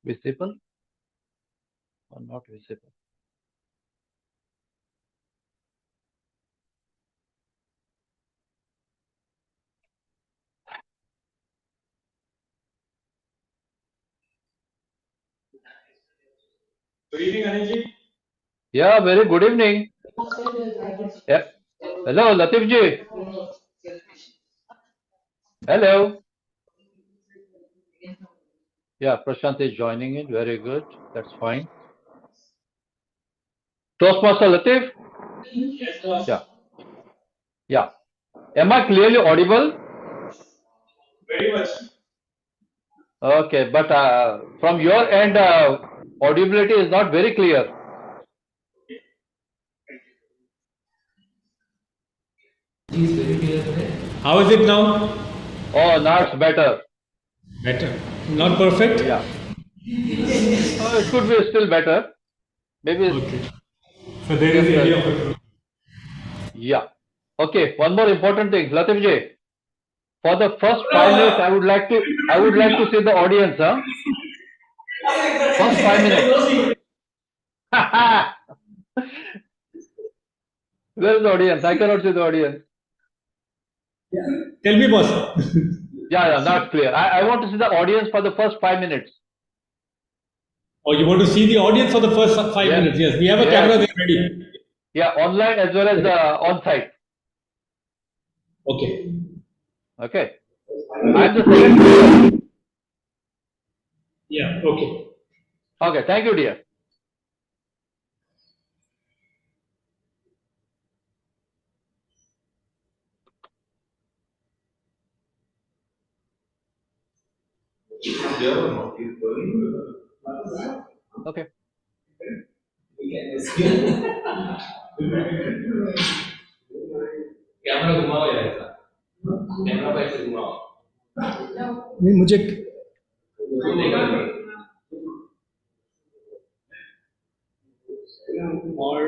Visible or not visible? Good evening, Anilji. Yeah, very good evening. Yeah. Hello, Latif ji. Hello. Yeah, Prashant is joining in. Very good. That's fine. Toastmaster Latif? Yes, boss. Yeah. Yeah. Am I clearly audible? Very much. Okay, but from your end, audibility is not very clear. How is it now? Oh, now it's better. Better. Not perfect? Yeah. It could be still better. Maybe. Okay. So there is Just the area of improvement. yeah. Okay. One more important thing, Latif ji. For the first 5 minutes, I would like to see the audience, huh? First 5 minutes. Where is the audience? I cannot see the audience. Tell me, boss. Yeah, not clear. I want to see the audience for the first 5 minutes. Oh, you want to see the audience for the first 5 minutes? Yes, we have a camera there ready. Yeah, online as well as on site. Okay. Okay. I'm the second speaker. Yeah, okay. Okay, thank you, dear. Okay. Camera घुमाओ यार ऐसा camera पे ऐसे घुमाओ नहीं मुझे और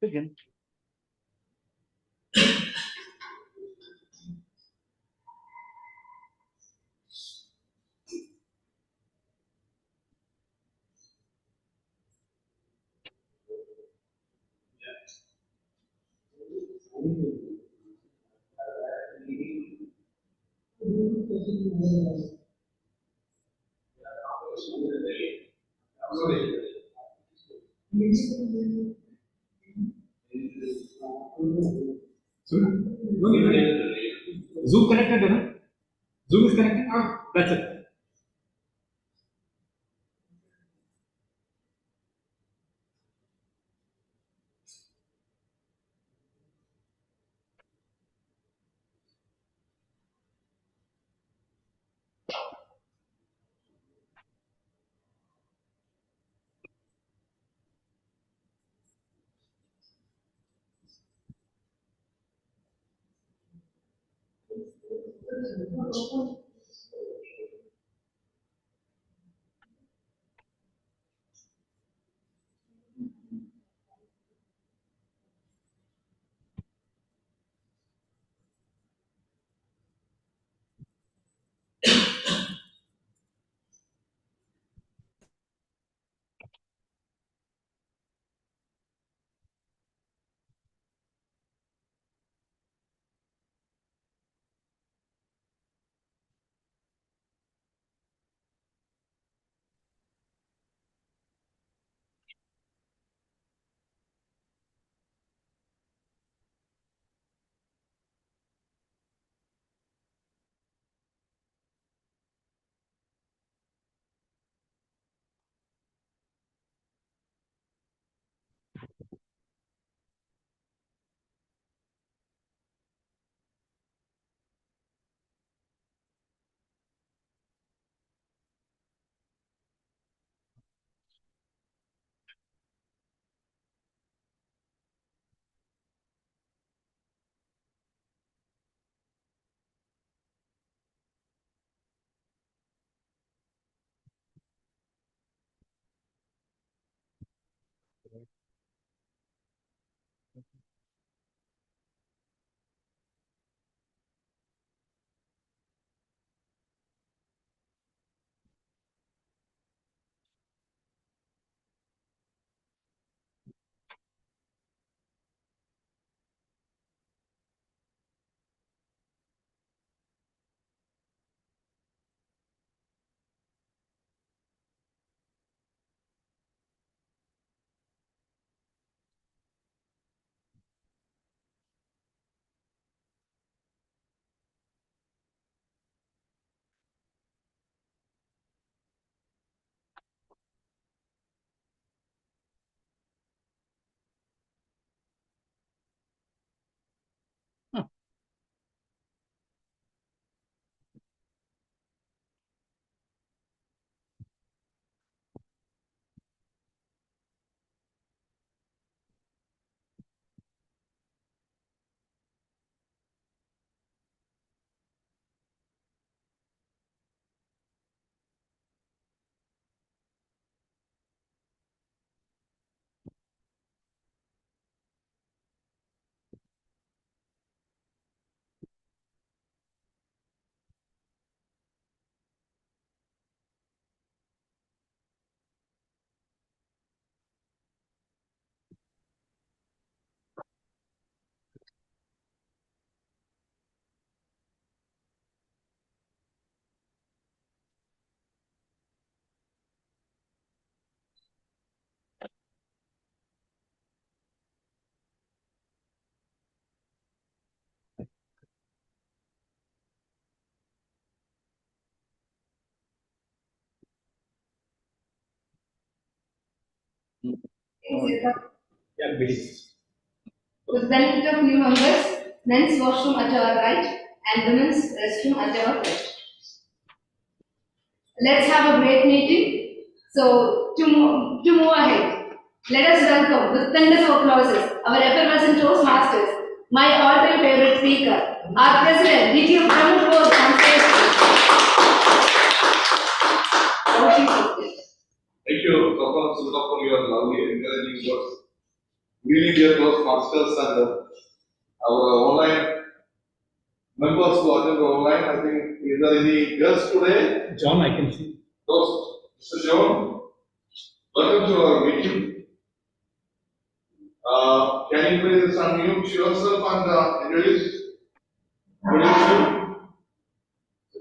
Begin. Zoom connected, no? Zoom is connected. That's it. Yeah, please. With benefit of new members, men's washroom at our right and women's restroom at our left. Let's have a great meeting. So to move ahead, let us welcome with thunders of applauses our effervescent Toastmasters, my all-time favorite speaker, our president, DT of Tamil Board on stage. Thank you, Dr. Sudha, for your lovely encouraging words. Really, dear Toastmasters and our online members who attend online, I think, is there any guests today? John, I can see. Mr. John, welcome to our meeting. Can you please unmute yourself and introduce you?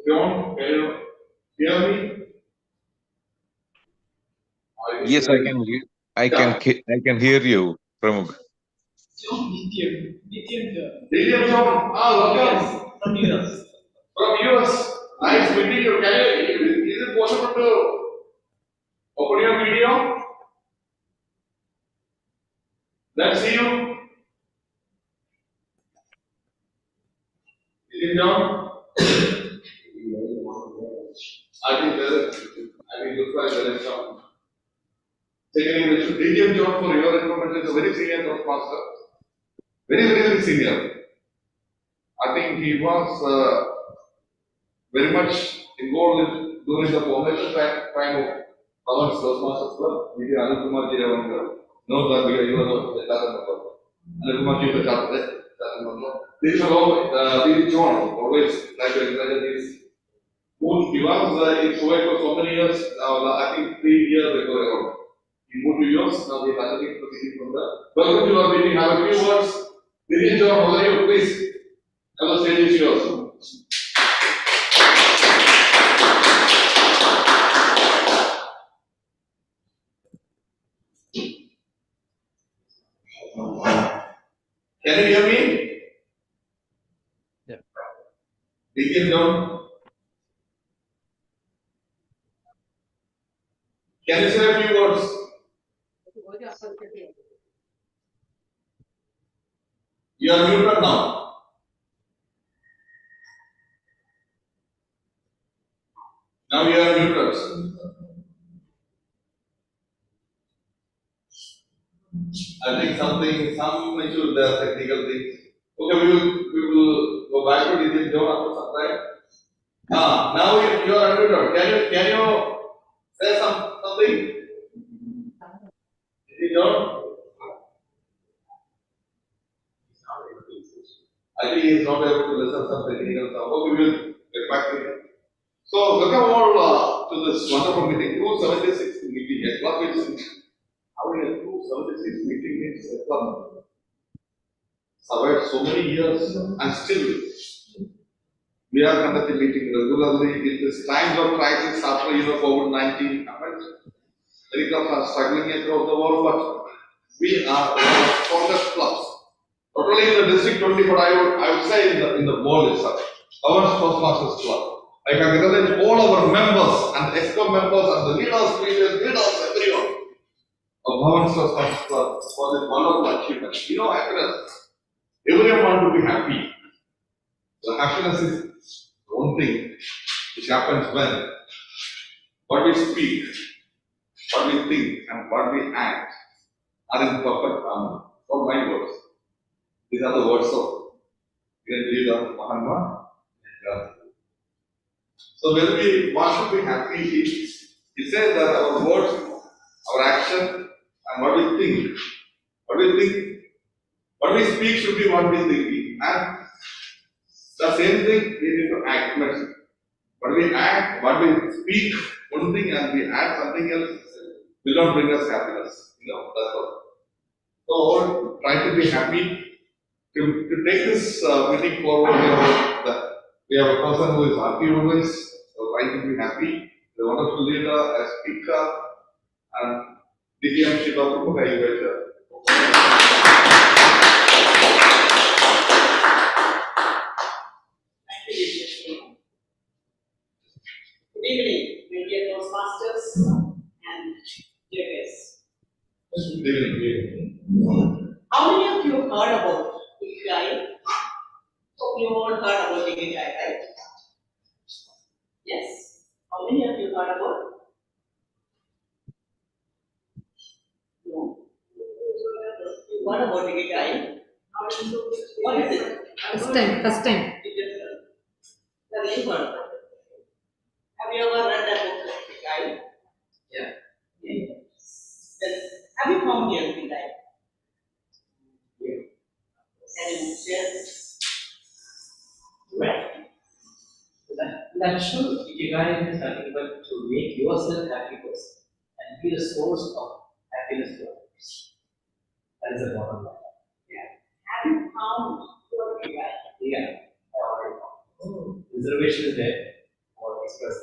John, can you hear me? Yes, I can hear. I can hear you, Pramukh. William John, welcome. From US. From US. Nice meeting you. Is it possible to open your video? Let's see you. William John. I think looks like there is some. Second English. William John, for your information, is a very senior Toastmaster. Very senior. I think he was very much involved during the formation time of Bhavan's Toastmasters Club. We did Anil Kumar ji knows that because he was the charter member. Anil Kumar ji is the charter member. This is how William John always like to encourage this. He was in Kuwait for so many years, I think 3 years ago around. He moved to US, now he is attending proceeding from there. Welcome to our meeting. Have a few words. William John, how are you? Please. Have the stage is yours. Can you hear me? Yeah. Begin down. Can you say a few words? You are muted now. Now you are muted. I think some issue there, technical things. Okay, we will go back to William John after some time. Now you are unmuted. Can you say something? William John? I think he is not able to listen some technical stuff. Okay, we will get back to him. So, welcome all to this wonderful meeting. 276 meeting. How many 276 meeting is survived so many years and still we are conducting meeting regularly in this times of crisis after COVID-19 happened. Many clubs are struggling across the world, but we are one of the strongest clubs. Not only in the district only, but I would say in the world itself. Our Toastmasters Club. I congratulate all our members and ESCOM members and the leaders, previous leaders, everyone of Bhavan's Toastmasters Club for this wonderful achievement. Happiness. Everyone wants to be happy. So happiness is one thing which happens when what we speak, what we think, and what we act are in perfect harmony. Not my words. These are the words of Mahatma Gandhi. So when we want to be happy, it says that our words, our action, and what we think, what we speak should be what we think. And the same thing we need to act. What we act, what we speak, one thing, and we add something else will not bring us happiness. That's all. So all try to be happy. To take this meeting forward, we have a person who is happy always, so trying to be happy, the wonderful leader, a speaker, and DTM Shiva Prabhu, I invite her. Thank you. Good evening, my dear Toastmasters and dear guests. Good evening. How many of you heard about Ikigai? Hope you all heard about Ikigai, right? Yes. How many of you heard about? No. You heard about Ikigai? What is it? First time. Have you heard? Have you ever read that book, Ikigai? Yeah. Yes. Have you found your Ikigai? Yeah. And yes. Right. That shows Ikigai is nothing but to make yourself happy first and be the source of happiness to others. That is the bottom line. Have you found your Ikigai? Yeah, I already found. Reservation is there. express.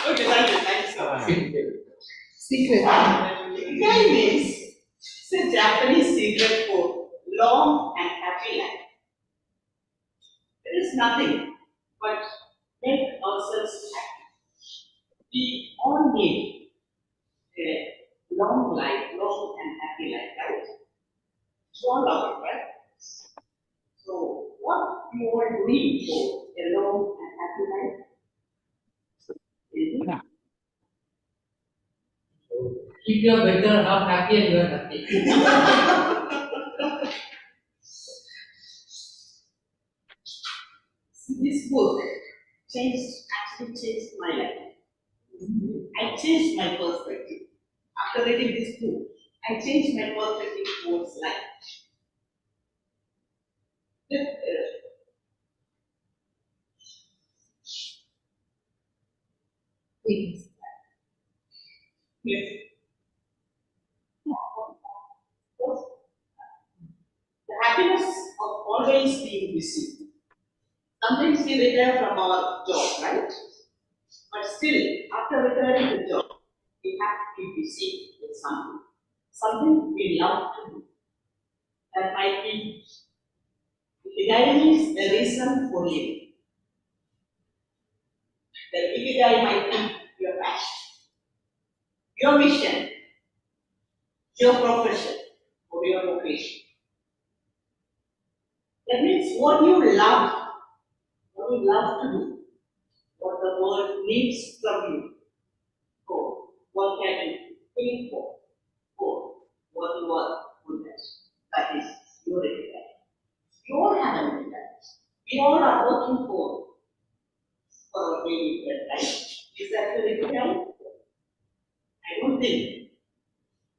Okay, thank you so much. Secret. Ikigai means it's a Japanese secret for long and happy life. There is nothing but make ourselves happy. We all need a long life, long and happy life, right? You all love it, right? So, what you all doing for a long and happy life? Is it? Keep your better half happy and you are happy. This book actually changed my life. I changed my perspective. After reading this book, I changed my perspective towards life. Yes. The happiness of always being busy. Sometimes we retire from our job, right? But still, after retiring the job, we have to be busy with something. Something we love to do. That might be Ikigai is the reason for living. The Ikigai might be your passion, your mission, your profession, or your vocation. That means what you love to do, what the world needs from you, or what can you pay for, or what you are good at. That is your Ikigai. You all have an Ikigai. We all are working for our daily bread, right? Is that your Ikigai? I don't think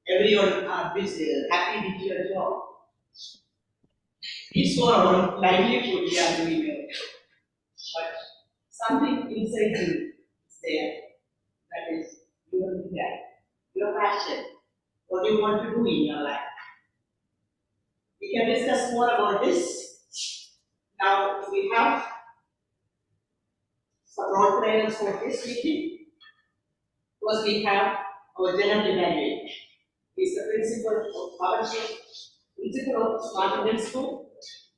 everyone are busy, happy with your job. It's for our livelihood we are doing it. But something inside you is there. That is your Ikigai, your passion, what you want to do in your life. We can discuss more about this. Now we have some role players for this meeting. First we have our general evaluator. He is the principal of Bhavan, principal of Smart Indian School,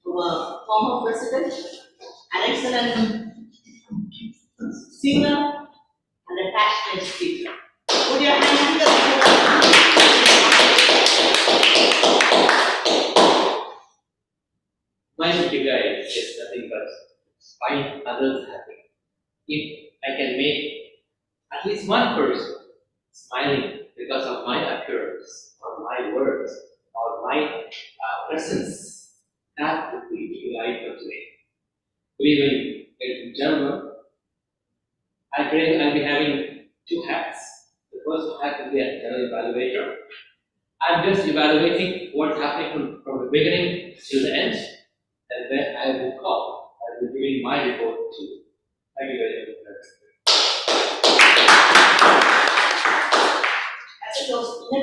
our former president, an excellent singer, and a passionate speaker. Put your hands together. My Ikigai is nothing but find others happy. If I can make at least one person smiling because of my appearance, or my words, or my presence, that would be Ikigai for today. Believe me, ladies and gentlemen, I'll be having two hats. The first hat will be a general evaluator. I'm just evaluating what's happening from the beginning till the end, and then I will call. I will be giving my report to you. Thank you very much. As a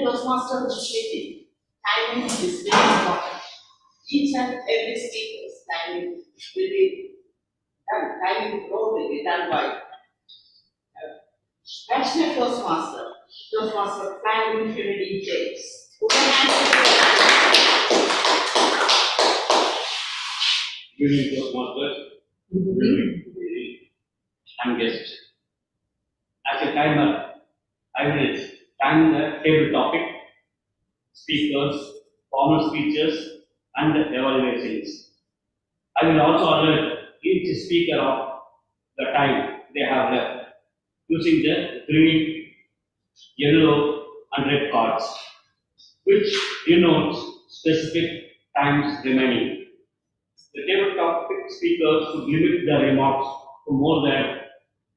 Toastmaster meeting, timing is very important. Each and every speaker's timing will be done. Timing role will be done by passionate Toastmaster Plan Infinity James. Good evening, Toastmasters. Good evening. I'm guest. As a timer, I will time the table topic, speakers, formal speeches, and evaluations. I will also alert each speaker of the time they have left using the green, yellow, and red cards, which denotes specific times remaining. The table topic speakers should limit their remarks to more than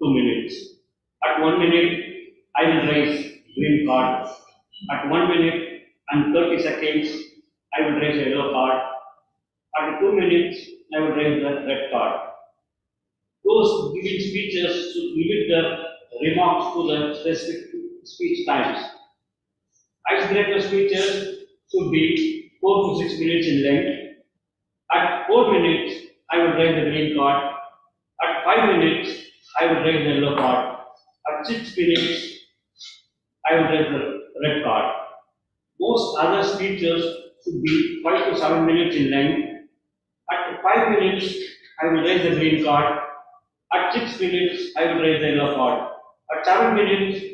2 minutes. At 1 minute, I will raise green card. At 1 minute and 30 seconds, I will raise a yellow card. At 2 minutes, I will raise the red card. Those giving speeches should limit their remarks to the specific speech times. Icebreaker speeches should be 4 to 6 minutes in length. At 4 minutes, I would raise the green card. At 5 minutes, I would raise the yellow card. At 6 minutes, I would raise the red card. Most other speeches should be 5 to 7 minutes in length. At 5 minutes, I will raise the green card. At 6 minutes, I will raise the yellow card. At 7 minutes,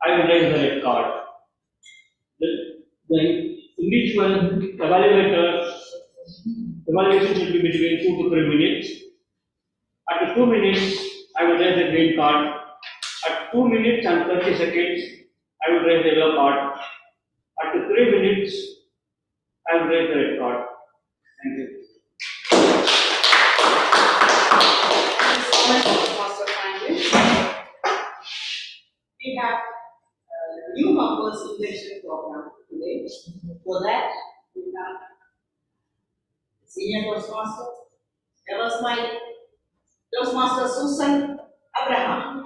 I will raise the red card. The individual evaluation should be between 2 to 3 minutes. At 2 minutes, I will raise the green card. At 2 minutes and 30 seconds, I will raise the yellow card. At 3 minutes, I will raise the red card. Thank you. Master Franklin. We have new members induction program today. For that, we have senior Toastmaster. There was my Toastmaster Susan Abraham.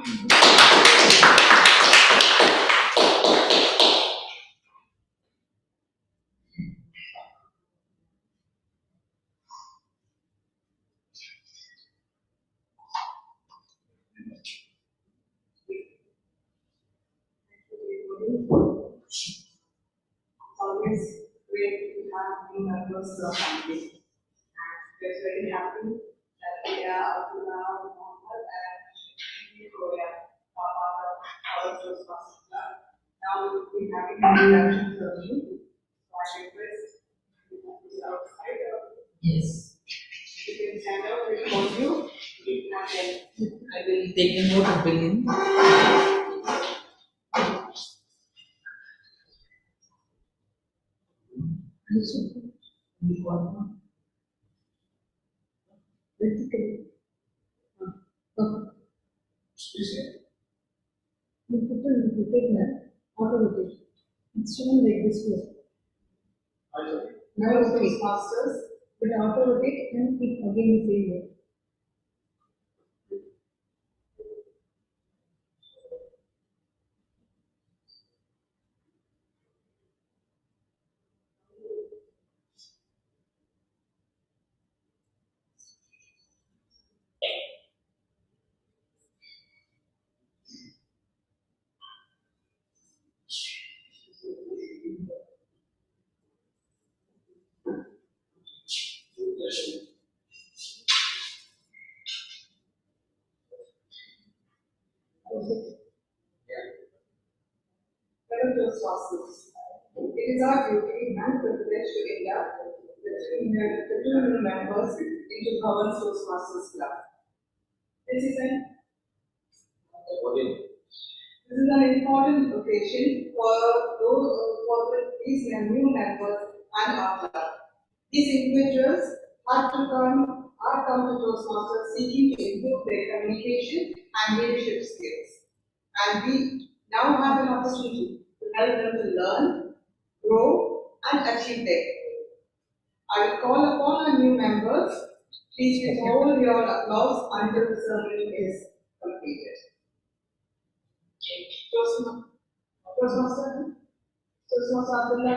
Always great to have new members to our family. And we're very happy that we are up to now, Mohammed and Gloria, are part of our Toastmasters club. Now we will be having an introduction from you. So I request you to be outside of. Yes, You can stand up, we'll call you. I will take a note of billing. It's shown like this way. Now it's Toastmasters, but auto rotate and keep again the same way. Fellow Toastmasters, it is our duty and privilege to induct the two new members into Bhavan's Toastmasters Club. This is an important occasion for these new members and our club. These individuals are come to Toastmasters seeking to improve their communication and leadership skills. And we now have an opportunity to help them to learn, grow, and achieve their goals. I will call upon our new members. Please withhold your applause until the ceremony is completed. Toastmaster Abdullah.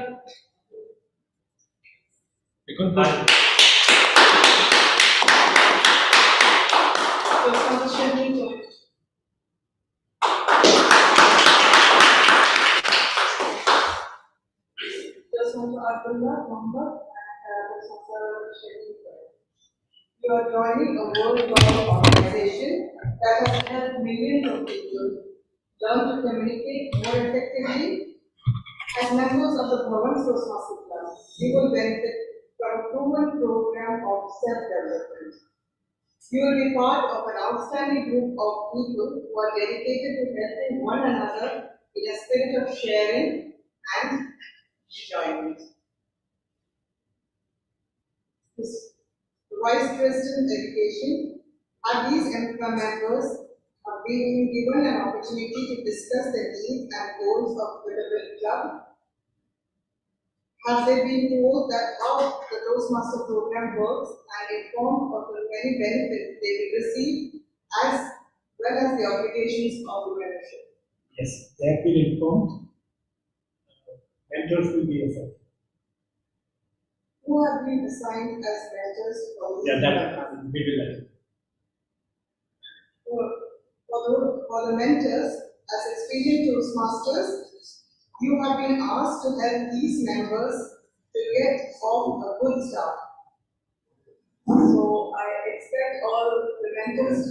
Toastmaster Shaheen. Toastmaster Abdullah Muhammad and Toastmaster Shaheen. You are joining a worldwide organization that has helped millions of people learn to communicate more effectively. As members of the Bhavan Toastmasters Club, you will benefit from a proven program of self-development. You will be part of an outstanding group of people who are dedicated to helping one another in a spirit of sharing and enjoyment. The Vice President Education, are these members are being given an opportunity to discuss the needs and goals of the club? Have they been told that how the Toastmaster program works and informed of the many benefits they will receive as well as the obligations of the membership? Yes, they have been informed. Mentors will be assigned. who have been assigned as mentors for Yeah, that we will. for the mentors as experienced Toastmasters, you have been asked to help these members to get off a good start. So I expect all the mentors.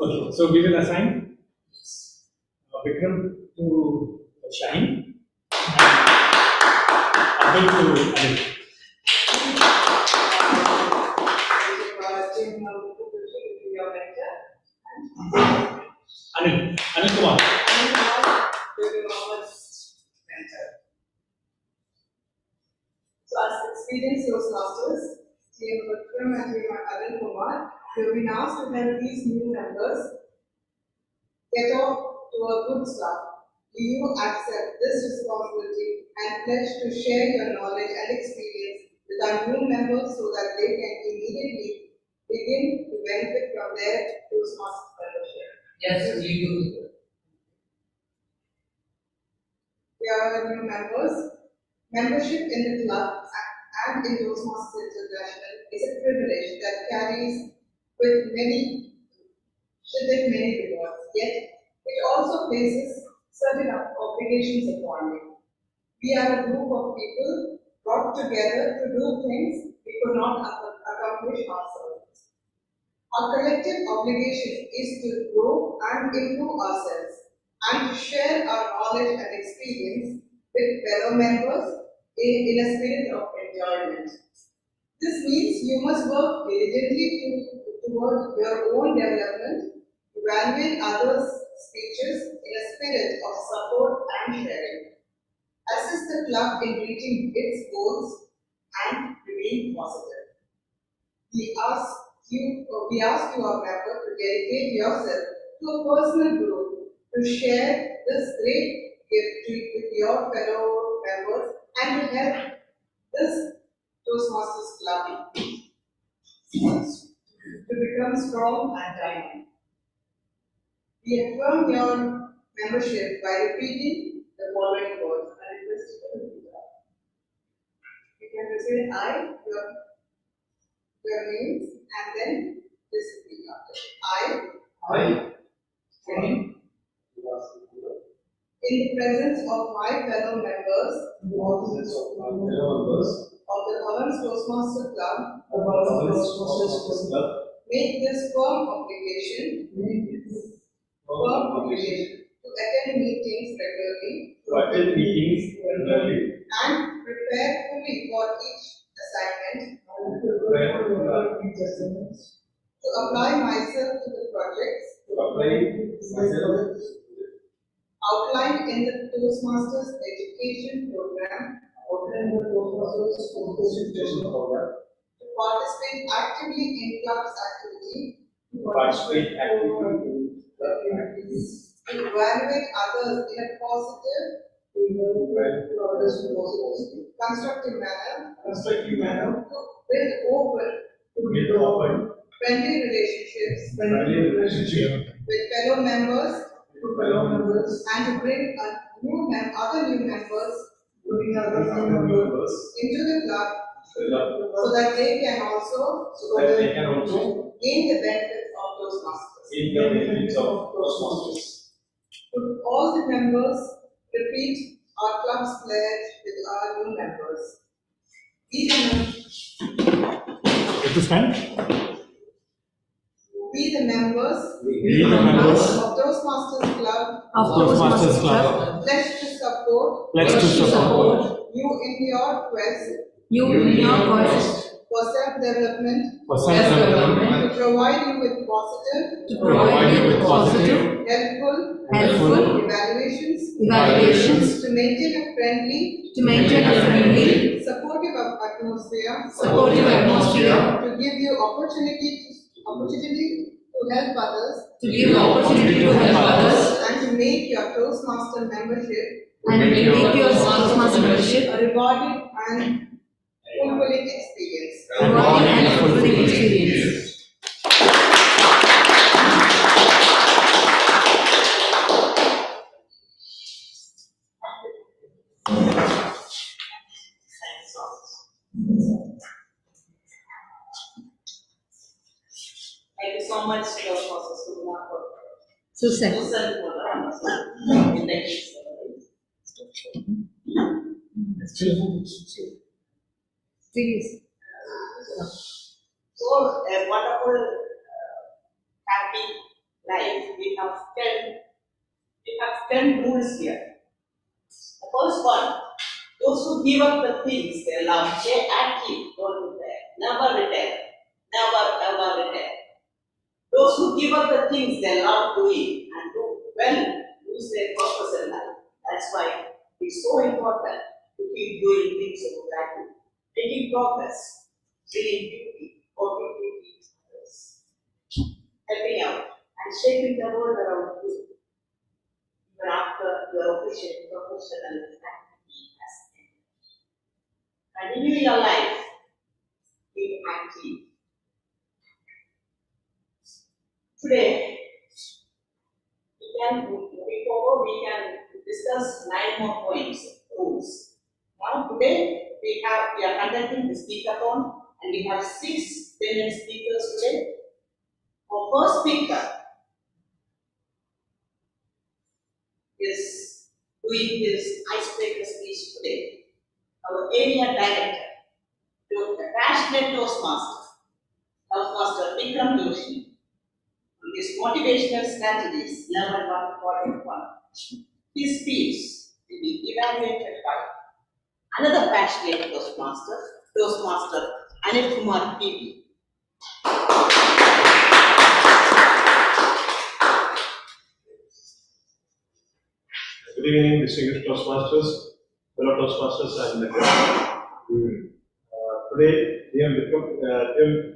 Okay, so we will assign Vikram to Shine and Abdul to Anil. Your mentor. Anil Kumar. So as experienced Toastmasters, Team Vikram and Team Anil Kumar, you have been asked to help these new members get off to a good start. Do you accept this responsibility and pledge to share your knowledge and experience with our new members so that they can immediately begin to benefit from their Toastmasters fellowship? Yes, we do. We are new members. Membership in the club and in Toastmasters International is a privilege that carries with many rewards, yet it also places certain obligations upon you. We are a group of people brought together to do things we could not accomplish ourselves. Our collective obligation is to grow and improve ourselves and to share our knowledge and experience with fellow members in a spirit of enjoyment. This means you must work diligently toward your own development, evaluate others' speeches in a spirit of support and sharing. Assist the club in reaching its goals and remain positive. We ask you, our member, to dedicate yourself to a personal growth, to share this great gift with your fellow members, and to help this Toastmasters Club to become strong and dynamic. We affirm your membership by repeating the following words. I request you to repeat that. You can repeat your names and then this repeat after. I, in the presence of my fellow members, of the Bhavan Toastmasters Club, make this firm obligation to attend meetings regularly and prepare fully for each assignment, to apply myself to the projects outlined in the Toastmasters education program, to participate actively in club's activity, to evaluate others in a positive, constructive manner, to build open, friendly relationships with fellow members, and to bring other new members into the club so that they can also gain the benefits of Toastmasters. Would all the members repeat our club's pledge with our new members? We the members of Toastmasters Club pledge to support you in your quest for self-development, to provide you with positive, helpful evaluations, to maintain a friendly, supportive atmosphere, to give you opportunity to help others, and to make your Toastmaster membership a rewarding and fulfilling experience. so much for Susan. Susan for the answer. In the case. Please. So, a wonderful, happy life. We have 10 rules here. The first one, those who give up the things they love, they active, don't repair, never return, never return. Those who give up the things they love doing and do well lose their purpose in life. That's why it's so important to keep doing things of value, making progress, bringing beauty, contributing to others, helping out, and shaping the world around you. Even after your official professional activity has ended. Continue your life, be active. Today, moving forward, we can discuss 9 more points, rules. Now, today, we are conducting the speakerthon, and we have 6 brilliant speakers today. Our first speaker is doing his icebreaker speech today. Our area director, the passionate Toastmaster Vikram Joshi, on his motivational strategies, level 141. His speech will be evaluated by another passionate Toastmaster Anil Kumar PB. Good evening, distinguished Toastmasters, fellow Toastmasters, and today,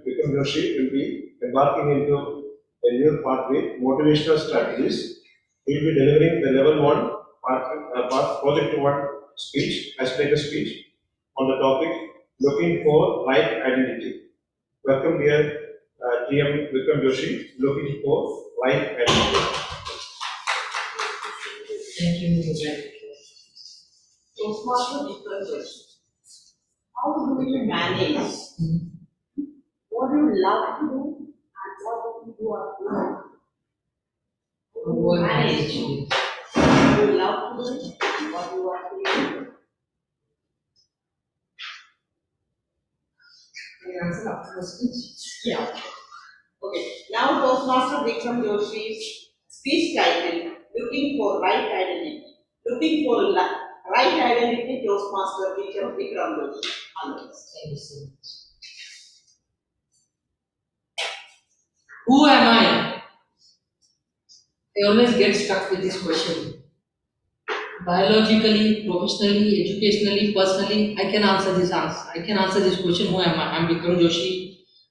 Vikram Joshi will be embarking into a new pathway, motivational strategies. He will be delivering the level 1, project 1 speech, icebreaker speech, on the topic looking for right identity. Welcome, dear GM Vikram Joshi, looking for right identity. Thank you. Toastmaster Vikram Joshi, how do you manage what you love to do and what you are doing? How do you manage what you love to do and what you are doing? Can you answer after the speech? Yeah. Okay. Now Toastmaster Vikram Joshi's speech title, Looking for Right Identity. Looking for right identity, Toastmaster Vikram Joshi. Thank you so much. Who am I? I always get stuck with this question. Biologically, professionally, educationally, personally, I can answer this question. Who am I? I'm Vikram Joshi.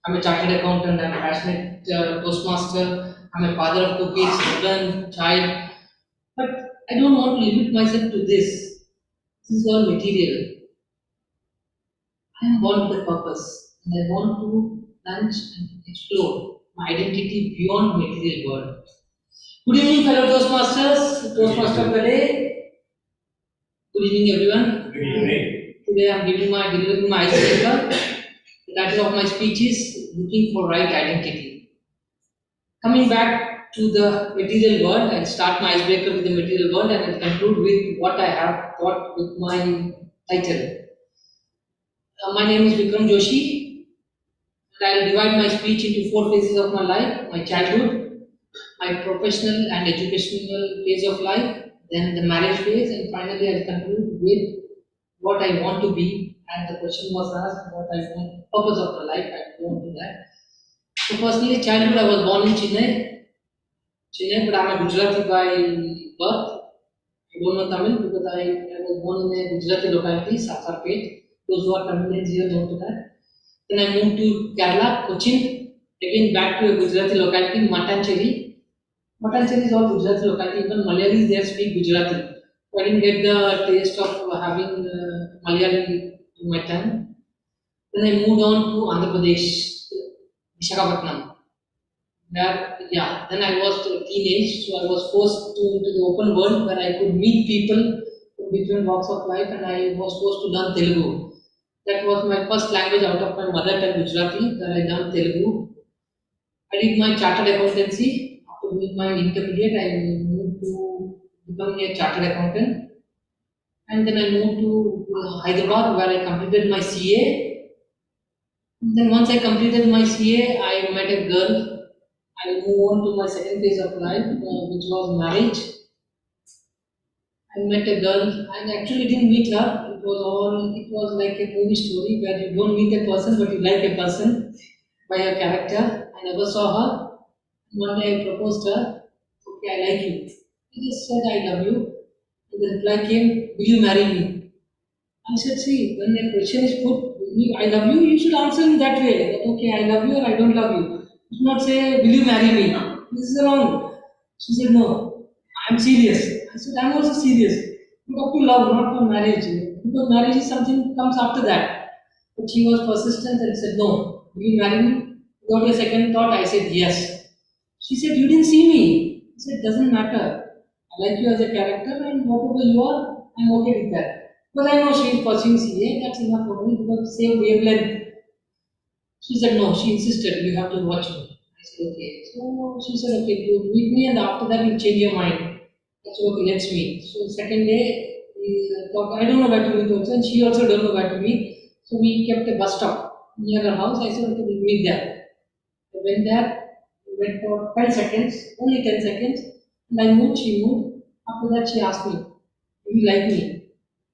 I'm a chartered accountant. I'm a passionate Toastmaster. I'm a father of 2 kids, husband, child. But I don't want to limit myself to this. This is all material. I am born with a purpose, and I want to plunge and explore my identity beyond material world. Good evening, fellow Toastmasters. Toastmaster Pele. Good evening, everyone. Good evening. Today I am delivering my icebreaker. The title of my speech is Looking for Right Identity. Coming back to the material world, I'll start my icebreaker with the material world and I'll conclude with what I have got with my title. My name is Vikram Joshi, and I'll divide my speech into 4 phases of my life: my childhood, my professional and educational phase of life, then the marriage phase, and finally I'll conclude with what I want to be. And the question was asked, what I want, purpose of my life. I go into that. So personally, childhood, I was born in Chennai, but I'm a Gujarati by birth. I don't know Tamil because I was born in a Gujarati locality, Sasarpet. Those who are Tamilians here know to that. Then I moved to Kerala, Cochin, again back to a Gujarati locality, Matancheri. Matancheri is all Gujarati locality, even Malayalis there speak Gujarati. So I didn't get the taste of having Malayali in my time. Then I moved on to Andhra Pradesh, Visakhapatnam. Then I was a teenage, so I was forced into the open world where I could meet people from different walks of life, and I was forced to learn Telugu. That was my first language out of my mother tongue Gujarati, that I learned Telugu. I did my chartered accountancy. After doing my intermediate, I moved to becoming a chartered accountant. And then I moved to Hyderabad where I completed my CA. Then once I completed my CA, I met a girl. I moved on to my second phase of life, which was marriage. I met a girl. I actually didn't meet her. It was like a movie story where you don't meet a person, but you like a person by her character. I never saw her. One day I proposed her. Okay, I like you. I just said I love you. And the reply came, will you marry me? I said, see, when a question is put, I love you, you should answer in that way. That, okay, I love you or I don't love you. You should not say, will you marry me? This is wrong. She said, no, I'm serious. I said, I'm also serious. But up to love, not for marriage. Because marriage is something comes after that. But she was persistent and said, no, will you marry me? Without a second thought, I said, yes. She said, you didn't see me. I said, doesn't matter. I like you as a character and whatever you are, I'm okay with that. But I know she is pursuing CA, that's enough for me because same wavelength. She said, no, she insisted, you have to watch me. I said, okay. So she said, okay, you meet me and after that you change your mind. I said, okay, let's meet. So second day, we thought, I don't know where to meet also and she also don't know where to meet. So we kept a bus stop near her house. I said, okay, we'll meet there. I went there, we went for 10 seconds, only 10 seconds. And I moved, she moved. After that she asked me, do you like me?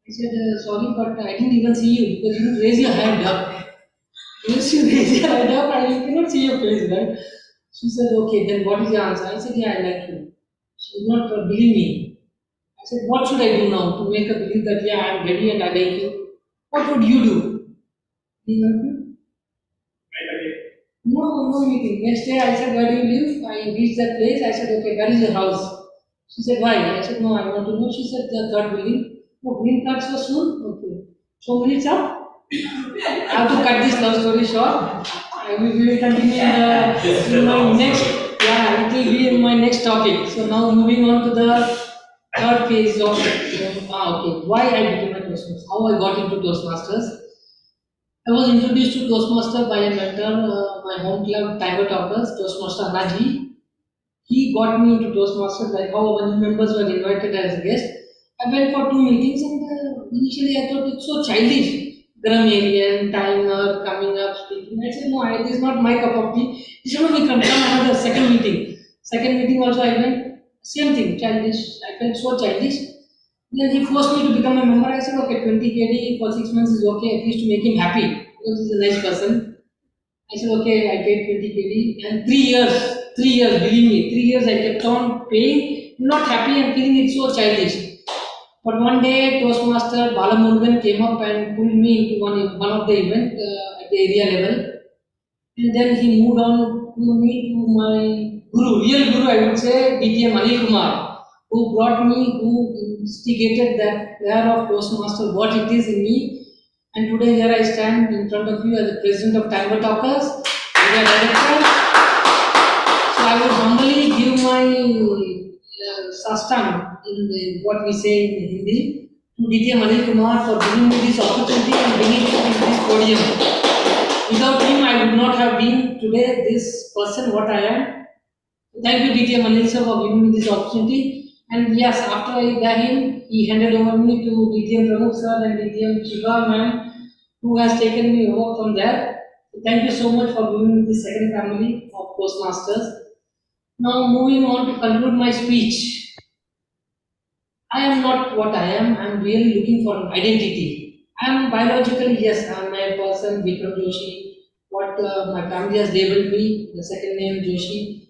I said, sorry, but I didn't even see you because you didn't raise your hand up. Once you raise your hand up, I cannot see your face, right? She said, okay, then what is your answer? I said, yeah, I like you. She did not believe me. I said, what should I do now to make her believe that, yeah, I'm ready and I like you? What would you do? You help me? No meeting. Next day I said, where do you live? I reached that place. I said, okay, where is your house? She said, why? I said, no, I want to know. She said, the third building. Oh, green card so soon? Okay. So minutes up. I have to cut this love story short. We will continue in my next, yeah, it will be in my next topic. So now moving on to the third phase of, okay, why I became a Toastmaster, how I got into Toastmasters. I was introduced to Toastmaster by a mentor, my home club, Tiger Talkers, Toastmaster Anaji. He got me into Toastmasters, like how our new members were invited as guests. I went for 2 meetings and initially I thought it's so childish. Grammarian, timer, coming up, speaking. I said, no, it is not my cup of tea. He said, no, we can come another second meeting. Second meeting also I went, same thing, childish. I felt so childish. Then he forced me to become a member. I said, okay, 20 KD for 6 months is okay, at least to make him happy. Because he's a nice person. I said, okay, I paid 20 KD. And 3 years, believe me, 3 years I kept on paying, not happy and feeling it so childish. But one day, Toastmaster Balamurugan came up and pulled me into one of the event at the area level. And then he moved on to me to my guru, real guru, I would say, DTM Anil Kumar, who brought me, who instigated that prayer of Toastmaster, what it is in me. And today here I stand in front of you as the president of Tiger Talkers, area director. So I would humbly give my sastang in what we say in Hindi to DTM Anil Kumar for giving me this opportunity and bringing me to this podium. Without him, I would not have been today this person what I am. Thank you, DTM Anil sir, for giving me this opportunity. And yes, after I got him, he handed over me to DTM Pramukh sir and DTM Shiva ma'am, who has taken me over from there. Thank you so much for giving me this second family of Toastmasters. Now moving on to conclude my speech. I am not what I am. I am really looking for an identity. I am biologically, yes, I am a person, Vikram Joshi. What my family has labeled me, the second name Joshi.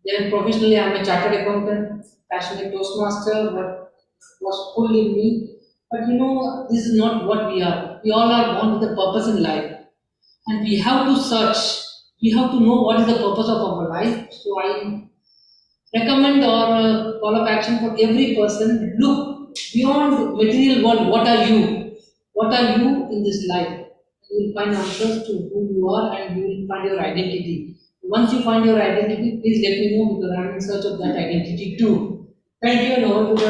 Then professionally, I am a chartered accountant, passionate Toastmaster, what was pulled in me. But you know, this is not what we are. We all are born with a purpose in life. And we have to search. We have to know what is the purpose of our life. So I recommend or call of action for every person, look beyond material world. What are you? What are you in this life? You will find answers to who you are and you will find your identity. Once you find your identity, please let me know because I am in search of that identity too. Thank you and over to the...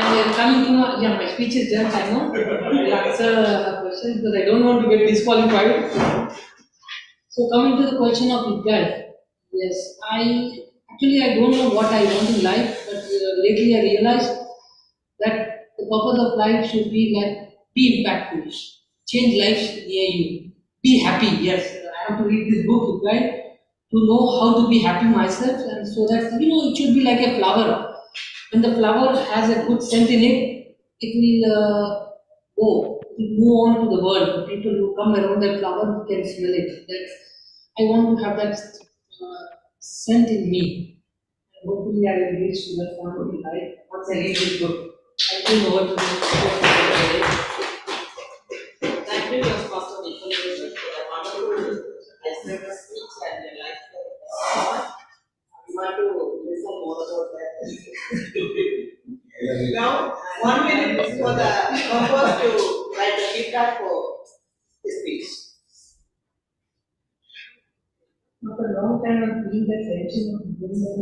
And coming to my speech is done, I know. I'll answer a question because I don't want to get disqualified. So coming to the question of regret, yes, I don't know what I want in life, but lately I realized that the purpose of life should be like be impactful, change lives near you, be happy. Yes, I have to read this book, right, to know how to be happy myself, and so that it should be like a flower. When the flower has a good scent in it, it will go, it will move on to the world. The people who come around that flower can smell it. I want to have that scent in me. And hopefully, I will reach to that point in life once I read this book. I will over to the Thank you, Toastmaster Nicholas, for the wonderful icebreaker speech and the life. We want to listen more about that. Now, 1 minute is for the purpose to write the feedback for the speech. After a long time, I'm feeling that tension of doing that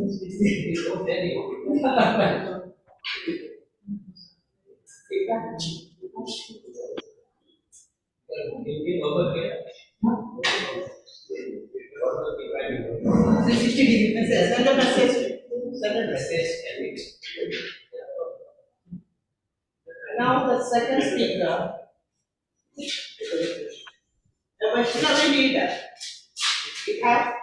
Feedback. Send a message. Send a message. Now the second speaker, the visionary leader. We have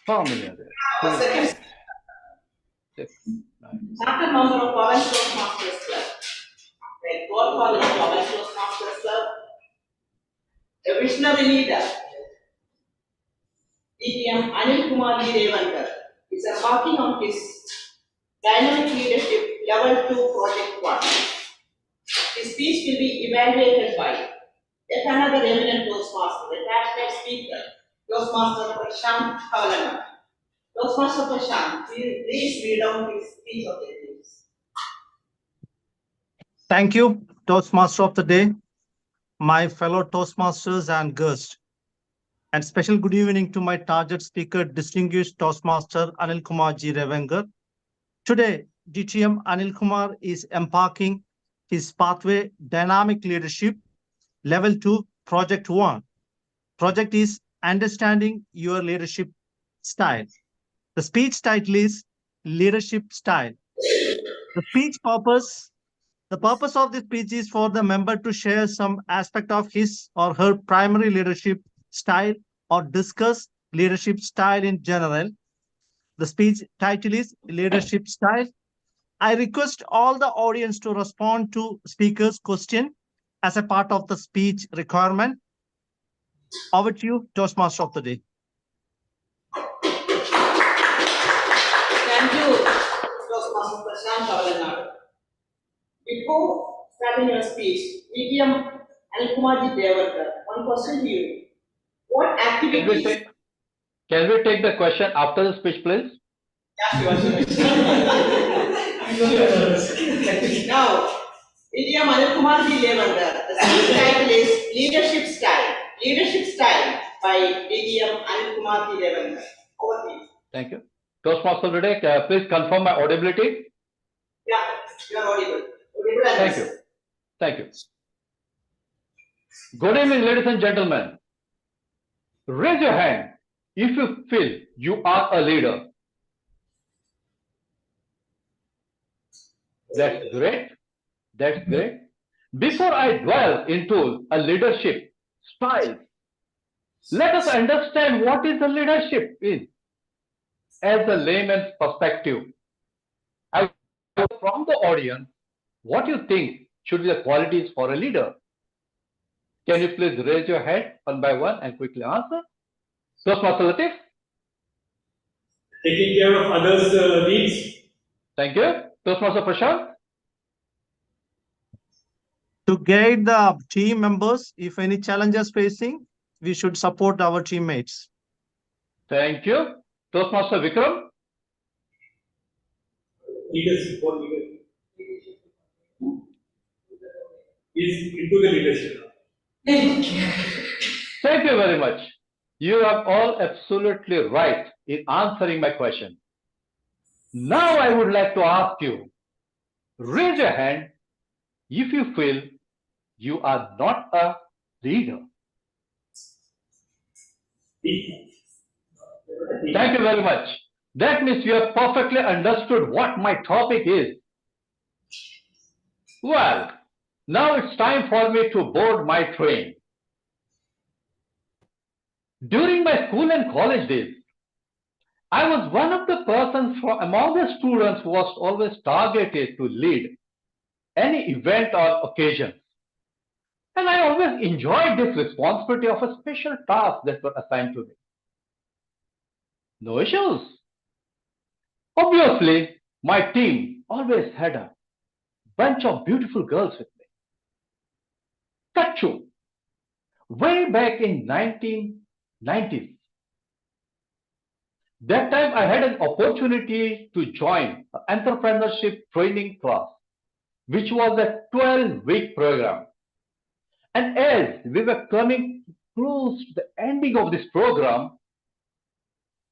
How many are there? second Six, nine. chapter member of Bhavan Toastmasters Club. The godfather of Bhavan Toastmasters Club, a visionary leader, DTM Anil Kumar Revankar is embarking on his dynamic leadership level 2 project 1. His speech will be evaluated by yet another eminent Toastmaster, the hashtag speaker, Toastmaster Prashant Kavalana. Toastmaster Prashant, please read out his speech objectives. Thank you, Toastmaster of the Day, my fellow Toastmasters and guests. And special good evening to my target speaker, distinguished Toastmaster Anil Kumar Ji Revankar. Today, DTM Anil Kumar is embarking his pathway dynamic leadership level 2 project 1. Project is understanding your leadership style. The speech title is leadership style. The purpose of this speech is for the member to share some aspect of his or her primary leadership style or discuss leadership style in general. The speech title is leadership style. I request all the audience to respond to speaker's question as a part of the speech requirement. Over to you, Toastmaster of the Day. Thank you, Toastmaster Prashant Kavalana. Before starting your speech, DTM Anil Kumar Ji Revankar, one question to you. What activities? Can we take the question after the speech, please? Yeah, sure. Now, DTM Anil Kumar Ji Revankar, the speech title is Leadership Style. Leadership Style by DTM Anil Kumar Ji Revankar. Over to you. Thank you. Toastmaster today, please confirm my audibility. Yeah, you are audible. Thank you. Thank you. Good evening, ladies and gentlemen. Raise your hand if you feel you are a leader. That's great. That's great. Before I dwell into a leadership style, let us understand what is the leadership is. As a layman's perspective, I want from the audience what you think should be the qualities for a leader. Can you please raise your hand one by one and quickly answer? Toastmaster Latif? Taking care of others' needs. Thank you. Toastmaster Prashant? To guide the team members, if any challenges facing, we should support our teammates. Thank you. Toastmaster Vikram? Leadership for leadership. is into the leadership. Thank you very much. You are all absolutely right in answering my question. Now I would like to ask you, raise your hand if you feel you are not a leader. Thank you very much. That means you have perfectly understood what my topic is. Well, now it's time for me to board my train. During my school and college days, I was one of the persons from among the students who was always targeted to lead any event or occasion. And I always enjoyed this responsibility of a special task that was assigned to me. No issues. Obviously, my team always had a bunch of beautiful girls with me. Cut to way back in 1990s. That time I had an opportunity to join an entrepreneurship training class, which was a 12-week program. And as we were coming close to the ending of this program,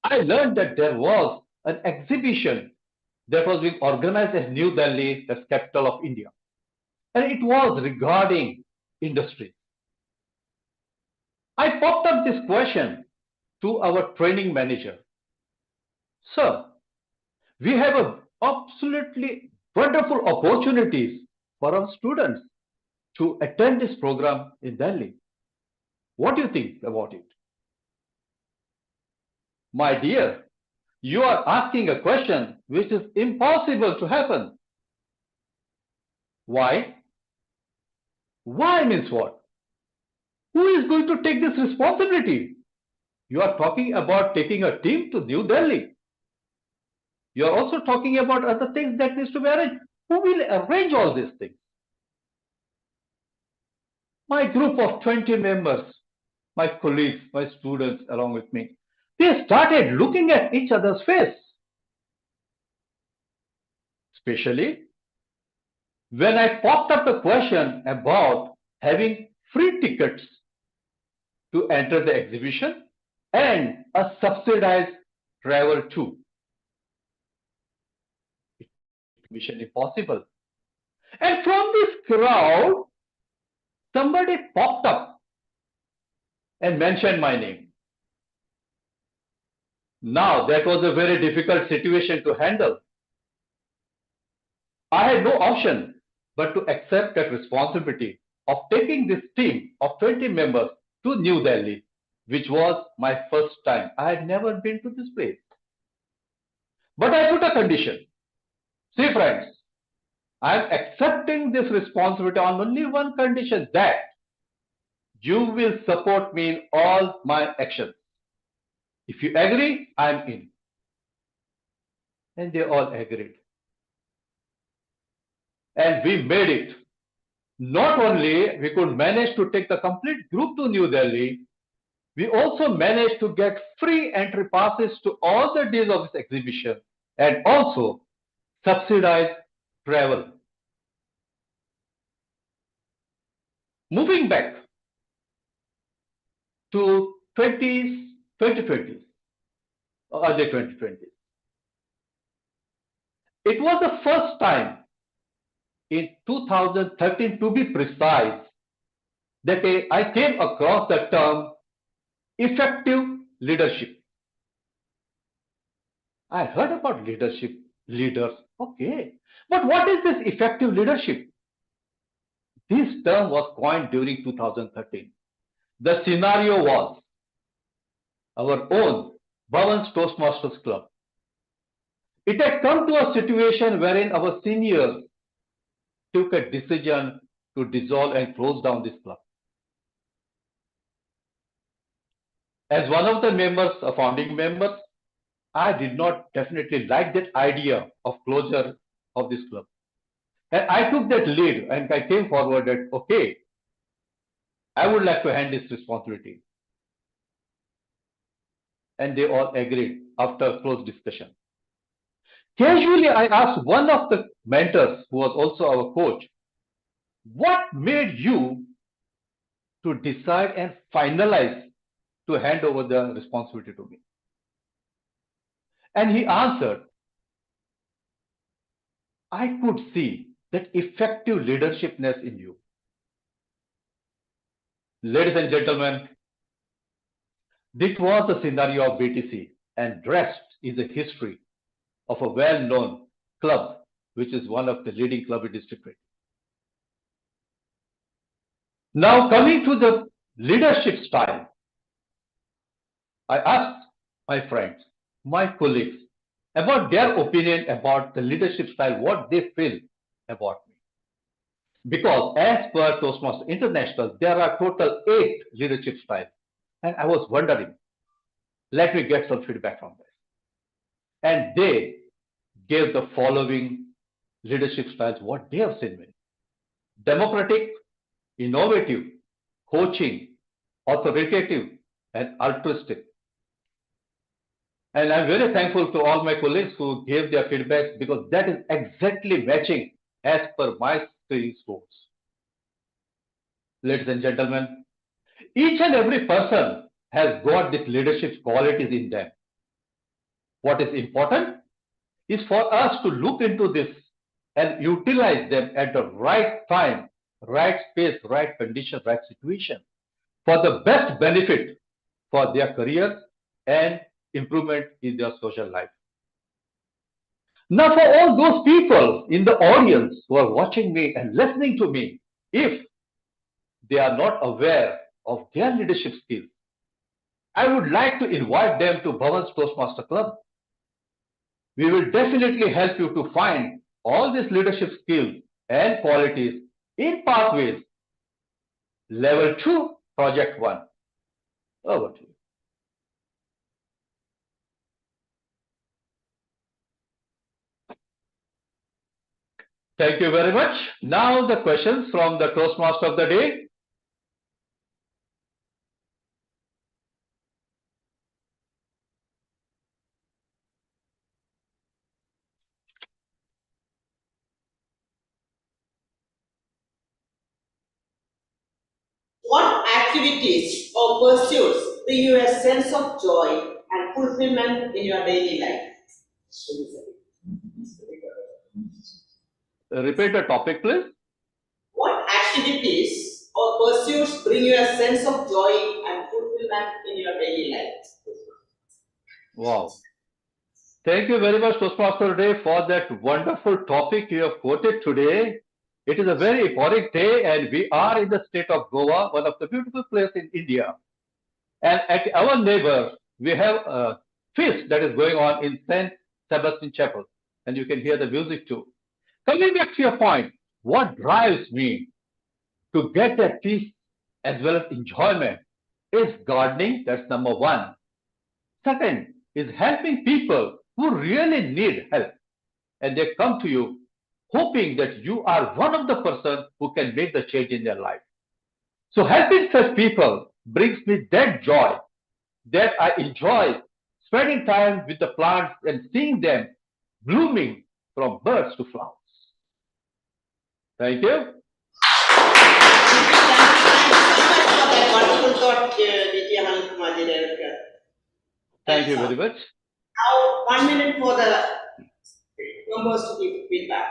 I learned that there was an exhibition that was being organized in New Delhi, the capital of India. And it was regarding industry. I popped up this question to our training manager. Sir, we have absolutely wonderful opportunities for our students to attend this program in Delhi. What do you think about it? My dear, you are asking a question which is impossible to happen. Why? Why means what? Who is going to take this responsibility? You are talking about taking a team to New Delhi. You are also talking about other things that needs to be arranged. Who will arrange all these things? My group of 20 members, my colleagues, my students along with me, they started looking at each other's face. Especially when I popped up the question about having free tickets to enter the exhibition and a subsidized travel too. Mission impossible. And from this crowd, somebody popped up and mentioned my name. Now, that was a very difficult situation to handle. I had no option but to accept that responsibility of taking this team of 20 members to New Delhi, which was my first time. I had never been to this place. But I put a condition. See, friends, I am accepting this responsibility on only one condition, that you will support me in all my actions. If you agree, I am in. And they all agreed. And we made it. Not only we could manage to take the complete group to New Delhi, we also managed to get free entry passes to all the days of this exhibition and also subsidized travel. Moving back to 2020s, or early 2020s. It was the first time in 2013, to be precise, that I came across the term effective leadership. I heard about leadership, leaders, okay. But what is this effective leadership? This term was coined during 2013. The scenario was our own Bhavan's Toastmasters Club. It had come to a situation wherein our seniors took a decision to dissolve and close down this club. As one of the members, founding members, I did not definitely like that idea of closure of this club. And I took that lead and I came forward that, okay, I would like to hand this responsibility. And they all agreed after a close discussion. Casually, I asked one of the mentors, who was also our coach, what made you to decide and finalize to hand over the responsibility to me? And he answered, I could see that effective leadershipness in you. Ladies and gentlemen, this was the scenario of BTC, and rest is a history of a well-known club, which is one of the leading club in district. Now coming to the leadership style, I asked my friends, my colleagues, about their opinion about the leadership style, what they feel about me. Because as per Toastmasters International, there are total 8 leadership styles. And I was wondering, let me get some feedback from them. And they gave the following leadership styles, what they have seen me. Democratic, innovative, coaching, authoritative, and altruistic. And I'm very thankful to all my colleagues who gave their feedback because that is exactly matching as per my study scores. Ladies and gentlemen, each and every person has got these leadership qualities in them. What is important is for us to look into this and utilize them at the right time, right space, right condition, right situation for the best benefit for their career and improvement in their social life. Now, for all those people in the audience who are watching me and listening to me, if they are not aware of their leadership skills, I would like to invite them to Bhavan's Toastmaster Club. We will definitely help you to find all these leadership skills and qualities in pathways. Level 2, Project 1. Over to you. Thank you very much. Now the questions from the Toastmaster of the day. What activities or pursuits bring you a sense of joy and fulfillment in your daily life? Repeat the topic, please. What activities or pursuits bring you a sense of joy and fulfillment in your daily life? Wow. Thank you very much, Toastmaster Day, for that wonderful topic you have quoted today. It is a very important day, and we are in the state of Goa, one of the beautiful places in India. And at our neighbor, we have a feast that is going on in St. Sebastian Chapel, and you can hear the music too. Coming back to your point, what drives me to get that peace as well as enjoyment is gardening. That's number one. Second is helping people who really need help, and they come to you hoping that you are one of the persons who can make the change in their life. So helping such people brings me that joy that I enjoy spending time with the plants and seeing them blooming from birds to flowers. Thank you. Thank you so much for that wonderful thought, Thank you very much. Now, 1 minute for the members to give feedback.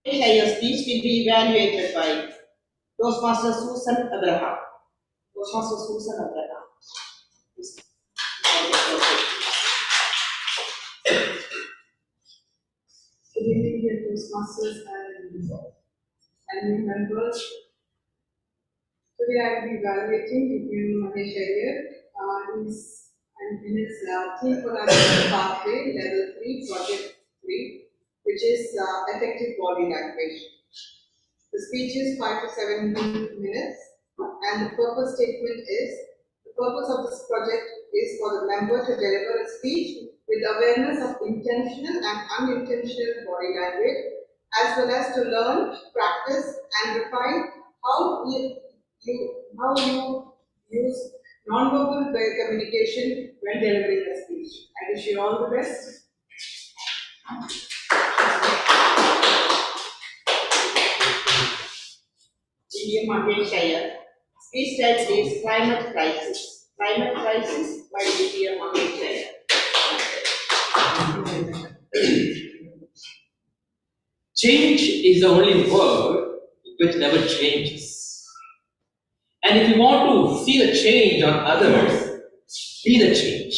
Shire speech will be evaluated by Toastmaster Susan Abraham. Toastmaster Susan Abraham. Good evening, dear Toastmasters and new members. Today I will be evaluating Deputy Mahesh Iyer. In his team collaboration pathway, level 3, project 3, which is effective body language. The speech is 5 to 7 minutes, and the purpose statement is, the purpose of this project is for the member to deliver a speech with awareness of intentional and unintentional body language, as well as to learn, practice, and refine how you use non-verbal communication when delivering a speech. I wish you all the best. William Mahesh Iyer. Speech title is Climate Crisis. Climate Crisis by William Mahesh Iyer. Change is the only word which never changes. And if you want to see the change on others, be the change.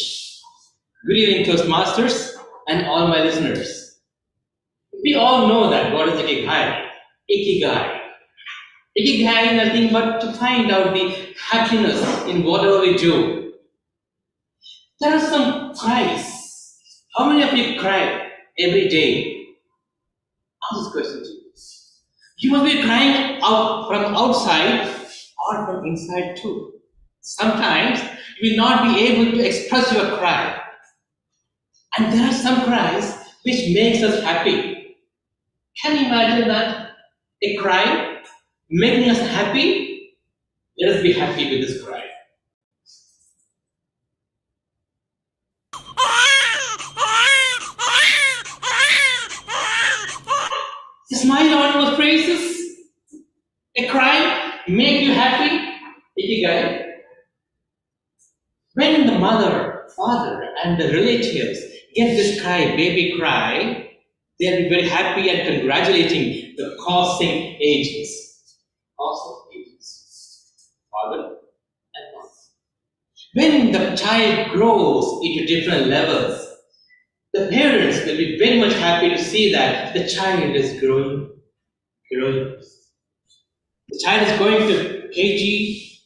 Good evening, Toastmasters and all my listeners. We all know that what is ikigai? Ikigai. Ikigai is nothing but to find out the happiness in whatever we do. There are some cries. How many of you cry every day? Ask this question to you. You must be crying out from outside or from inside too. Sometimes you will not be able to express your cry. And there are some cries which makes us happy. Can you imagine that? A cry making us happy? Let us be happy with this cry. A smile on your faces. A cry make you happy. Ikigai. When the mother, father, and the relatives get this cry, baby cry, they'll be very happy and congratulating the causing agents. Causing agents. Father and mother. When the child grows into different levels, the parents will be very much happy to see that the child is growing. The child is going to KG,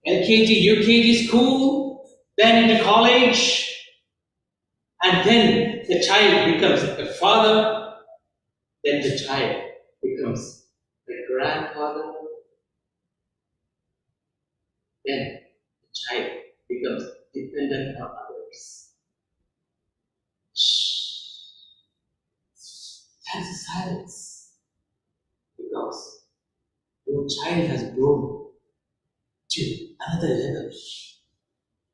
LKG, UKG school, then into college, and then the child becomes a father, then the child becomes a grandfather, then the child becomes dependent on others. That's silence. Because your child has grown to another level.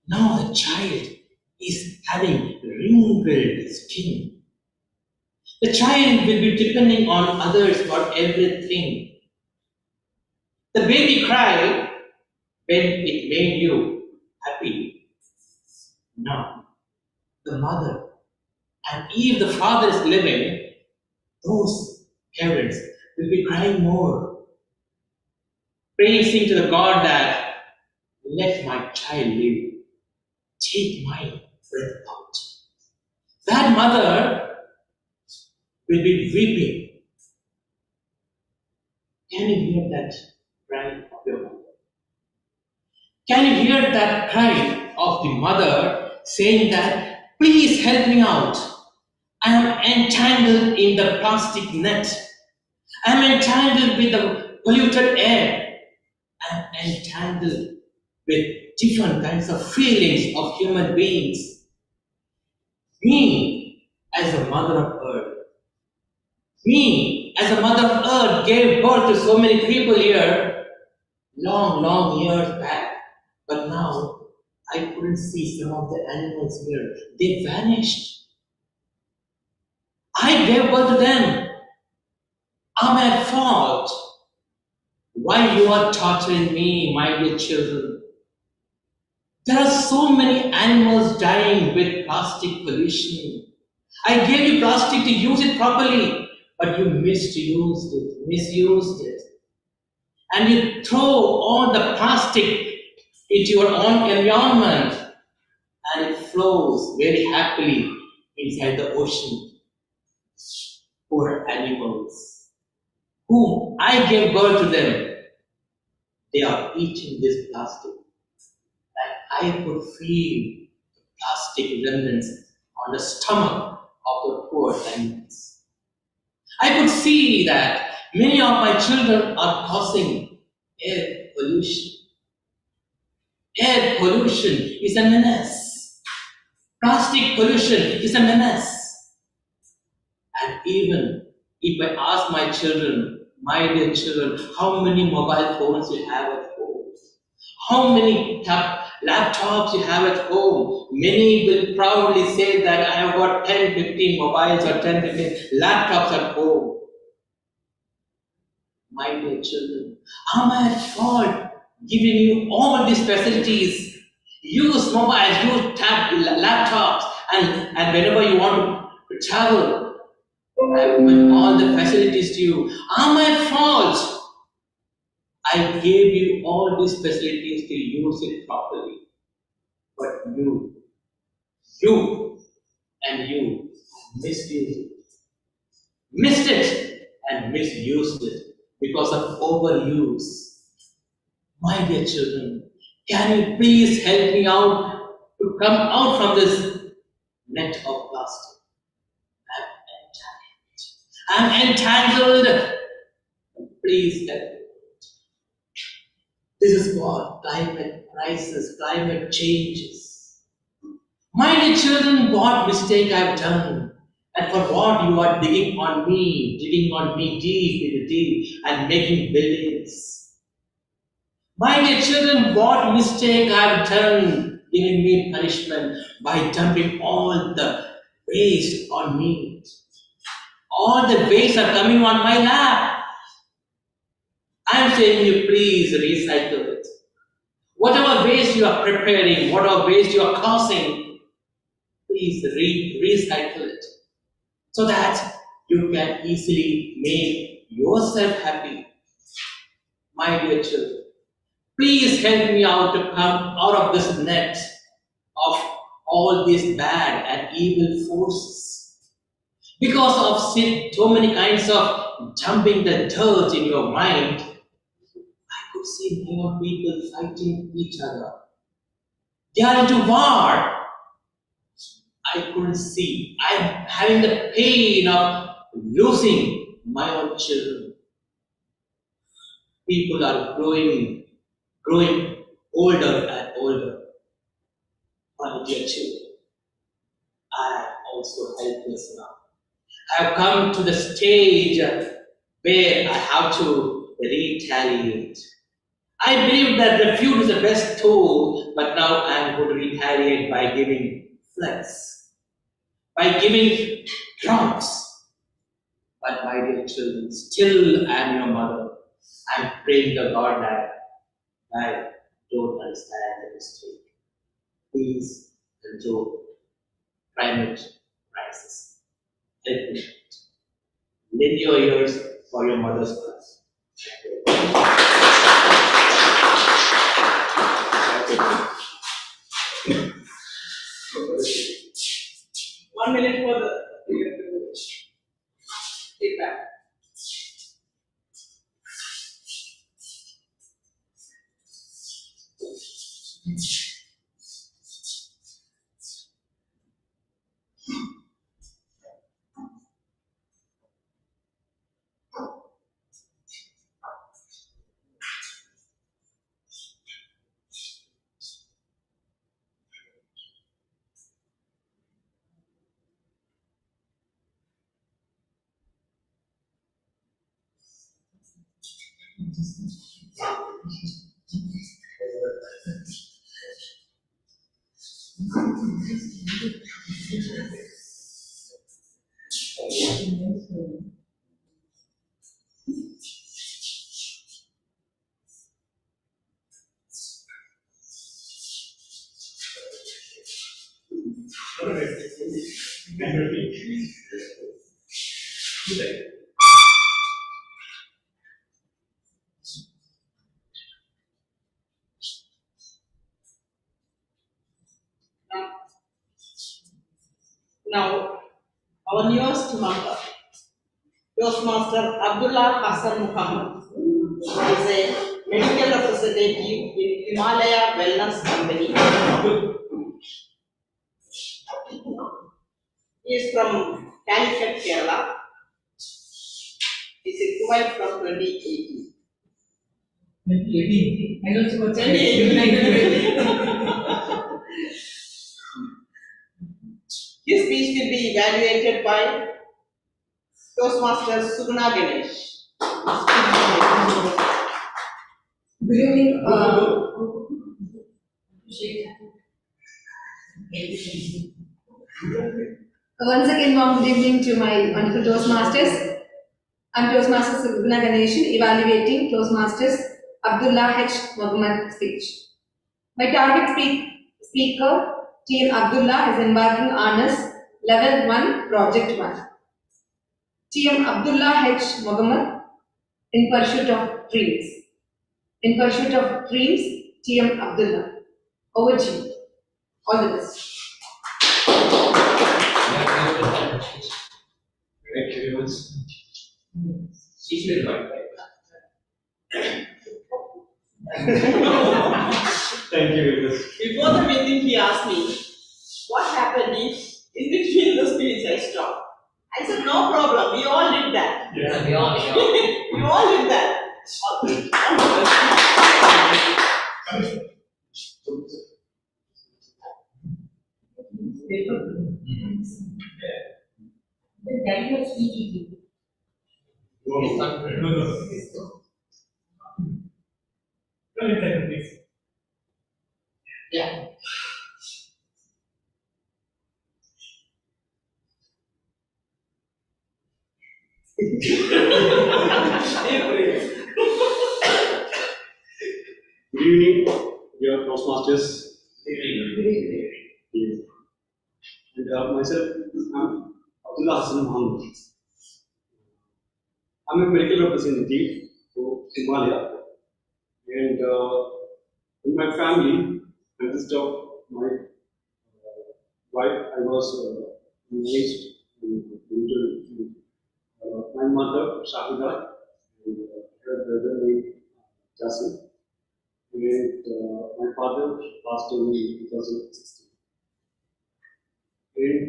Now the child is having wrinkled skin. The child will be depending on others for everything. The baby cried when it made you happy. Now, the mother, and if the father is living, those parents will be crying more, praising to the God that let my child live, take my breath out. That mother will be weeping. Can you hear that cry of your mother? Can you hear that cry of the mother saying that, please help me out. I am entangled in the plastic net. I am entangled with the polluted air. I am entangled with different kinds of feelings of human beings. Me, as a mother of earth, me, as a mother of earth, gave birth to so many people here long years back. But now, I couldn't see some of the animals here. They vanished. I gave birth to them. I'm at fault. Why you are torturing me, my dear children? There are so many animals dying with plastic pollution. I gave you plastic to use it properly. but you misused it. And you throw all the plastic into your own environment, and it flows very happily inside the ocean. Poor animals, whom I gave birth to them, they are eating this plastic. And I could feel plastic remnants on the stomach of the poor animals. I could see that many of my children are causing air pollution. Air pollution is a menace. Plastic pollution is a menace. And even if I ask my children, my dear children, how many mobile phones you have at home, how many laptops you have at home, many will probably say that I have got 10, 15 mobiles or 10, 15 laptops at home. My dear children, am I at fault giving you all these facilities? Use mobiles, use laptops, and whenever you want to travel, I've given all the facilities to you. Am I at fault? I gave you all these facilities to use it properly. But you misused it. Missed it and misused it because of overuse. My dear children, can you please help me out to come out from this net of plastic? I'm entangled. Please help me. This is what climate crisis, climate changes. My dear children, what mistake I've done, and for what you are digging on me deep into deep and making billions. My dear children, what mistake I've done, giving me punishment by dumping all the waste on me. All the waste are coming on my lap. I'm saying you please recycle it. Whatever waste you are preparing, whatever waste you are causing, please recycle it so that you can easily make yourself happy. My dear children, please help me out to come out of this net of all these bad and evil forces. Because of so many kinds of dumping the dirt in your mind, I could see more people fighting each other. They are into war. I couldn't see. I'm having the pain of losing my own children. People are growing older and older. My dear children, I am also helpless now. I have come to the stage where I have to retaliate. I believe that refute is the best tool, but now I am going to retaliate by giving floods, by giving droughts. But my dear children, still I am your mother. I am praying to God that I don't understand the mistake. Please control climate crisis. Help me. Lend your ears for your mother's class. 1 minute for the feedback. first member, Toastmaster Abdullah Hassan Muhammad, is a medical representative in Himalaya Wellness Company. He is from Calicut, Kerala. He is required from 2018. 2018. I also got 2018. His speech will be evaluated by Toastmasters Sugna Ganesh. Good evening. Once again, warm good evening to my wonderful Toastmasters. I'm Toastmaster Sugna Ganeshan, evaluating Toastmasters Abdullah H. Muhammad speech. My target speaker, Team Abdullah, is embarking on his Level 1, Project 1. Team Abdullah H. Muhammad, in pursuit of dreams. In pursuit of dreams, Team Abdullah. Over to you. All the best. Thank you very much. She's very right. Thank you very much. Before the meeting, he asked me, what happened if in between the speech I stopped? I said, no problem, we all did that. Yeah. We all We all did that. Yeah. Good evening, dear Toastmasters. Yes. And myself, I'm Abdullah Hassan Muhammad. I'm a medical representative for Himalaya, and in my family, consists of my wife. I was engaged in my mother, Shahida, and her brother named Jasim. And my father passed away in 2016. And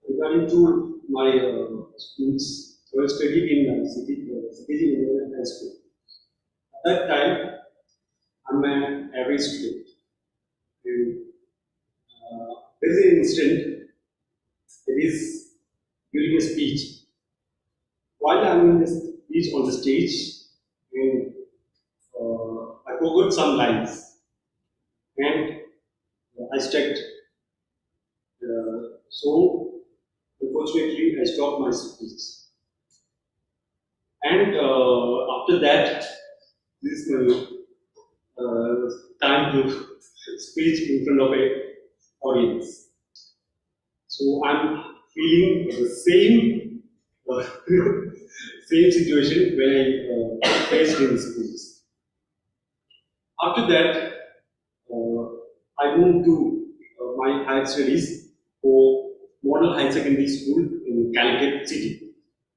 regarding to my schools, I was studying in City High School. At that time, I'm an average student. And there is an incident, it is during a speech. While I'm in this speech on the stage, and I forgot some lines, and I stepped. So, unfortunately, I stopped my speech. And after that, this is my time to speak in front of an audience. So, I'm feeling the same same situation when I faced in schools. After that, I moved to my higher studies for Model High Secondary School in Calicut City.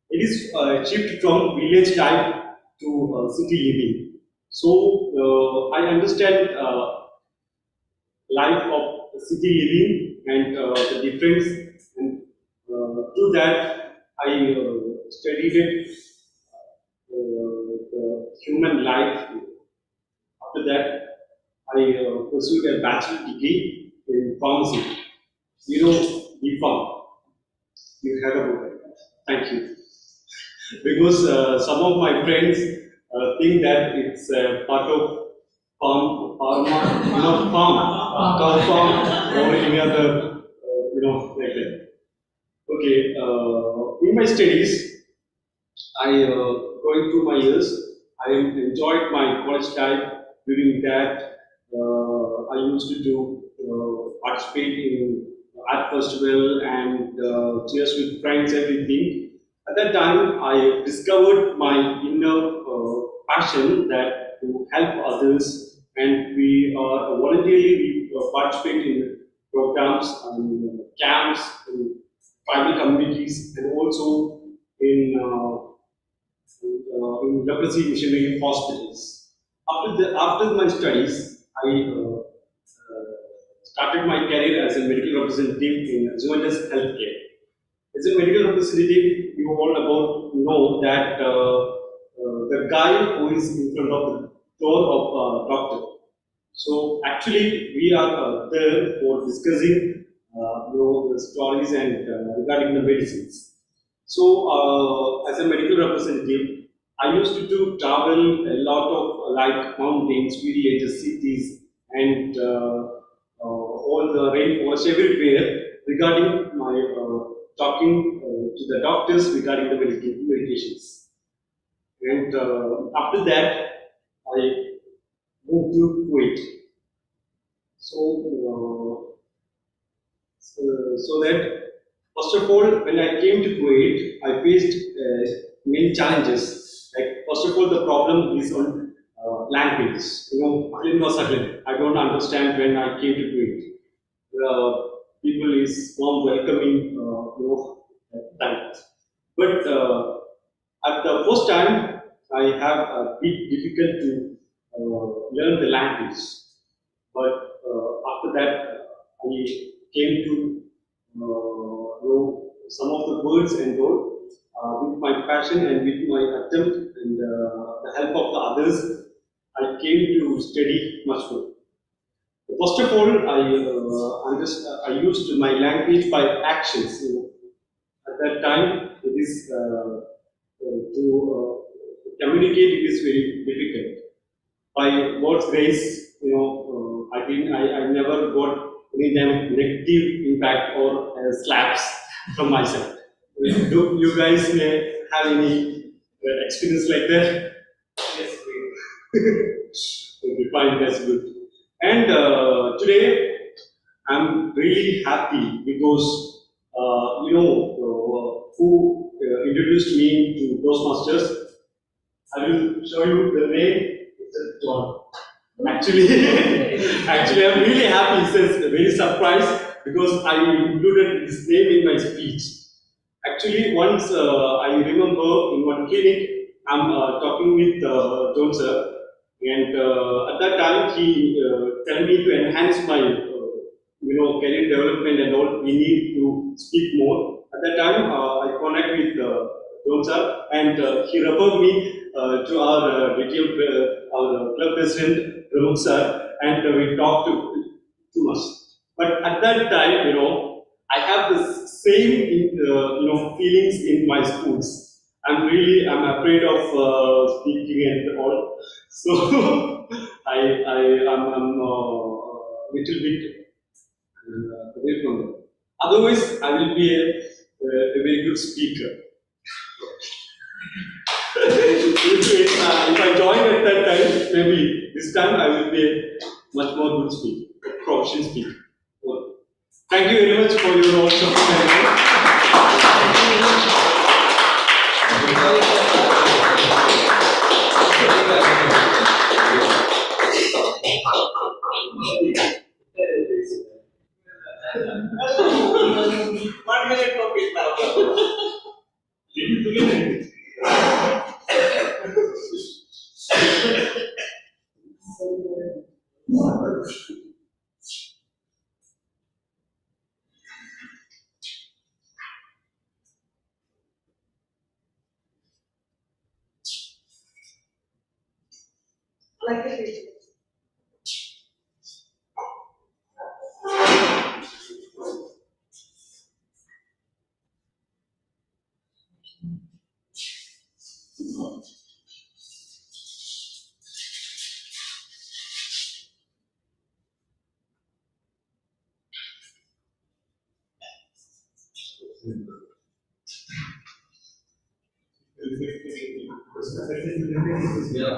It is shifted from village type to city living. So I understand life of city living and the difference. And through that, I studied it, the human life. After that, I pursued a bachelor degree in pharmacy. You know, B.Pharm. You heard about it. Thank you. Because some of my friends think that it's part of pharma, not farm, cow farm, or any other, like that. Okay, in my studies, going through my years, I enjoyed my college time. During that, I used to participate in art festival and cheers with friends, everything. At that time, I discovered my inner passion that to help others, and we are voluntarily participate in programs and camps in tribal communities and also in leprosy missionary hospitals. After my studies, I started my career as a medical representative in Zoetis Healthcare. As a medical representative, you all about know that the guy who is in front of the door of doctor. So actually, we are there for discussing, the stories and regarding the medicines. So as a medical representative, I used to travel a lot of like mountains, villages, cities, and all the rainforest everywhere regarding my talking to the doctors regarding the medications. And after that, I moved to Kuwait. So that first of all, when I came to Kuwait, I faced many challenges. Like first of all, the problem is on language. I don't understand when I came to Kuwait. People is warm welcoming, language. But at the first time, I have a bit difficult to learn the language. But after that, I came to know some of the words and all. With my passion and with my attempt and the help of the others, I came to study much more. First of all, I used my language by actions. At that time, it is to communicate. It is very difficult. By God's grace, I never got any negative impact or slaps from my side. Do you guys may have any experience like that? Yes, okay, fine, that's good. And today, I'm really happy because who introduced me to Toastmasters. I will show you the name. It's John. Actually, I'm really happy. He says very surprised because I included his name in my speech. Actually, once I remember in one clinic, I'm talking with John sir, and at that time he told me to enhance my career development and all. We need to speak more. At that time, I connect with John sir, and he referred me to our our club president Pramukh sir, and we talked too much. But at that time, I have the same feelings in my schools. I'm afraid of speaking and all. So I'm little bit away from it. Otherwise, I will be a very good speaker. If I join at that time, maybe this time I will be a much more good speaker, proficient speaker. Well, thank you very much for your all support. One minute for people. Like a picture. Yeah.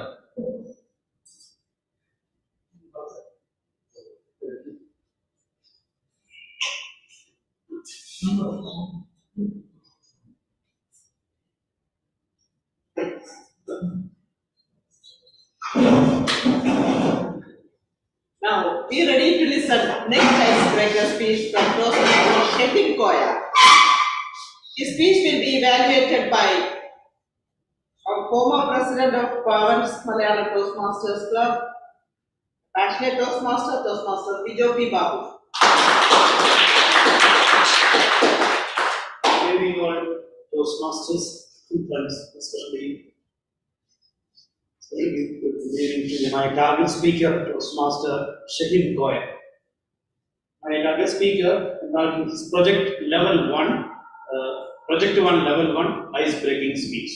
Now, be ready to listen. Next icebreaker speech from Toastmasters Shetin Koya. His speech will be evaluated by our former president of Bhavan's Malayalam Toastmasters Club, passionate Toastmaster Bijopi Babu. Maybe all Toastmasters, friends, especially my target speaker, Toastmaster Shahin Goya. My target speaker regarding his project level 1, project 1 level 1 ice breaking speech.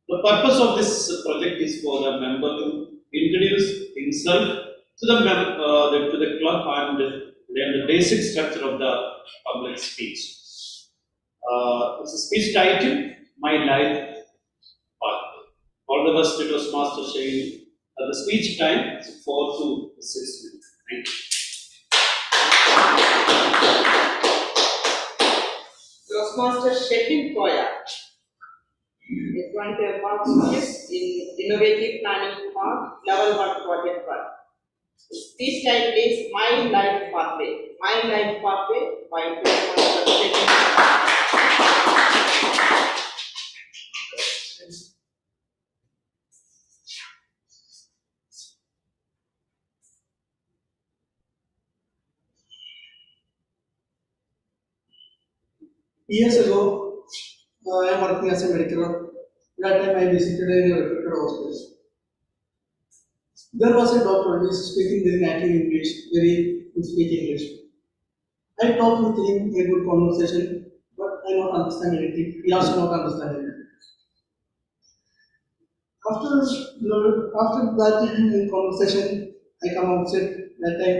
The purpose of this project is for the member to introduce himself to the club and learn the basic structure of the public speech. It's a speech title, My Life Path. All the best to Toastmaster Shahin. The speech time is 4 to 6 minutes. Thank you. Toastmaster Shahin Goya is going to embark speech in innovative planning part, level 1 project 1. The speech title is My Life Pathway. My Life Pathway by Toastmaster Shahin. Years ago, I am working as a medical rep. That time I visited a reputed hospital. There was a doctor who is speaking very native English, very good speaking English. I talked with him a good conversation, but I don't understand anything. He also not understand anything. After that conversation, I come outside. That time,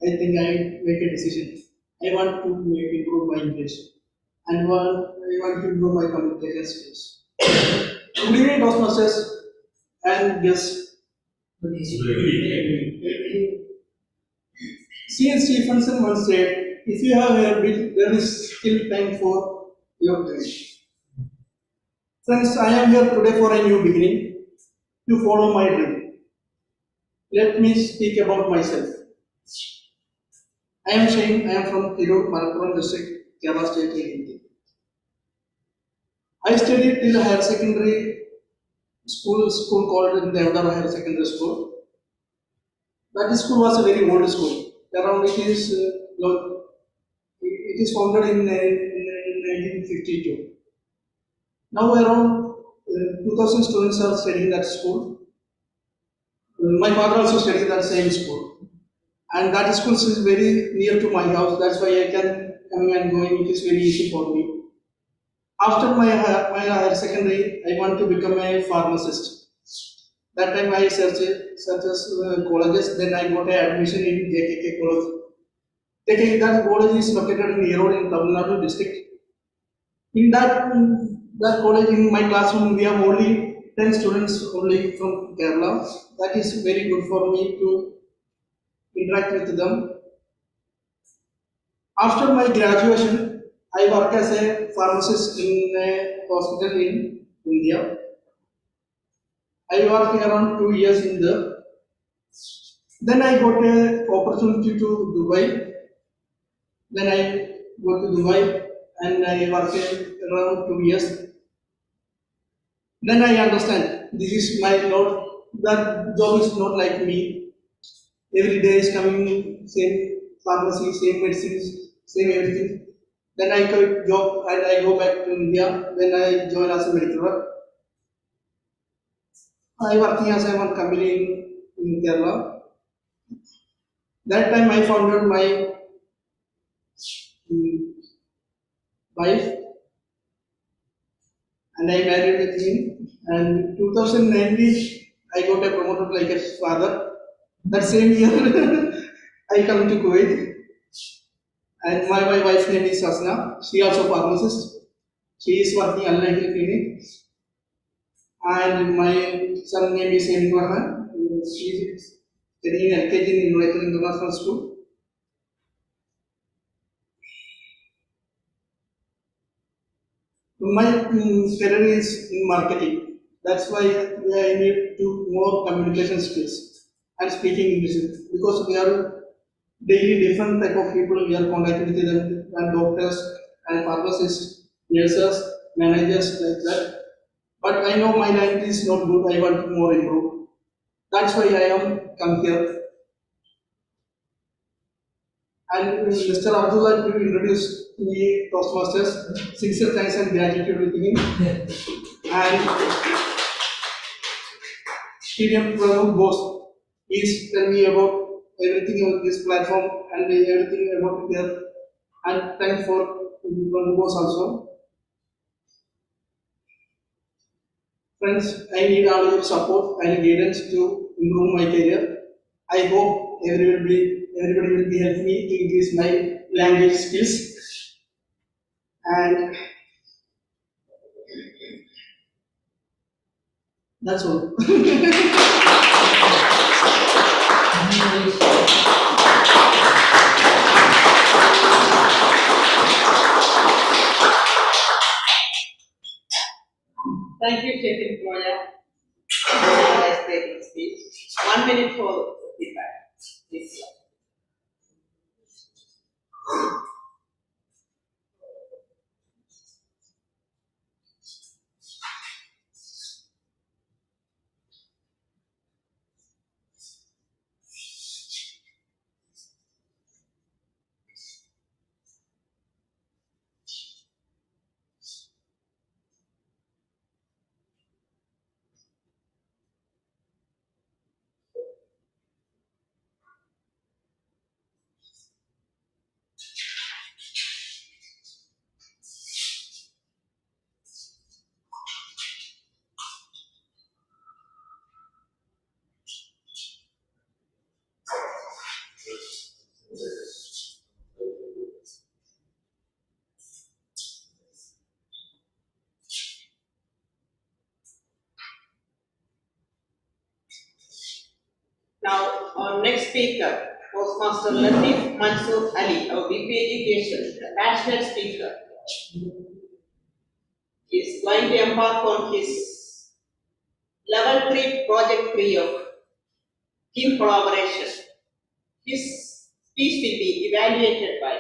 I think I make a decision. I want to improve my English. And I want to improve my communication skills. Good evening, Toastmasters and guests. C.N. Stephenson once said, if you have a bill, there is still time for your dream. Friends, I am here today for a new beginning, to follow my dream. Let me speak about myself. I am Shahin, I am from Tirur, Malappuram district, Kerala state, India. I studied till higher secondary school called Devdar Higher Secondary School. That school was a very old school. Around it is founded in 1952. Now around 2,000 students are studying that school. My father also studied that same school. And that school is very near to my house. That's why I can come and going. It is very easy for me. After my higher secondary, I want to become a pharmacist. That time I searched colleges. Then I got an admission in JKK College. That college is located in Erode in Tamil Nadu district. In that college, in my classroom, we have only 10 students only from Kerala. That is very good for me to interact with them. After my graduation, I work as a pharmacist in a hospital in India. I worked around 2 years in there. Then I got an opportunity to Dubai. Then I go to Dubai and I worked around 2 years. Then I understand this is my Lord. That job is not like me. Every day is coming, same pharmacy, same medicines, same everything. Then I quit job and I go back to India. Then I join as a medical rep. I working as a one company in Kerala. That time I founded my wife and I married with him. And 2019 I got a promoted like a father. That same year I come to Kuwait. And my wife's name is Asna. She also pharmacist. She is working in Al Clinic. And my son name is Bhavan. She is studying LKG in United International School. My career is in marketing. That's why I need to more communication skills and speaking English because we are daily different type of people. We are contacting with them and doctors and pharmacists. nurses, managers like that. But I know my line is not good. I want to more improve. That's why I am come here. And Mr. Abdullah will introduce me Toastmasters. Sincere thanks and gratitude with him. And TDM Pramod boss is tell me about everything on this platform and everything about here. And thanks for Pramod boss also. Friends, I need all your support and guidance to improve my career. I hope everybody will be helping me to increase my language skills. And that's all. Thank you, Chief Employer. Nice taking speech. 1 minute for feedback. Please. Now, our next speaker, Toastmaster Latif Mansoor Ali, our VP Education, a passionate speaker, is going to embark on his level 3 project 3 of team collaboration. His speech will be evaluated by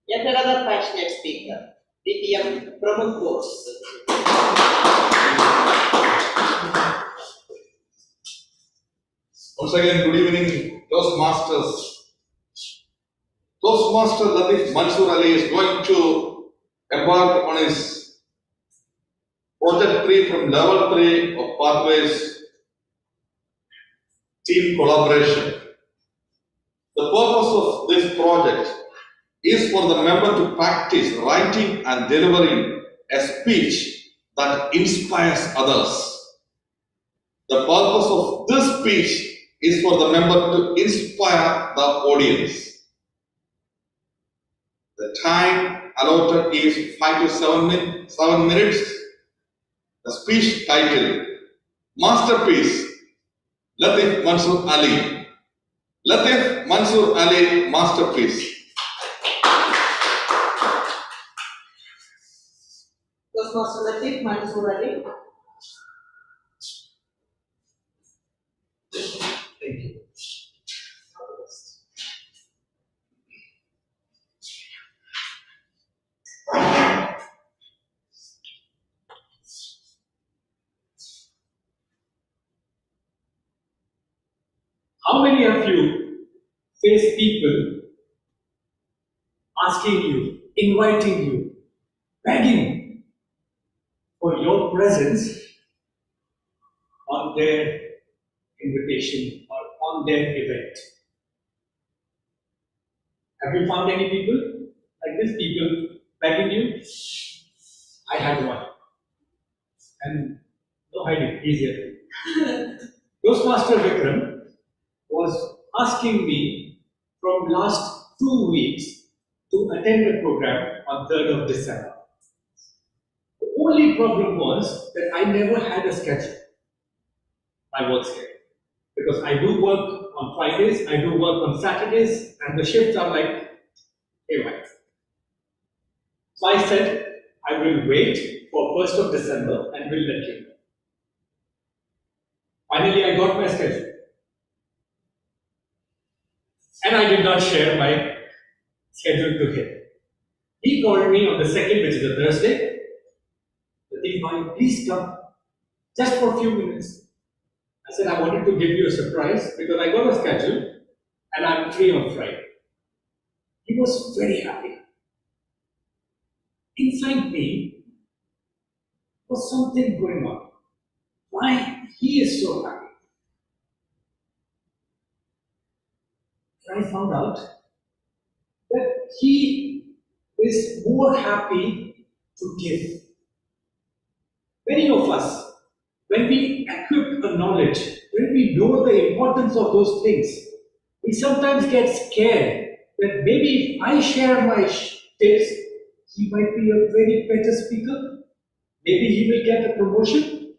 yet another passionate speaker, DTM Pramod Bose. Once again, good evening, Toastmasters. Toastmaster Latif Mansoor Ali is going to embark on his project 3 from level 3 of Pathways Team Collaboration. The purpose of this project is for the member to practice writing and delivering a speech that inspires others. The purpose of this speech is for the member to inspire the audience. The time allotted is 5 to 7 minutes. The speech title, Masterpiece, Latif Mansoor Ali. Latif Mansoor Ali, Masterpiece. Toastmaster Latif Mansoor Ali. Thank you. How many of you face people asking you, inviting you, begging for your presence on their invitation or on their event? Have you found any people like this, people begging you? I had one. And no hiding, he's here. Toastmaster Vikram was asking me from last 2 weeks to attend a program on 3rd of December. The only problem was that I never had a schedule, my work schedule. Because I do work on Fridays, I do work on Saturdays, and the shifts are like, hey, right. So I said, I will wait for 1st of December and will let you know. Finally, I got my schedule. And I did not share my schedule to him. He called me on the 2nd, which is a Thursday, Bhavan, please come, just for a few minutes. I said, I wanted to give you a surprise because I got a schedule and I'm free on Friday. He was very happy. Inside me was something going on. Why he is so happy? And I found out that he is more happy to give. Many of us, when we equip a knowledge, when we know the importance of those things, we sometimes get scared that maybe if I share my tips, he might be a very better speaker. Maybe he will get a promotion.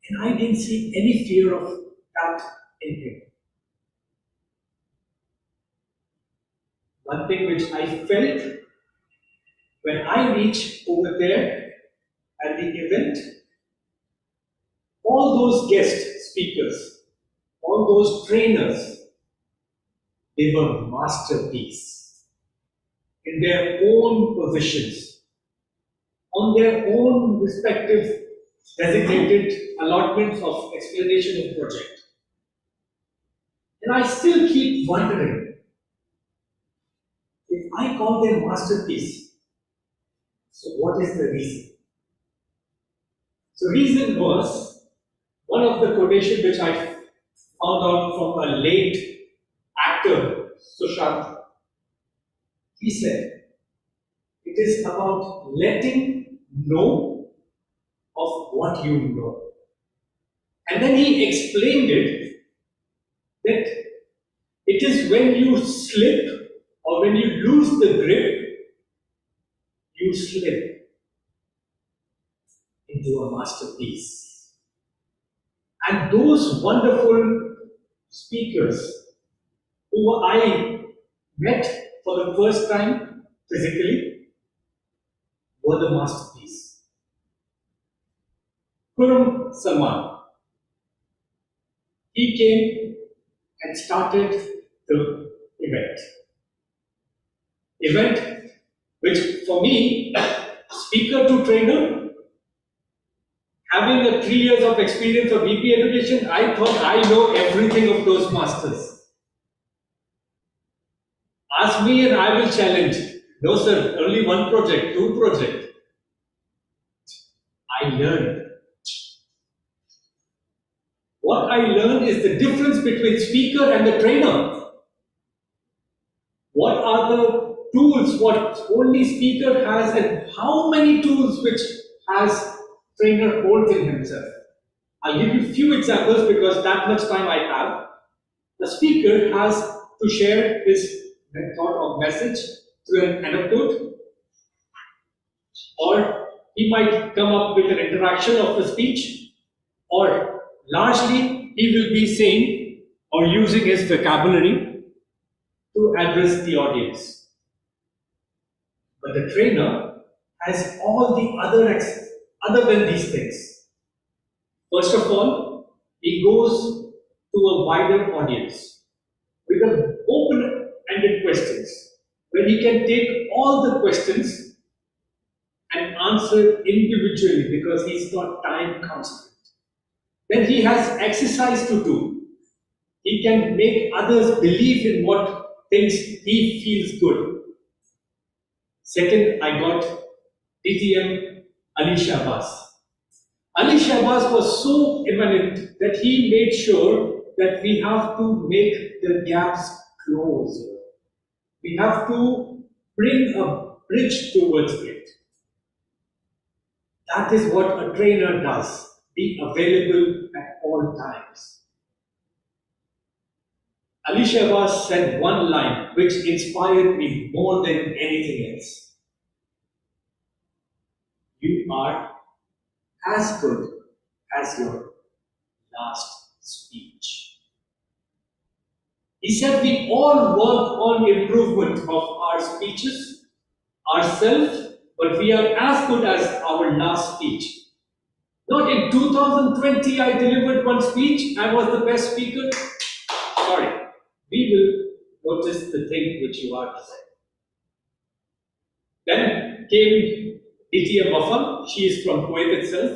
And I didn't see any fear of that in him. One thing which I felt when I reached over there at the event, all those guest speakers, all those trainers, they were masterpieces in their own positions, on their own respective designated allotments of explanation of project. And I still keep wondering, if I call them masterpiece, so what is the reason? The reason was one of the quotation which I found out from a late actor, Sushant. He said, it is about letting know of what you know. And then he explained it that it is when you slip or when you lose the grip, you slip into a masterpiece. And those wonderful speakers who I met for the first time physically were the masterpiece. Kurum Salman, he came and started the event. Event which for me, speaker to trainer, having a 3 years of experience of VP education, I thought I know everything of Toastmasters. Ask me and I will challenge. No sir, only one project, 2 projects. I learned. What I learned is the difference between speaker and the trainer. What are the tools what only speaker has and how many tools which has trainer holds in himself. I'll give you a few examples because that much time I have. The speaker has to share his thought or message through an anecdote, or he might come up with an interaction of the speech, or largely he will be saying or using his vocabulary to address the audience. But the trainer has all the other than these things. First of all, he goes to a wider audience with an open-ended questions, where he can take all the questions and answer individually because he's not time constrained. Then he has exercise to do. He can make others believe in what things he feels good. Second, I got DTM Ali Shahbaz. Ali Shahbaz was so eminent that he made sure that we have to make the gaps closer. We have to bring a bridge towards it. That is what a trainer does. Be available at all times. Ali Shahbaz said one line which inspired me more than anything else. You are as good as your last speech. He said we all work on improvement of our speeches, ourselves, but we are as good as our last speech. Not in 2020 I delivered one speech, I was the best speaker. Sorry. We will notice the thing which you are to say. Then came DTM Bhavan, she is from Kuwait itself.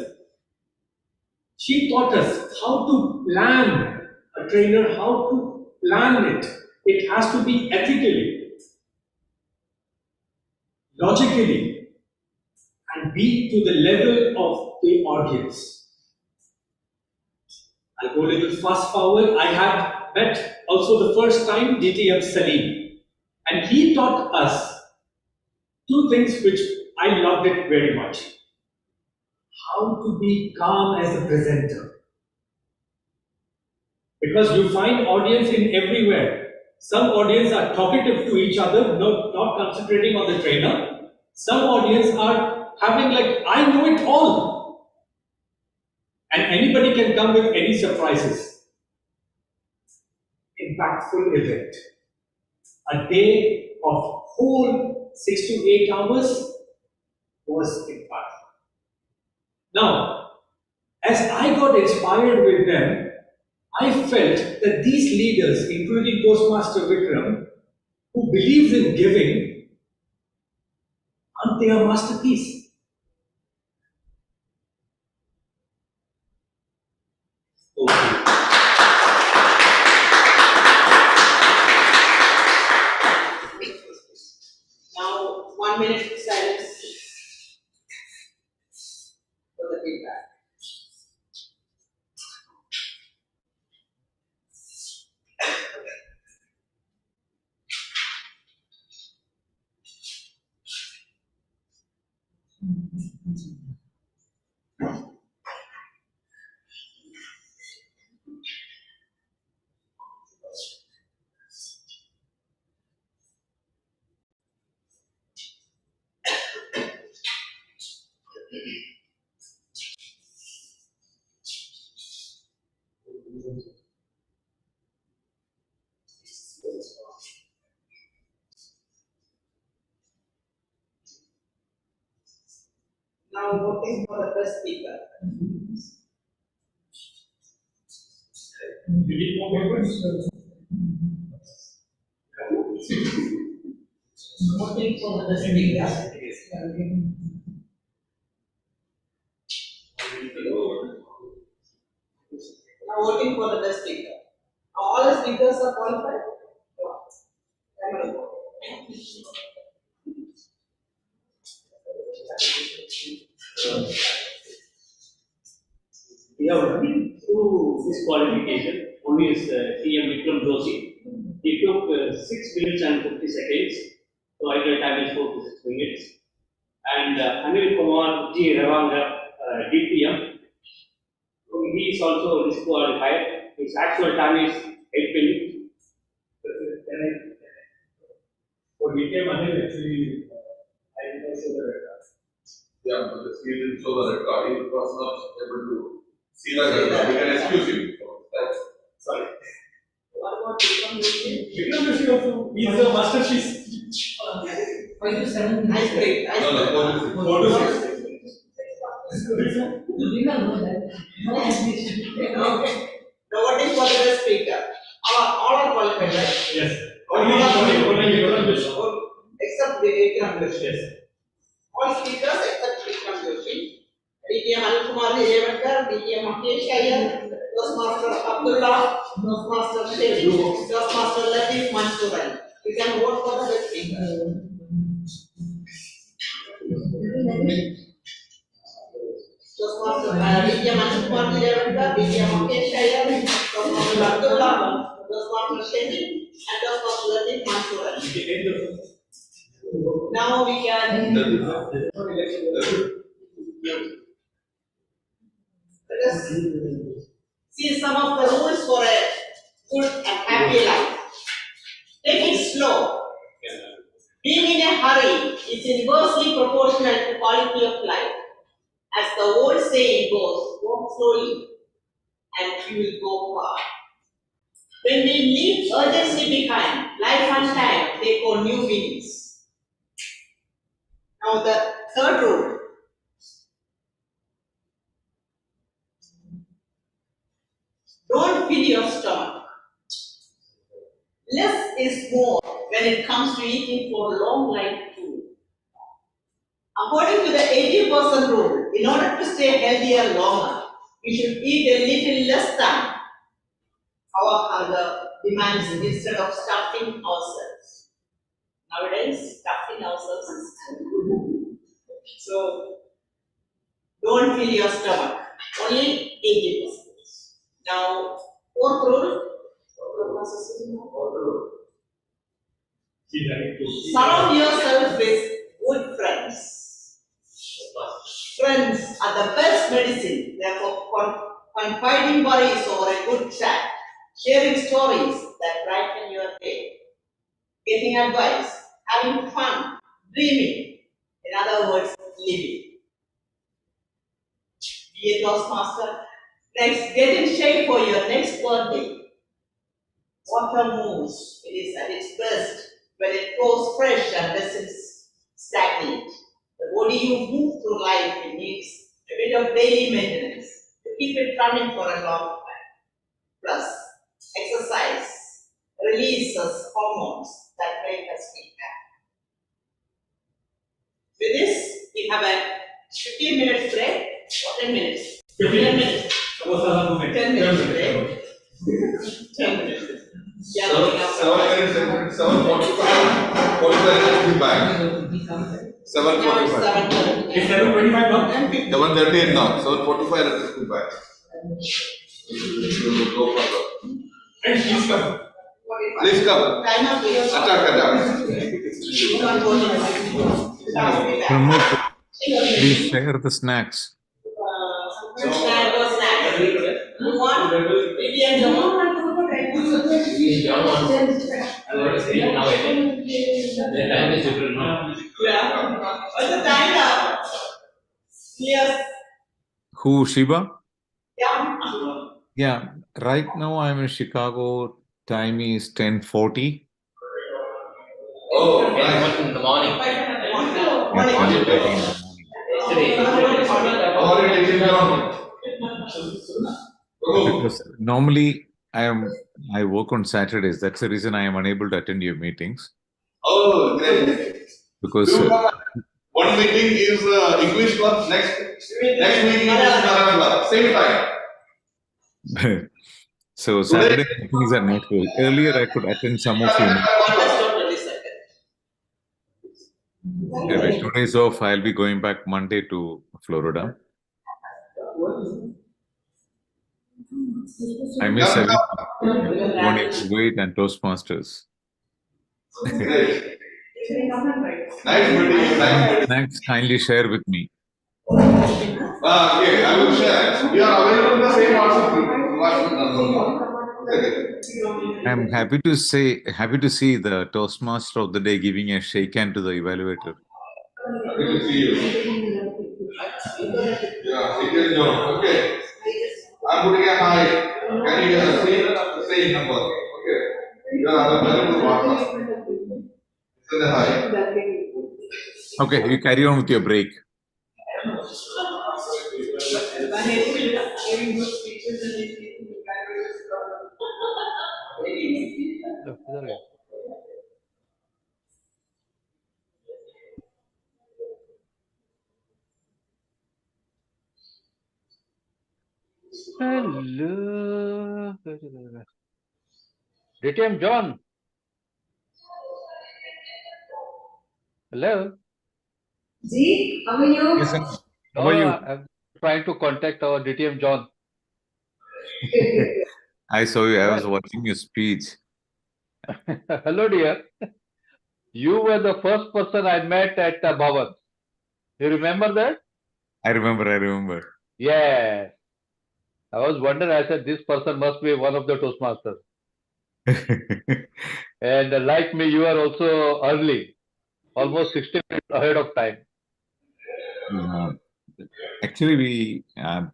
She taught us how to plan a trainer, how to plan it. It has to be ethically, logically, and be to the level of the audience. I'll go a little fast forward. I have met also the first time DTM Salim, and he taught us two things which I loved it very much. How to be calm as a presenter. Because you find audience in everywhere. Some audience are talkative to each other, not concentrating on the trainer. Some audience are having like, I know it all. And anybody can come with any surprises. Impactful event. A day of whole 6 to 8 hours was impactful. Now, as I got inspired with them, I felt that these leaders, including Toastmaster Vikram, who believes in giving, aren't they a masterpiece? Okay. Now, 1 minute silence for the feedback. Now voting for the best speaker. You need more papers? Voting for the best speaker. Now voting for the best speaker. All the speakers are qualified? We have run through this qualification. One is TM Vikram Joshi. He took 6 minutes and 50 seconds. So ideal time is 4 to 6 minutes. And Anil Kumar G. Ravanga, DTM. So he is also disqualified. His actual time is 8 minutes. For DTM, Anil actually, I did not show the record. Yeah, because he didn't show the record. He was not able to see the record. We can excuse him. Sorry. What about Vikram Joshi? Vikram Joshi also, he is a masterpiece. 5 to 7 Ice cream. No, no, 4 to 6. 4 to 6. You did not know that. No hesitation. Okay. Now voting for the best speaker. All are qualified, right? Yes. Only Vikram Joshi. except Vikram Joshi. Yes. All speakers except Vikram Joshi. DTM Anil Kumar Revankar, DTM Mahesh Iyer, Toastmaster Abdullah, Toastmaster Sheikh, Toastmaster Latif Mansoor Ali. You can vote for the best speaker. Toastmaster DTM Anil Kumar Revankar, DTM Mahesh Iyer, Toastmaster Abdullah, Toastmaster Sheikh, and Toastmaster Latif Mansoor Ali. Now we can let us see some of the rules for a good and happy life. Take it slow. Being in a hurry is inversely proportional to quality of life. As the old saying goes, walk slowly and you will go far. When we leave urgency behind, life and time take on new meanings. Now the third rule. Don't fill your stomach. Less is more when it comes to eating for long life food. According to the the 80% rule. In order to stay healthier longer, we should eat a little less than our hunger demands instead of stuffing ourselves. Nowadays, stuffing ourselves is so don't fill your stomach. Only 80%. Now, fourth rule. Surround yourself with good friends. Friends are the best medicine. Therefore, confiding worries over a good chat, sharing stories that brighten your day, getting advice, having fun, dreaming. In other words, living. Be a Toastmaster. Next, get in shape for your next birthday. Water moves. It is at its best when it goes fresh and doesn't stagnate. The body you move through life, it needs a bit of daily maintenance to keep it running for a long time. Plus, exercise releases hormones that make us feel happy. With this, we have a 15 minutes break or 10 minutes. 10 minutes. 10 minutes break. 10 minutes. Yeah, 7:45, 45 minutes be back. 7:45. It's 7:25 now. 7:30 now, 7:45 let us be back. We will go further. And please come. Please come. Attack. Pramod, please share the snacks. You want? Maybe John wants. I want to say it now. I think the time is different now. yeah. What's the time now? Yes. Who, Shiba? Yeah. Yeah, right now I'm in Chicago. Time is 10:40. Oh, Nice. In the morning. How are you taking care of it? Because normally I work on Saturdays. That's the reason I am unable to attend your meetings. Oh, great. Because One meeting is English club, next meeting is Malayalam club, same time. so Saturday meetings are not full. Earlier I could attend some of your meetings. Anyway, 2 days off. I'll be going back Monday to Florida. I miss everything. Morning Kuwait and Toastmasters. Great. Nice meeting you. Thanks. Kindly share with me. Okay, I will share. We are available in the same WhatsApp number. I'm happy to see the Toastmaster of the day giving a shake hand to the evaluator. Happy to see you. Yeah, it is your. Okay. I'm putting a hi. Can you see the same number? Okay. You are available WhatsApp. Send a hi. Okay, you carry on with your break. Hello. DTM John. Hello. Ji, how are you? Yes, sir. How are you? I'm trying to contact our DTM John. I saw you. I was watching your speech. Hello, dear. You were the first person I met at Bhavan. You remember that? I remember. Yes. I was wondering, I said, this person must be one of the Toastmasters. And like me, you are also early, almost 60 minutes ahead of time. Actually, I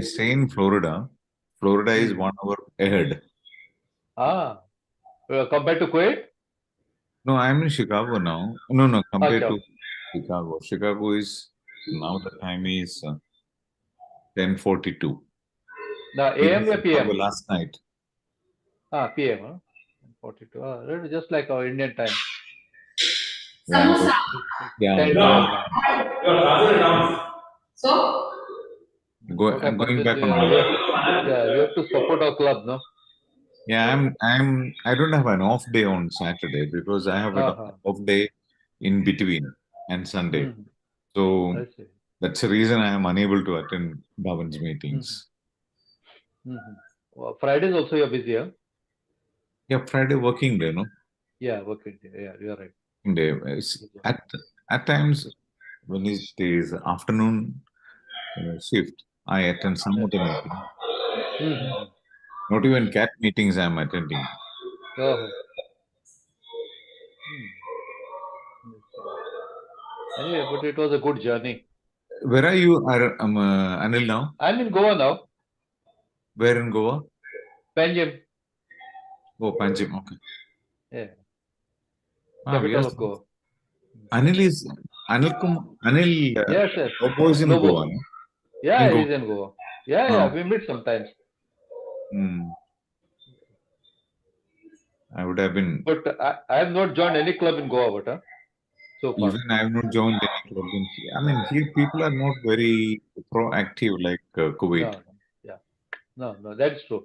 stay in Florida. Florida is 1 hour ahead. Compared to Kuwait? No, I'm in Chicago now. No, compared Achha. to Chicago. Chicago is, now the time is 10:42. The We AM were or in PM? Chicago last night. PM, huh? 42. Just like our Indian time. Samosa. Yeah, Ten No. pounds. You're rather down. So, What I'm going happens back is, on we holiday. have to support our club, no? Yeah, I don't have an off day on Saturday because I have an Uh-huh. off day in between and Sunday. Mhm. So I see. that's the reason I am unable to attend Bhavan's meetings. Well, Fridays also you're busy, huh? Yeah, Friday working day, no? Yeah, working day. Yeah, you're right. Day. At times when it is afternoon shift, I attend some of the meetings. Mhm. Not even CAT meetings I am attending. Oh. Anyway, but it was a good journey. Where are you, Anil, now? I'm in Goa now. Where in Goa? Panjim. Oh, Panjim. Okay. Yeah. Yes. Capital of Goa. Anil is Anil. Yes, yes. Lobo is in Lobo. Goa. No? Yeah, In Goa. he's in Goa. Yeah, Oh. yeah, we meet sometimes. I would have been. But I have not joined any club in Goa, but so far. Even I have not joined any club in here. I mean, here people are not very proactive like Kuwait. No, that's true.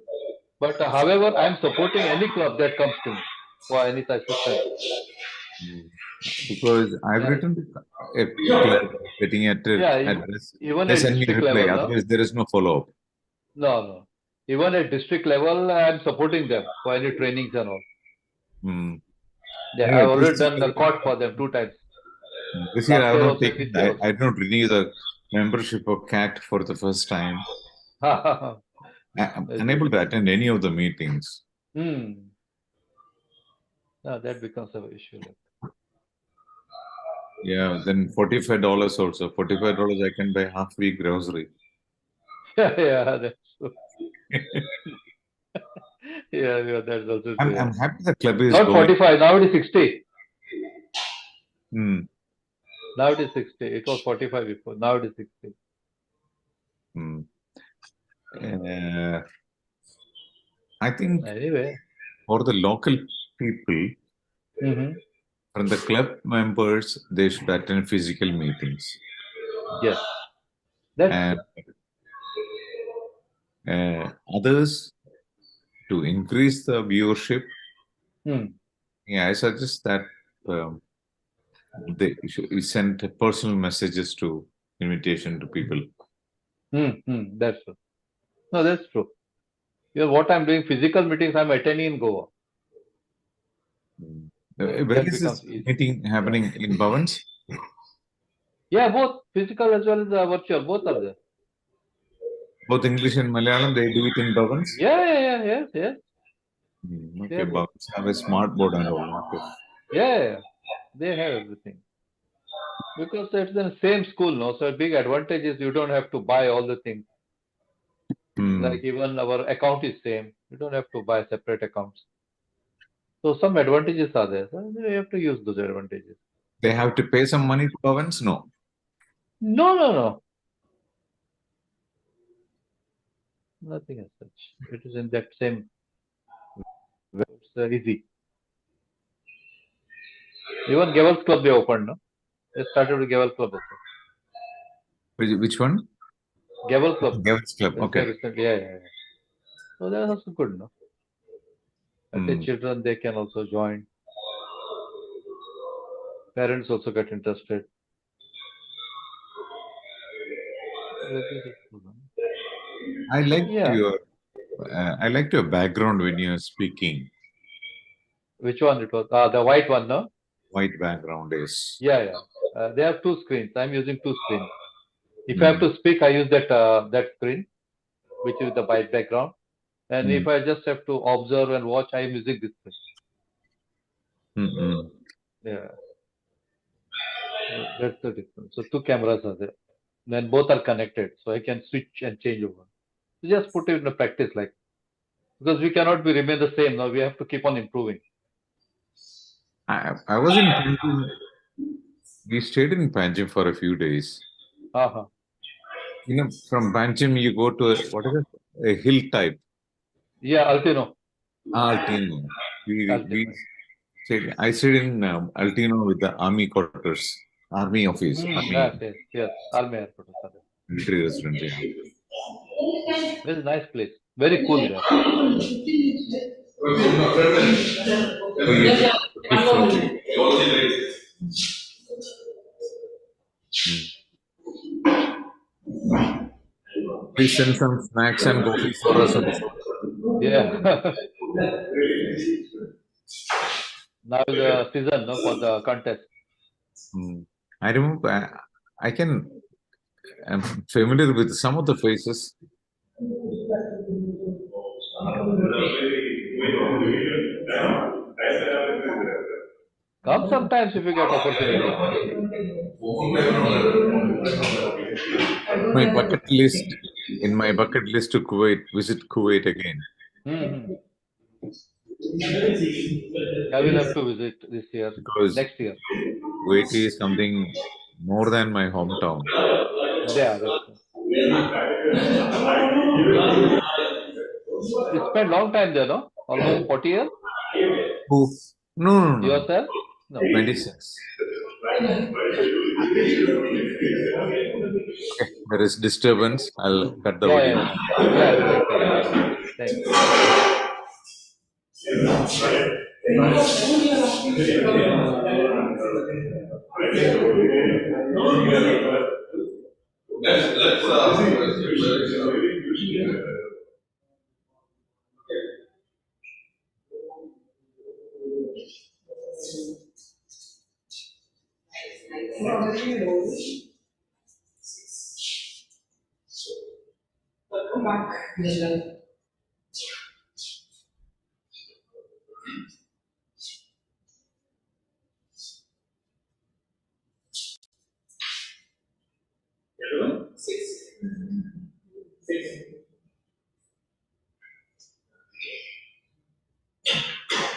But however, I'm supporting any club that comes to me for any assistance. Because I've written a club getting at address. Even They at send me a district reply. level, Otherwise, there is no follow up. No. Even at district level, I'm supporting them for any trainings and all. Yeah, Anyway, I've already done the court for them 2 times. This year I have Last year not also, taken. this year also. I did not renew the membership of CAT for the first time. I'm unable to attend any of the meetings. No, that becomes an issue. Yeah, then $45 also. $45 I can buy half week grocery. Yeah, that's true. yeah, that's also true. I'm happy the club is not going. 45, now it is 60. Hmm. Now it is 60. It was 45 before. Now it is 60. I think anyway, for the local people, from the club members, they should attend physical meetings. Yes. That's others, to increase the viewership, I suggest that they should send personal messages to invitation to people. That's true. No, that's true. What I'm doing, physical meetings, I'm attending in Goa. Where is this meeting happening in Bhavans? Yeah, both physical as well as virtual, both are there. Both English and Malayalam, they do it in Bhavans? Yes. Okay, Bhavans have a smart board and all. Okay. Yeah, they have everything. Because it's the same school, no? So a big advantage is you don't have to buy all the things. Like even our account is same. You don't have to buy separate accounts. So some advantages are there. So you have to use those advantages. They have to pay some money to Bhavans? No. No. Nothing as such. It is in that same. It's easy. Even Gavel's Club they opened, no? They started with Gavel Club also. Which one? Gavel Club. Gavel's Club, okay. Yeah. So that's also good, no? And the children, they can also join. Parents also get interested. I liked your background when you're speaking. Which one it was? The white one, no? White background is. Yeah. They have 2 screens. I'm using 2 screens. If I have to speak, I use that screen, which is the white background. And if I just have to observe and watch, I am using this screen. Yeah. That's the difference. So 2 cameras are there. Then both are connected. So I can switch and change over. So just put it in a practice like. Because we cannot remain the same now. We have to keep on improving. I was in Panjim. We stayed in Panjim for a few days. From Panjim you go to a hill type. Yeah, Altino. Altino. We I stayed in Altino with the army quarters, army office, Yes. Army airport. military residence. Yeah. Very nice place. Very cool guy. So you please send some snacks and coffee for us also. Yeah. Now is the season for the contest. I remember I'm familiar with some of the faces. Come sometimes if you get opportunity. My bucket list to visit Kuwait again. I will have to visit this year, because next year. Kuwait is something more than my hometown. Yeah, that's true. You spent long time there, no? Almost 40 years? Who? No. Yourself? No. 26. Okay, there is disturbance. I'll cut the audio. Yeah. Thank you. Welcome back.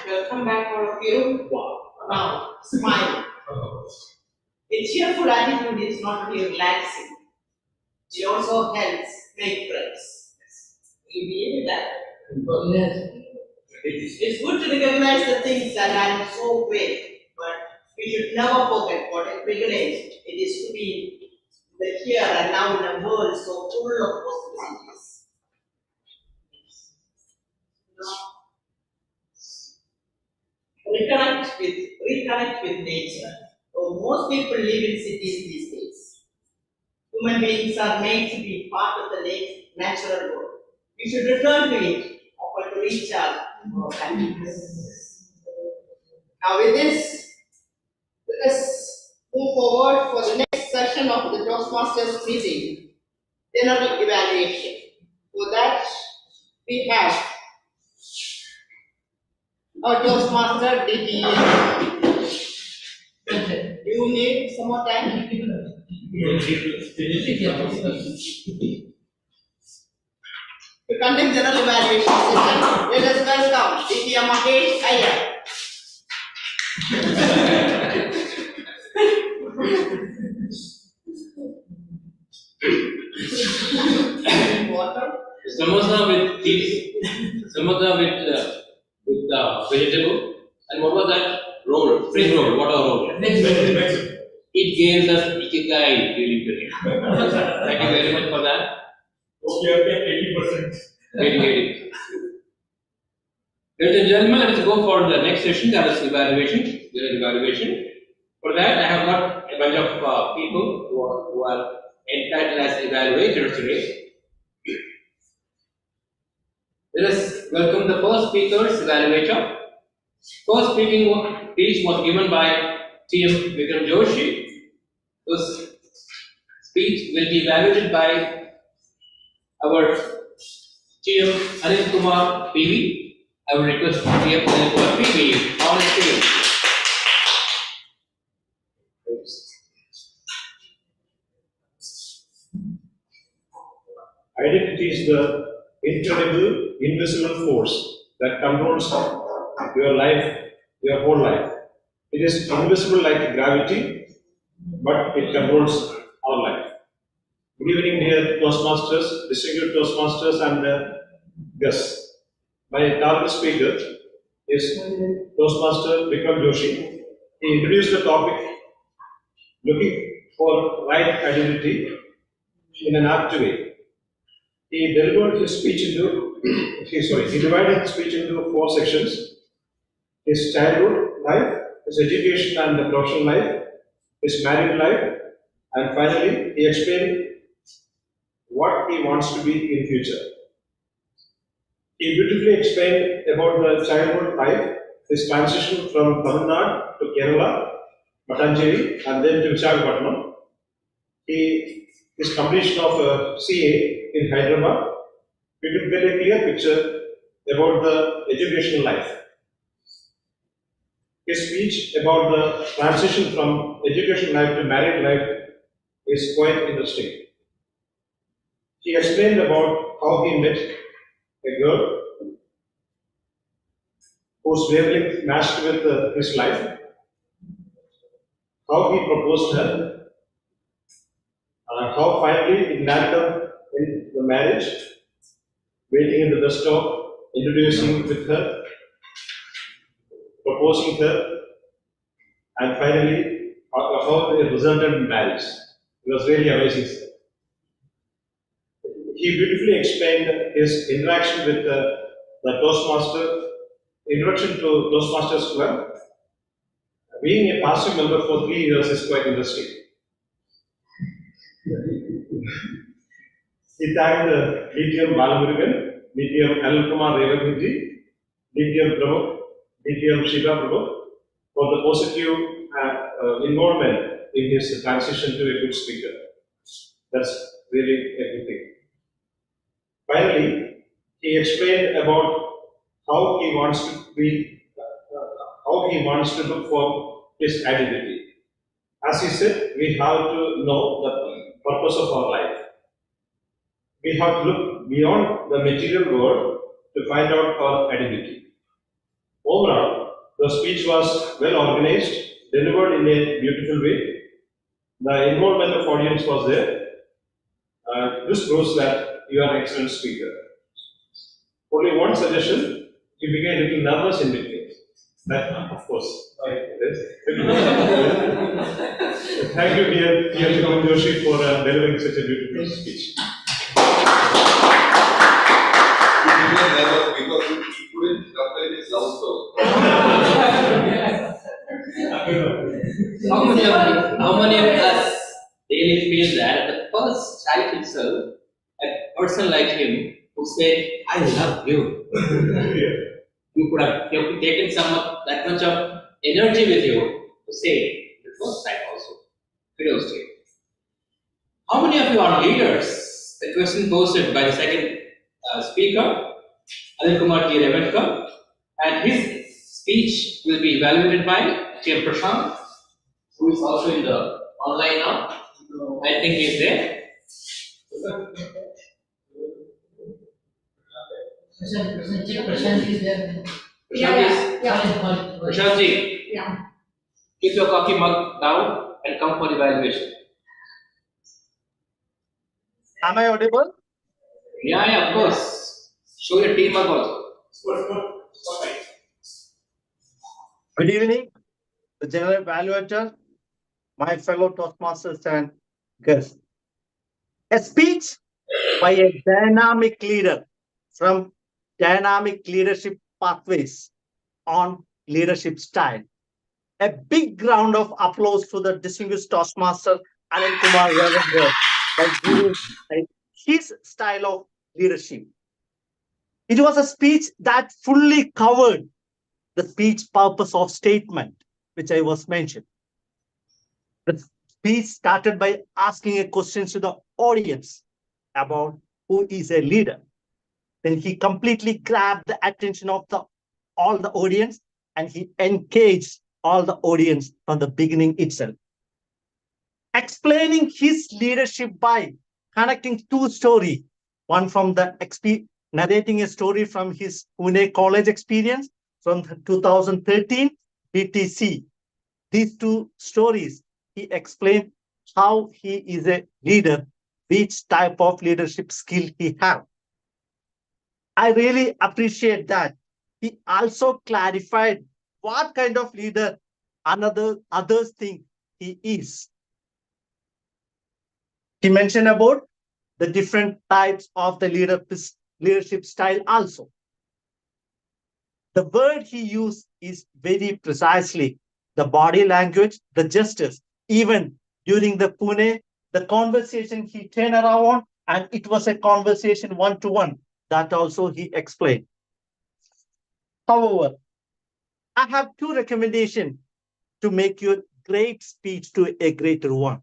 Welcome back, all of you. Now, smile. A cheerful attitude is not only relaxing, it also helps make friends. You believe in that? Yes. It's good to recognize the things that are so great, but we should never forget what a privilege it is to be the here and now in a world so full of possibilities. Reconnect with nature. So most people live in cities these days. Human beings are made to be part of the natural world. We should return to it, offer to recharge our happiness. Now with this, let us move forward for the next session of the Toastmasters meeting, general evaluation. For that, we have our Toastmaster DD. Do you need some more time? To conduct general evaluation session, let us welcome DD Mahesh Iyer. Samosa with cheese, samosa with vegetable, and what was that? Roll, spring roll, what a roll. It gave us ikigai really good. Thank you very much for that. Okay, 80%. Very. Ladies and gentlemen, let's go for the next session, that is evaluation. For that, I have got a bunch of people who are entitled as evaluators today. Let us welcome the first speaker's evaluator. First speech was given by TM Vikram Joshi. This speech will be evaluated by our TM Anil Kumar PV. I will request TM Anil Kumar PV on stage. Identity is the incredible, invisible force that controls your life, your whole life. It is invisible like gravity, but it controls our life. Good evening, dear Toastmasters, distinguished Toastmasters, and guests. My target speaker, is Toastmaster Vikram Joshi. He introduced the topic looking for right identity in an apt way. He delivered his speech into, he divided his speech into 4 sections: his childhood life, his education and the professional life, his married life, and finally he explained what he wants to be in future. He beautifully explained about the childhood life, his transition from Tamil Nadu to Kerala, Matanjeri, and then to Visakhapatnam. His completion of CA in Hyderabad. We could get a clear picture about the educational life. His speech about the transition from education life to married life is quite interesting. He explained about how he met a girl whose wavelength matched with his life, how he proposed her, and how finally it landed up in the marriage, waiting in the bus stop, introducing with her, proposing her, and finally how it resulted in marriage. It was really amazing, sir. He beautifully explained his interaction with the Toastmaster, introduction to Toastmasters Club. Being a passive member for 3 years is quite interesting. He thanked DTM Balamurugan, DTM Anil Kumar Revanji, DTM Pramukh, DTM Shiva Prabhu for the positive involvement in his transition to a good speaker. That's really a good thing. Finally, he explained about how he wants to be, how he wants to look for his identity. As he said, we have to know the purpose of our life. We have to look beyond the material world to find out our identity. Overall, the speech was well organized, delivered in a beautiful way. The involvement of audience was there. This proves that you are an excellent speaker. Only one suggestion, you became a little nervous in between. That, of course. Thank you, dear Vikram Joshi, for delivering such a beautiful speech. He couldn't complete his love story. How many of us really feel that the first child itself, a person like him who said, I love you. You could have taken that much of energy with you to say the first time also. Kudos to you. How many of you are leaders? The question posted by the second speaker, Anil Kumar G. Revankar, and his speech will be evaluated by J. Prashant, who is also in the online now. I think he is there. Prashant is there. Prashant ji, keep your coffee mug down and come for evaluation. Am I audible? Yeah, of course. Show your team mug also. Good evening, the general evaluator, my fellow Toastmasters and guests. A speech by a dynamic leader from Dynamic Leadership Pathways on leadership style. A big round of applause to the distinguished Toastmaster Anil Kumar Revankar by giving his style of leadership. It was a speech that fully covered the speech purpose of statement, which I was mentioned. The speech started by asking a question to the audience about who is a leader. Then he completely grabbed the attention of all the audience and he engaged all the audience from the beginning itself. Explaining his leadership by connecting 2 stories, one from narrating a story from his Pune college experience from 2013 BTC. These 2 stories, he explained how he is a leader, which type of leadership skill he has. I really appreciate that he also clarified what kind of leader others think he is. He mentioned about the different types of the leadership style also. The word he used is very precisely the body language, the gestures. Even during the Pune, the conversation he turned around and it was a conversation one-to-one. That also he explained. However, I have two recommendations to make your great speech to a greater one.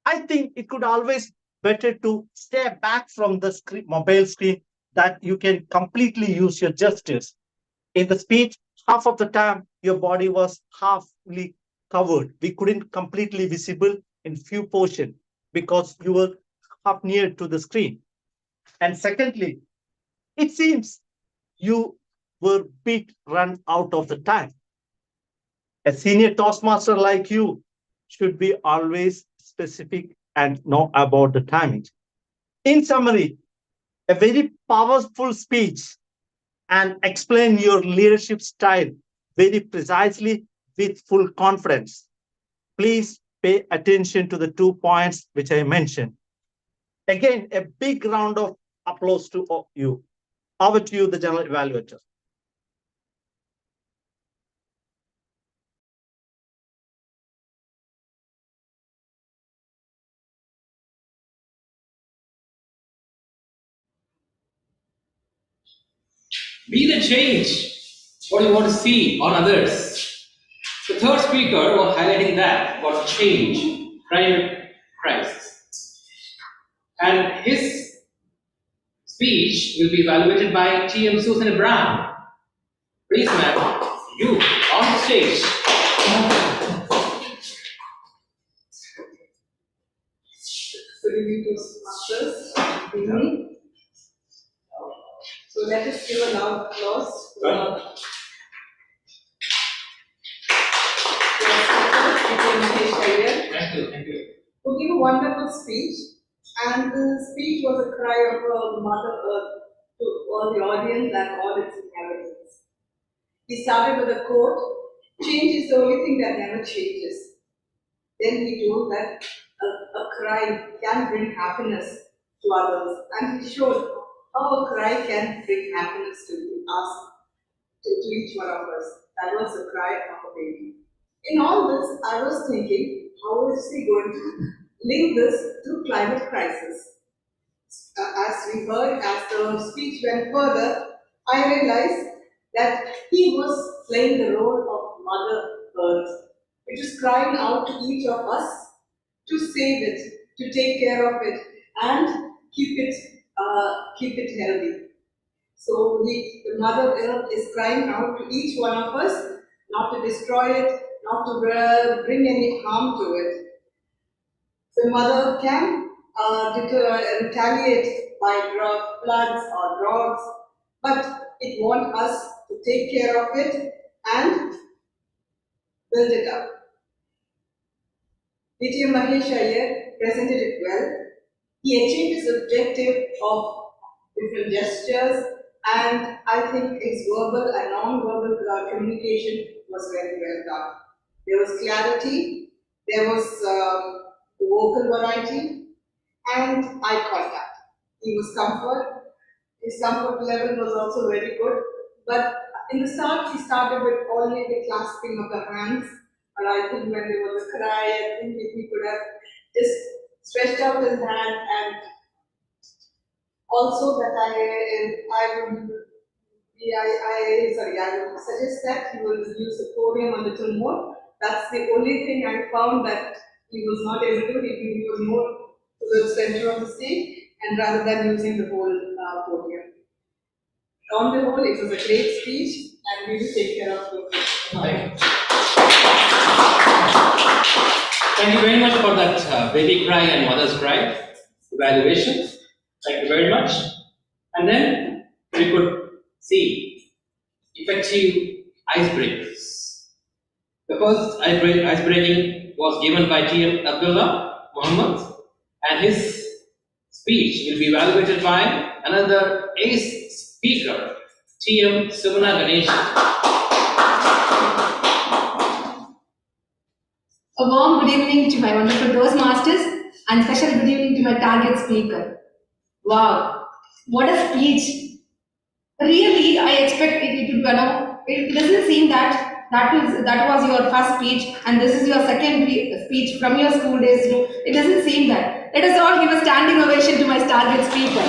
I think it could always better to stay back from the screen, mobile screen, that you can completely use your gestures. In the speech, half of the time your body was halfly covered. We couldn't completely visible in few portion because you were half near to the screen. And secondly, it seems you were bit run out of the time. A senior Toastmaster like you should be always specific and know about the timing. In summary, a very powerful speech and explain your leadership style very precisely with full confidence. Please pay attention to the 2 points which I mentioned. Again, a big round of applause to you. Over to you, the general evaluator. Be the change. What you want to see on others. The third speaker was highlighting that about change, climate crisis. And his speech will be evaluated by T.M. Susan Brown. Please, ma'am, you on the stage. Good evening, Toastmasters. Good evening. So let us give a loud applause to our Thank you. who gave a wonderful speech. And the speech was a cry of a Mother Earth to all the audience and all its inhabitants. He started with a quote, "Change is the only thing that never changes." Then he told that a cry can bring happiness to others. And he showed how a cry can bring happiness to us, to each one of us. That was the cry of a baby. In all this, I was thinking, how is he going to link this to climate crisis? As we heard, as the speech went further, I realized that he was playing the role of Mother Earth, which is crying out to each of us to save it, to take care of it, and keep it healthy. So the Mother Earth is crying out to each one of us not to destroy it, not to bring any harm to it. The mother can retaliate by floods or droughts, but it wants us to take care of it and build it up. D.T. Mahesh Iyer presented it well. He achieved his objective of different gestures, and I think his verbal and non-verbal communication was very well done. There was clarity, there was vocal variety, and eye contact. He was comfort. His comfort level was also very good. But in the start, he started with only the clasping of the hands. And I think when there was a cry, I think if he could have just stretched out his hand, and also that I would suggest that he will use the podium a little more. That's the only thing I found that he was not able to do. He was more to the center of the stage, and rather than using the whole podium. On the whole, it was a great speech, and we will take care of the Thank you very much for that baby cry and mother's cry evaluation. Thank you very much. And then we could see effective icebreakers. The first icebreaking was given by T.M. Abdullah Muhammad, and his speech will be evaluated by another ace speaker, TM Sivana Ganesh. A warm good evening to my wonderful Toastmasters and special good evening to my target speaker. Wow, what a speech! Really, I expect it doesn't seem that was your first speech and this is your second speech from your school days. No, it doesn't seem that. Let us all give a standing ovation to my target speaker.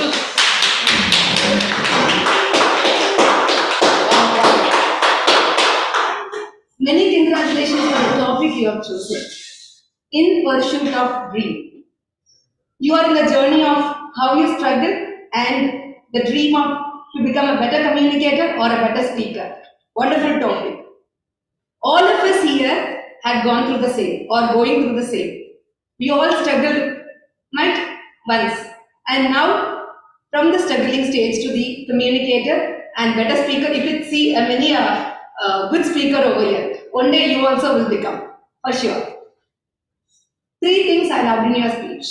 Many congratulations for the topic you have chosen. In pursuit of dream. You are in the journey of how you struggle and the dream of to become a better communicator or a better speaker. Wonderful topic. All of us here have gone through the same or going through the same. We all struggled might once and now from the struggling stage to the communicator and better speaker, you could see many good speaker over here. One day you also will become, for sure. 3 things I loved in your speech.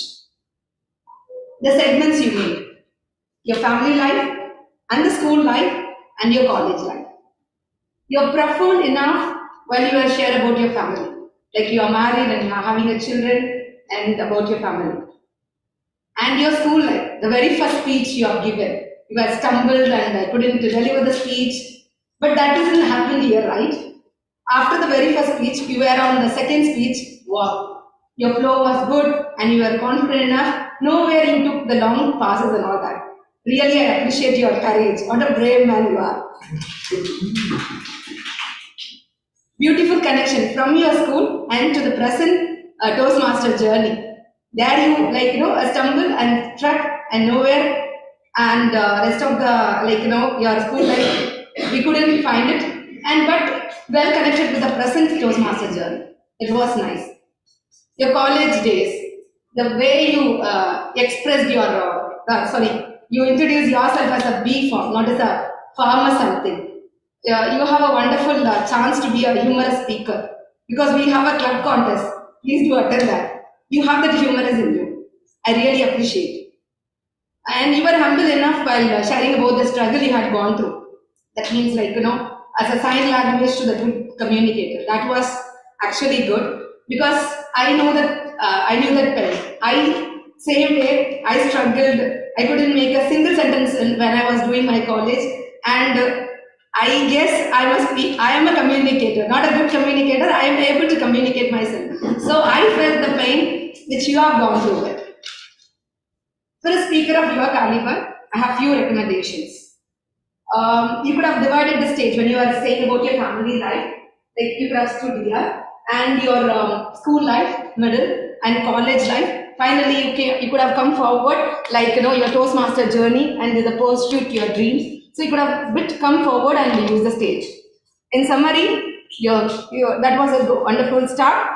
The segments you made. Your family life and the school life and your college life. You're profound enough while you share about your family. Like you are married and you are having a children and about your family. And your school life, the very first speech you have given. You had stumbled and couldn't deliver the speech. But that doesn't happen here, right? After the very first speech, you were on the second speech. Wow. Your flow was good and you were confident enough. Nowhere you took the long passes and all that. Really, I appreciate your courage. What a brave man you are. Beautiful connection from your school and to the present Toastmaster journey. There you, stumble and struck and nowhere and rest of the, your school life, we couldn't find it. And but well connected with the present Toastmaster journey. It was nice. Your college days, the way you expressed your, you introduced yourself as a B form, not as a farm or something. You have a wonderful chance to be a humorous speaker because we have a club contest. Please do attend that. You have that humorous in you. I really appreciate. And you were humble enough while sharing about the struggle you had gone through. That means as a sign language to the good communicator. That was actually good because I knew that pain. Same way, I struggled. I couldn't make a single sentence when I was doing my college and I guess I am a communicator, not a good communicator. I am able to communicate myself. So I felt the pain which you have gone through it. For a speaker of your caliber, I have few recommendations. You could have divided the stage when you were saying about your family life. Like you could have stood here and your school life, middle, and college life. Finally, you could have come forward, your Toastmaster journey and the pursuit to your dreams. So you could have come forward and use the stage. In summary, that was a wonderful start.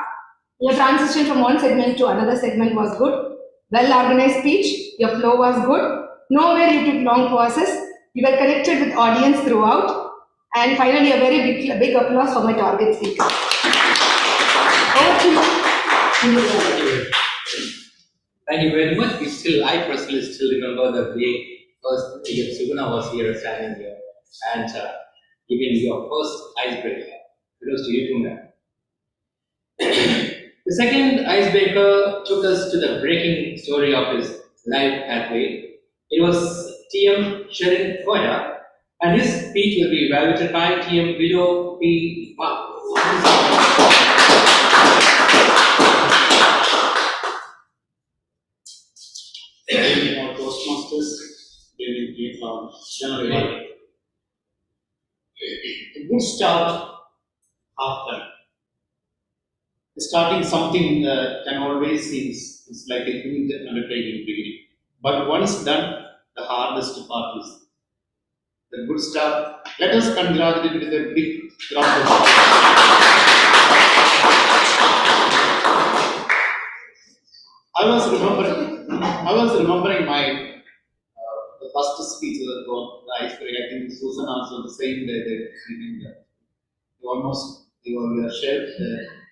Your transition from one segment to another segment was good. Well organized speech. Your flow was good. Nowhere you took long pauses. You were connected with audience throughout. And finally, a very big applause for my target speaker. Over to you. Thank you very much. I personally still remember the day first Suguna was here, standing here, and giving your first icebreaker. Kudos to you too, man. The second icebreaker took us to the breaking story of his life pathway. It was TM Sherin Koya, and his speech will be evaluated by TM Vido P. Our Toastmasters, generally, a good start, half done. Starting something can always seem it's like a huge undertaking beginning. But once done, the hardest part is the good start. Let us congratulate with a big round of applause. I was remembering my the first speech that got the icebreaker. I think Susan also the same day they almost they were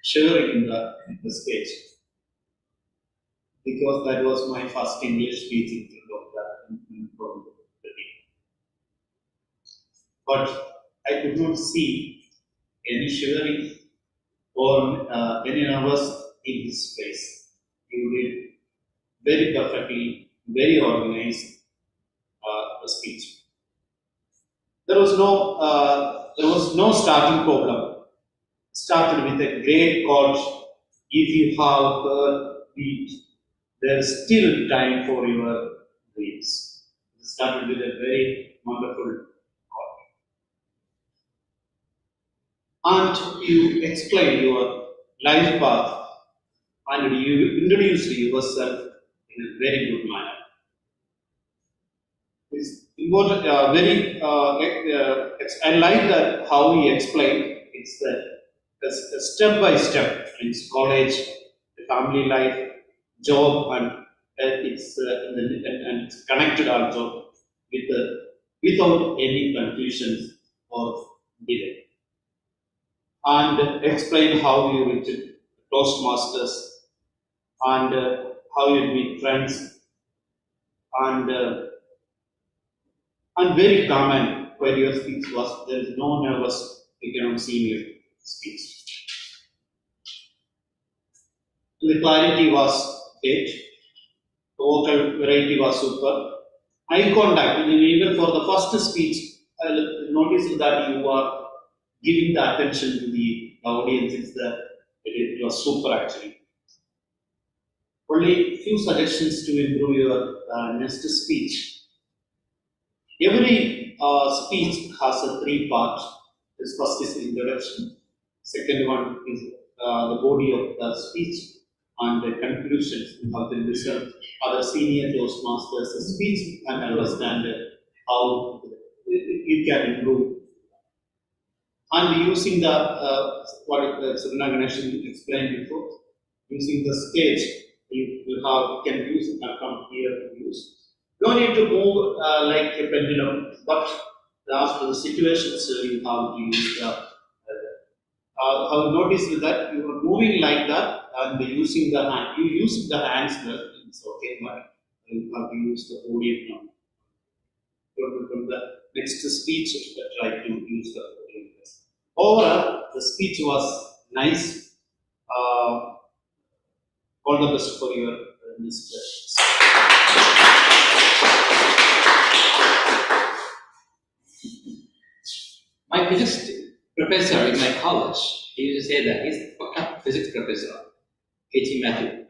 sharing in the stage because that was my first English speech in front of the team. but I could not see any shivering or any nervous in his face. He did very perfectly, very organized speech. There was no starting problem. Started with a great coach. If you have the beat, there's still time for your dreams. It started with a very wonderful coach. And you explain your life path and you introduced yourself in a very good manner. It's important, I like that how he explained. It's the step by step. It's college, the family life, job, and it's connected also with without any confusions or delay. And explain how you reached Toastmasters and how you meet friends and very calm and quiet your speech was. There is no nervous. You cannot see in your speech. The clarity was great. The vocal variety was super. Eye contact, even for the first speech, I noticed that you are giving the attention to the audience. It was super actually. Only few suggestions to improve your next speech. Every speech has a three parts. This first is introduction. Second one is the body of the speech and the conclusions. You have to listen other senior Toastmasters speech and understand how you can improve. And using the what Surna Ganesh explained before, using the stage, you can use and come here to use. You don't need to move like a pendulum, but after the situations you have to use the. Have noticed that you are moving like that and using the hand. You use the hands well, it's okay, but you have to use the body now. From the next speech, try to use the body. Overall, the speech was nice. All the best for your next My physics professor in my college, he used to say that he's a physics professor, H.E. Matthew.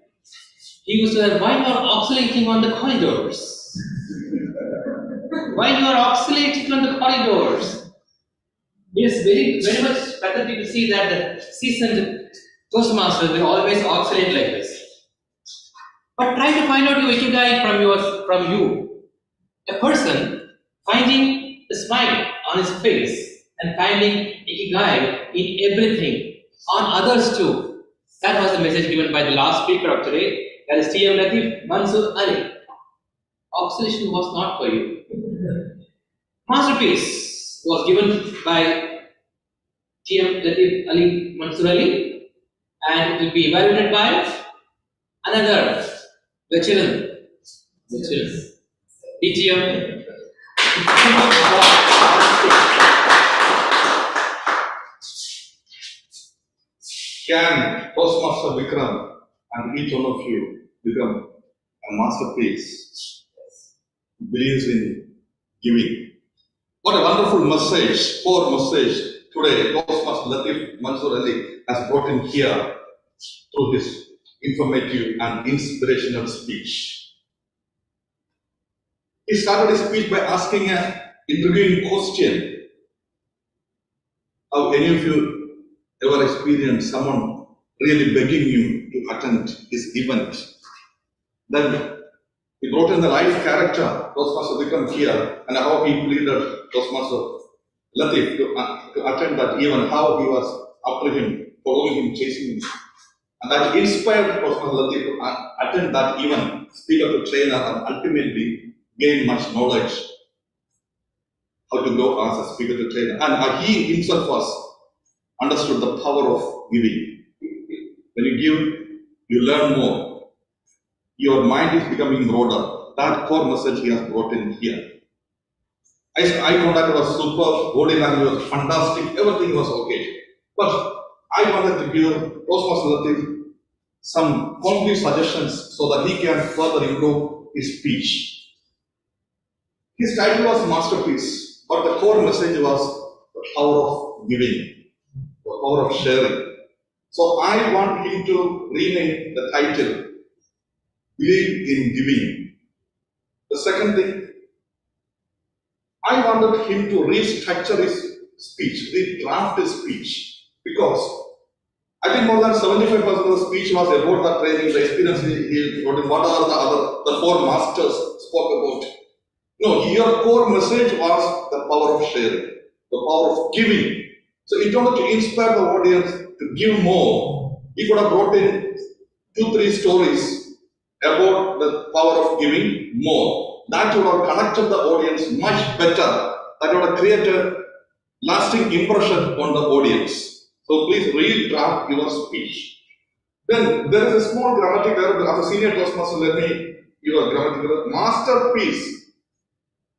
He used to say, why you are oscillating on the corridors? Why you are oscillating on the corridors? It is very much better to see that the seasoned Toastmasters will always oscillate like this. But try to find out your ikigai from you. A person finding a smile on his face and finding ikigai in everything, on others too. That was the message given by the last speaker of today, that is T.M. Latif Mansur Ali. Oscillation was not for you. Masterpiece was given by T.M. Latif Ali Mansur Ali, and it will be evaluated by another veteran, DTM. Can Toastmaster Vikram and each one of you become a masterpiece? Believes in giving. What a wonderful message, core message today Toastmaster Latif Mansur Ali has brought in here through his informative and inspirational speech. He started his speech by asking an intriguing question. Have any of you ever experienced someone really begging you to attend his event? Then he brought in the life character, Toastmaster Vikram here, and how he pleaded Toastmaster Latif to attend that event, how he was after him, following him, chasing him. And that inspired Toastmaster Latif to attend that event, speak up to trainer, and ultimately gain much knowledge how to go as a speaker to trainer. And he himself was understood the power of giving. When you give, you learn more. Your mind is becoming broader. That core message he has brought in here. Eye contact was super, body language was fantastic, everything was okay. But I wanted to give Toastmasters some concrete suggestions so that he can further improve his speech. His title was Masterpiece, but the core message was the power of giving, the power of sharing. So I want him to rename the title, Believe in Giving. The second thing, I wanted him to restructure his speech, redraft his speech, because I think more than 75% of the speech was about the training, the experience he got, what are the four masters spoke about. No, your core message was the power of sharing, the power of giving. So in order to inspire the audience to give more, he could have brought in 2-3 stories about the power of giving more. That would have connected the audience much better. That would have created a lasting impression on the audience. So please redraft your speech. Then there is a small grammatical error. As a senior Toastmaster, let me give a grammatical error. Masterpiece.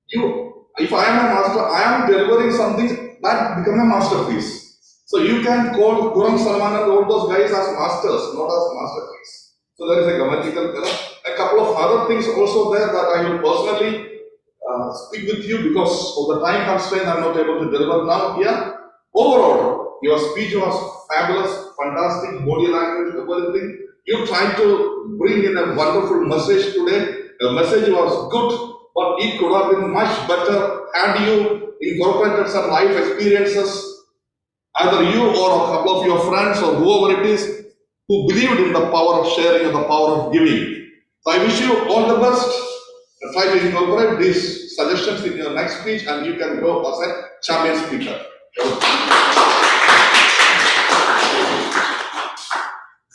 If I am a master, I am delivering something that becomes a masterpiece. So you can call Guram Salman and all those guys as masters, not as masterpiece. So there is a grammatical error. A couple of other things also there that I will personally speak with you because of the time constraint. I am not able to deliver now here. Overall, your speech was fabulous, fantastic, body language, everything. You tried to bring in a wonderful message today. The message was good, but it could have been much better had you incorporated some life experiences, either you or a couple of your friends or whoever it is, who believed in the power of sharing and the power of giving. So I wish you all the best. Try to incorporate these suggestions in your next speech and you can go as a champion speaker.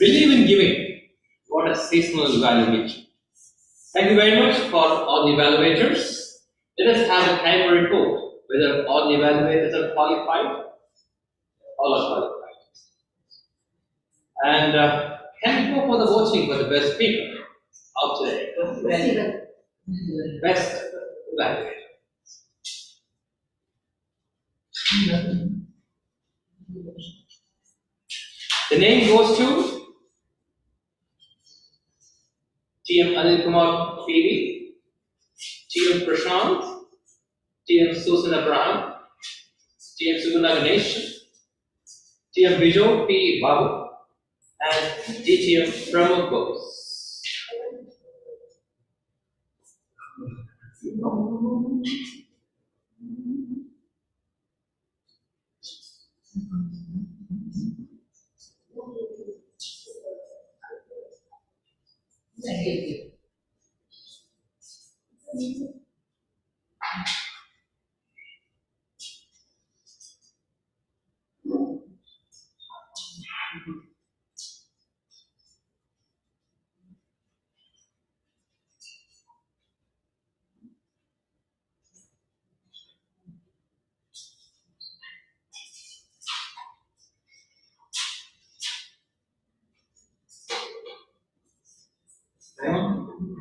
Believe in giving. What a seasonal evaluation. Thank you very much for all the evaluators. Let us have a time report whether all the evaluators are qualified. All are qualified. And can we go for the voting for the best speaker of today? Best evaluator. The name goes to TM Anil Kumar Phoebe, TM Prashant, TM Susan Abraham, TM Suguna Ganesh, TM Bijo P. Bhavan, and DTM Pramod Bose. Thank you.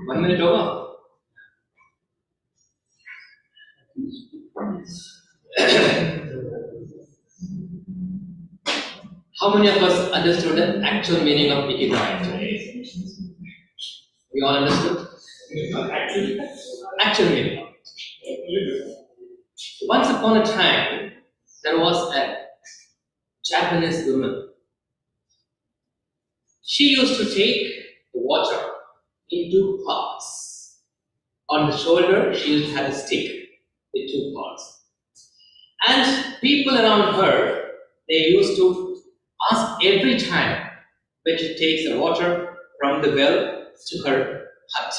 One minute over. How many of us understood the actual meaning of Ikigai today? We all understood? Actual meaning. Once upon a time, there was a Japanese woman. She used to take water in 2 parts. On the shoulder, she used to have a stick with 2 parts. And people around her, they used to ask every time when she takes the water from the well to her hut.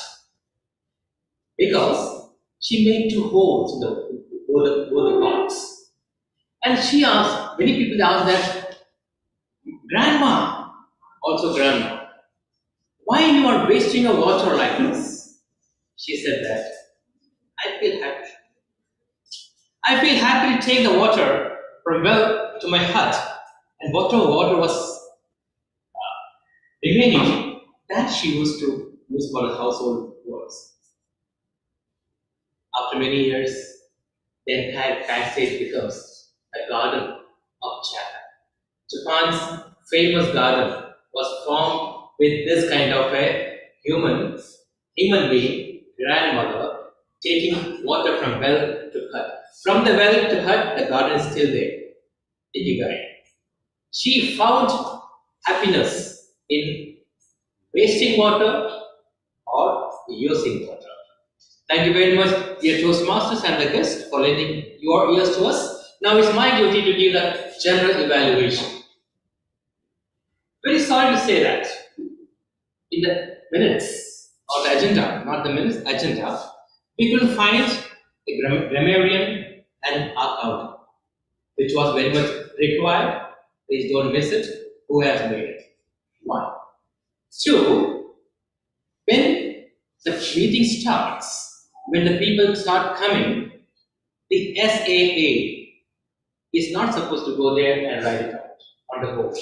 Because she made 2 holes in both the parts. And she asked, many people asked that, Grandma, also Grandma, why you are wasting your water like this? She said that, I feel happy. I feel happy to take the water from well to my hut, and whatever water was remaining, that she used to use for the household works. After many years, the entire passage becomes a garden of Japan. Japan's famous garden was formed with this kind of a human being, grandmother, taking water from well to hut. From the well to hut, the garden is still there. Ikigai. She found happiness in wasting water or using water. Thank you very much, dear Toastmasters and the guests, for lending your ears to us. Now it's my duty to give the general evaluation. Very sorry to say that in the minutes or the agenda, not the minutes, agenda, we couldn't find a grammarian and accountant, which was very much required. Please don't miss it. Who has made it? 1. 2. When the meeting starts, when the people start coming, the SAA is not supposed to go there and write it out on the board.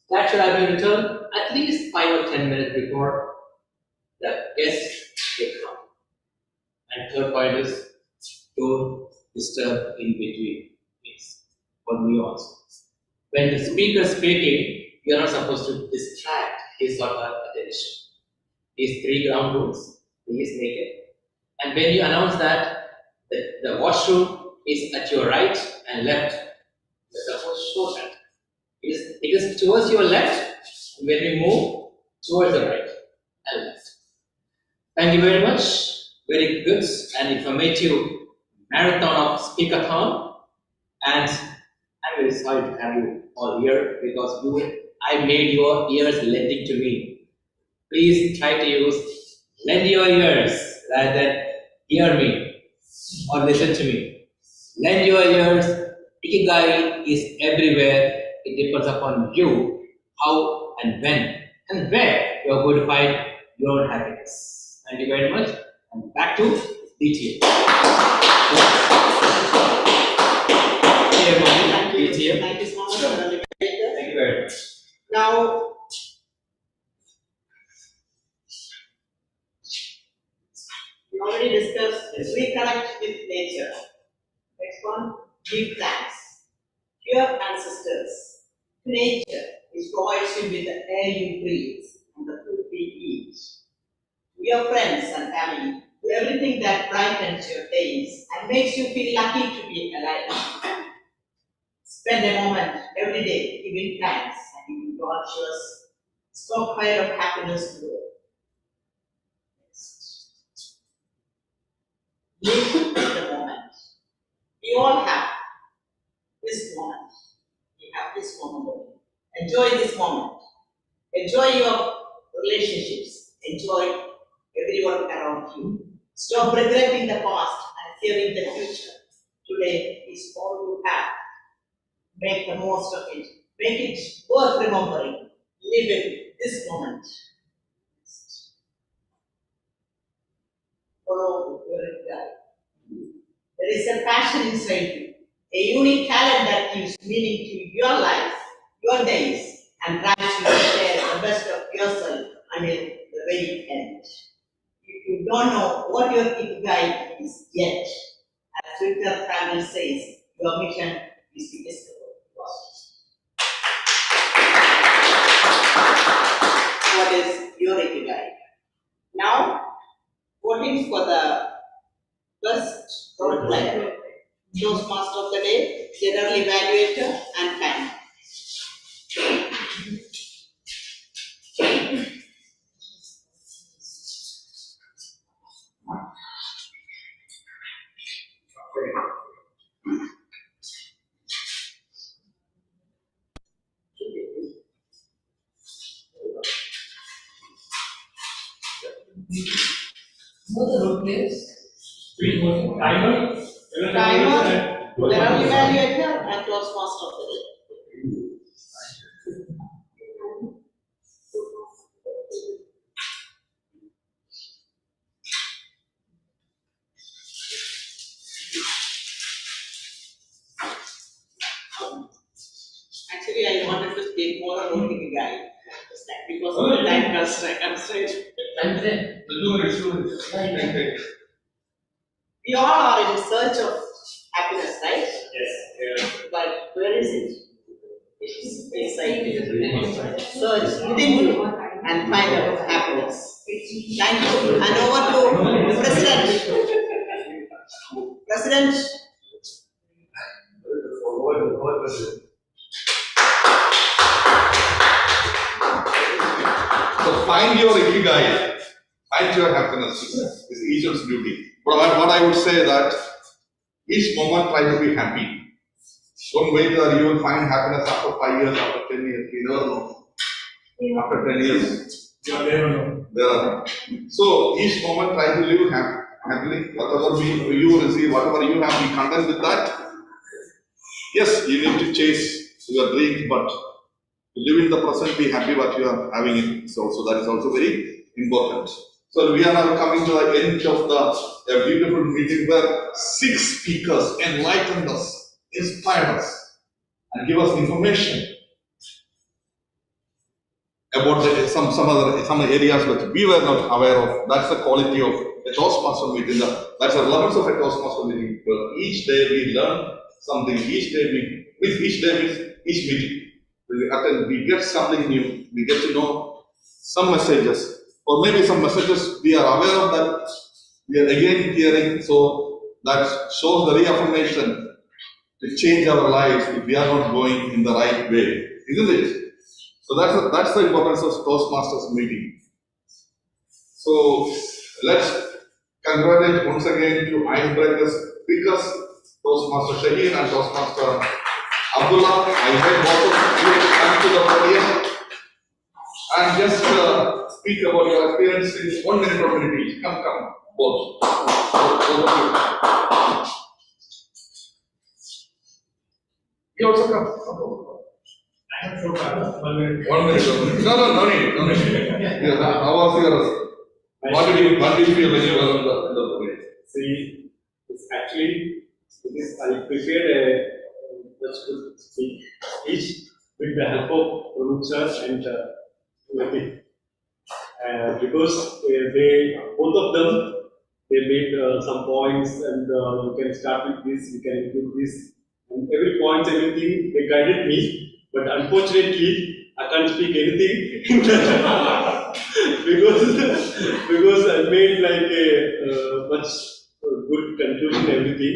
That should have been returned at least 5 or 10 minutes before the guests they come. And third point is, don't disturb in between. Please, for me also. When the speaker is speaking, you are not supposed to distract his or her attention. These 3 ground rules, please make it. And when you announce that the washroom is at your right and left, you are supposed to show that. It is towards your left when we move towards the right and left. Thank you very much. Very good and informative marathon of speakathon. And I'm very sorry to have you all here because I made your ears lending to me. Please try to use lend your ears rather than hear me or listen to me. Lend your ears. Ikigai is everywhere. It depends upon you how and when and where you are going to find your own happiness. Thank you very much. And back to DTM. DTM. Thank you so much. Thank you very much. Now, we already discussed reconnect with nature. Next one, give thanks. Your ancestors. Nature is provides you with the air you breathe and the food we eat. Your friends and family do everything that brightens your days and makes you feel lucky to be alive. Spend a moment every day giving thanks and giving God yours stockpile of happiness to grow. Live the moment. We all have this moment. We have this moment. Enjoy this moment. Enjoy your relationships. Enjoy everyone around you. Stop regretting the past and fearing the future. Today is all you have. Make the most of it. Make it worth remembering. Live in this moment. Follow your guide. There is a passion inside you, a unique talent that gives meaning to your life, your days, and drives you to share the best of yourself until the very end. If you don't know what your ikigai is yet, as Victor Frankl says, your mission is to discover what is your ikigai. Now, voting for the first role player, Toastmaster of the day, general evaluator, and timer. What are the role players? Timer, Timer, general evaluator, and Toastmaster of the day. Actually, I wanted to speak more about the guy because of the time constraint. We all are in search of happiness, right? Yes. But where is it? It's inside you. Search within you and find out happiness. Thank you. And over to President. President. So find your ikigai, find your happiness is each one's duty. But what I would say that each moment try to be happy. Don't wait that you will find happiness after 5 years, after 10 years. We never know. After 10 years. There are. So each moment try to live happily. Whatever you receive, whatever you have, be content with that. Yes, you need to chase your dreams, but live in the present, be happy what you are having it. So that is also very important. So we are now coming to the end of a beautiful meeting where 6 speakers enlightened us, inspired us, and give us information about some areas which we were not aware of. That's the quality of a Toastmaster meeting. That's the relevance of a Toastmaster meeting. Where each day we learn something. Each day each meeting. We get something new. We get to know some messages, or maybe some messages we are aware of that we are again hearing. So that shows the reaffirmation to change our lives if we are not going in the right way, isn't it? So that's the importance of Toastmasters meeting. So let's congratulate once again to icebreakers speakers, Toastmaster Shaheen and Toastmaster Abdullah. I invite both of you to come to the podium and just speak about your experience in 1 minute or 1 minute each. Come, both. Both of you. You also come. I have so far 1 minute. 1 minute. No need. Yeah, how was your? What did you feel when you were in the podium? See, it's actually I prepared a speech with the help of Rucha and Lati. Because both of them, they made some points, and you can start with this, you can include this, and every point, everything, they guided me. But unfortunately, I can't speak anything because I made like a much good conclusion, everything.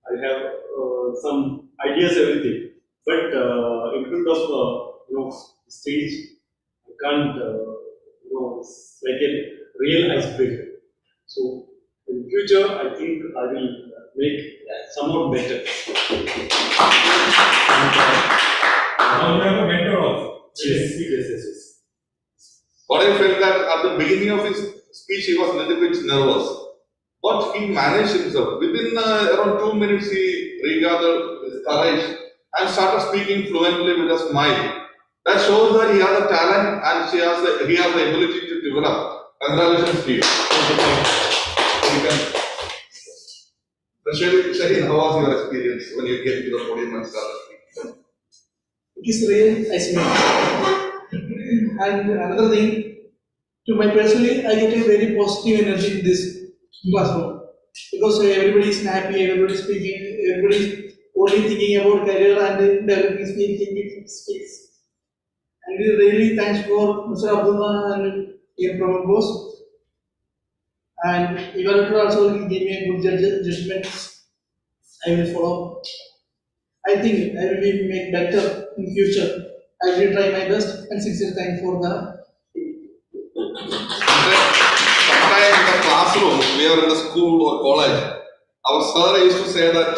I have some ideas, everything. But in front of stage, I can't. It's like a real icebreaker. So in future, I think I will make somewhat better. Now you have a mentor also. Yes. What I felt that at the beginning of his speech, he was a little bit nervous. But he managed himself. Within around 2 minutes, he regathered his courage and started speaking fluently with a smile. That shows that he has a talent and he has the ability to develop. Congratulations to you. Shaheen, how was your experience when you came to the podium and started speaking? It is really fascinating. And another thing, to my personally, I get a very positive energy in this classroom because everybody is happy, everybody is speaking, everybody is only thinking about career and developing skills. And really thanks for Mr. Abdullah and Promo Boss. And Evaluator also gave me a good judgment. I will follow. I think I will make better in future. I will try my best and sincere thank for the. Sometimes in the classroom, we are in the school or college, our sir used to say that,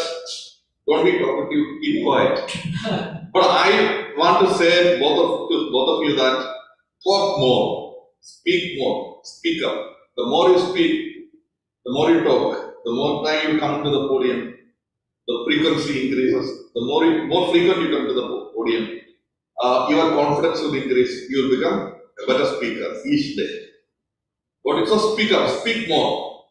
don't be talkative, keep quiet. But I want to say both of you that talk more, speak more, speak up. The more you speak, the more you talk, the more time you come to the podium, the frequency increases. The more frequent you come to the podium, your confidence will increase. You will become a better speaker each day. But it's a speak up, speak more,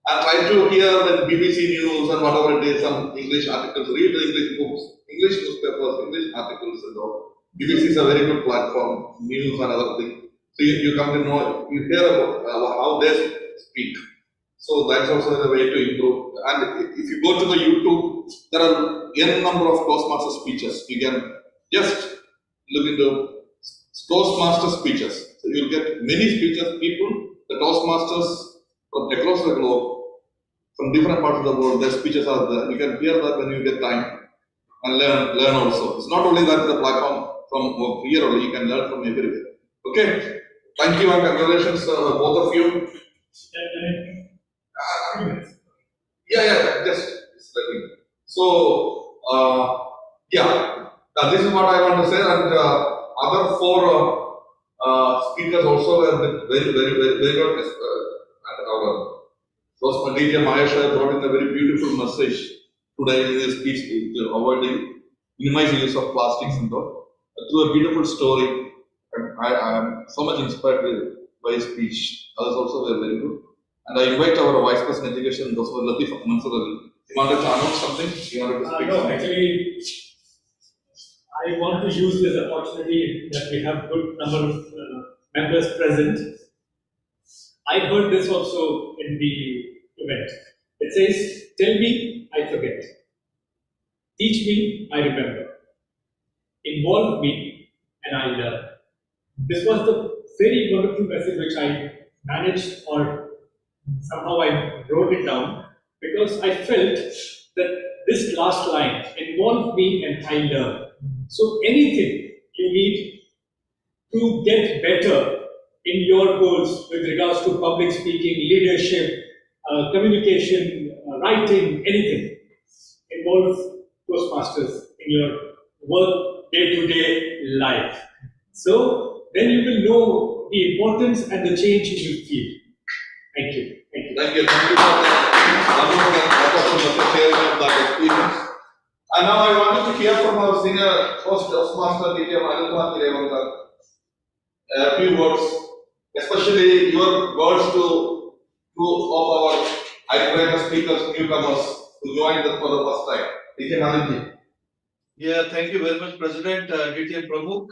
and try to hear the BBC news and whatever it is, some English articles, read the English books, English newspapers, English articles and all. BBC is a very good platform, news and other things. So you come to know, you hear about how they speak. So that's also the way to improve. And if you go to the YouTube, there are n number of Toastmaster speeches. You can just look into Toastmaster speeches. So you'll get many speeches, people, the Toastmasters from across the globe, from different parts of the world, their speeches are there. You can hear that when you get time and learn also. It's not only that the platform from here only, you can learn from everywhere. Okay, thank you and congratulations both of you. Yeah, just let me. So, this is what I want to say, and other four speakers also were very good. And our Toastmaster DJ Mahesha brought in a very beautiful message today in his speech to avoid the minimize use of plastics and all. Through a beautiful story, and I am so much inspired by his speech. Others also were very good. And I invite our Vice President Education, Dr. Latif Mansur. You wanted to announce something? You wanted to speak no, something? actually, I want to use this opportunity that we have good number of members present. I heard this also in the event. It says, tell me, I forget. Teach me, I remember. Involve me, and I learn. This was the very wonderful message which I managed, or somehow I wrote it down, because I felt that this last line, involve me and I learn. So anything you need to get better in your goals with regards to public speaking, leadership, communication, writing, anything, involve Toastmasters in your work day-to-day life. So then you will know the importance and the change you will feel. Thank you. Thank you for the sharing of that experience. And now I wanted to hear from our senior first Toastmaster DJ Mahesha a few words, especially your words to two of our icebreaker speakers, newcomers who joined us for the first time. DJ Mahesha. Yeah, thank you very much, President DTM Pramukh,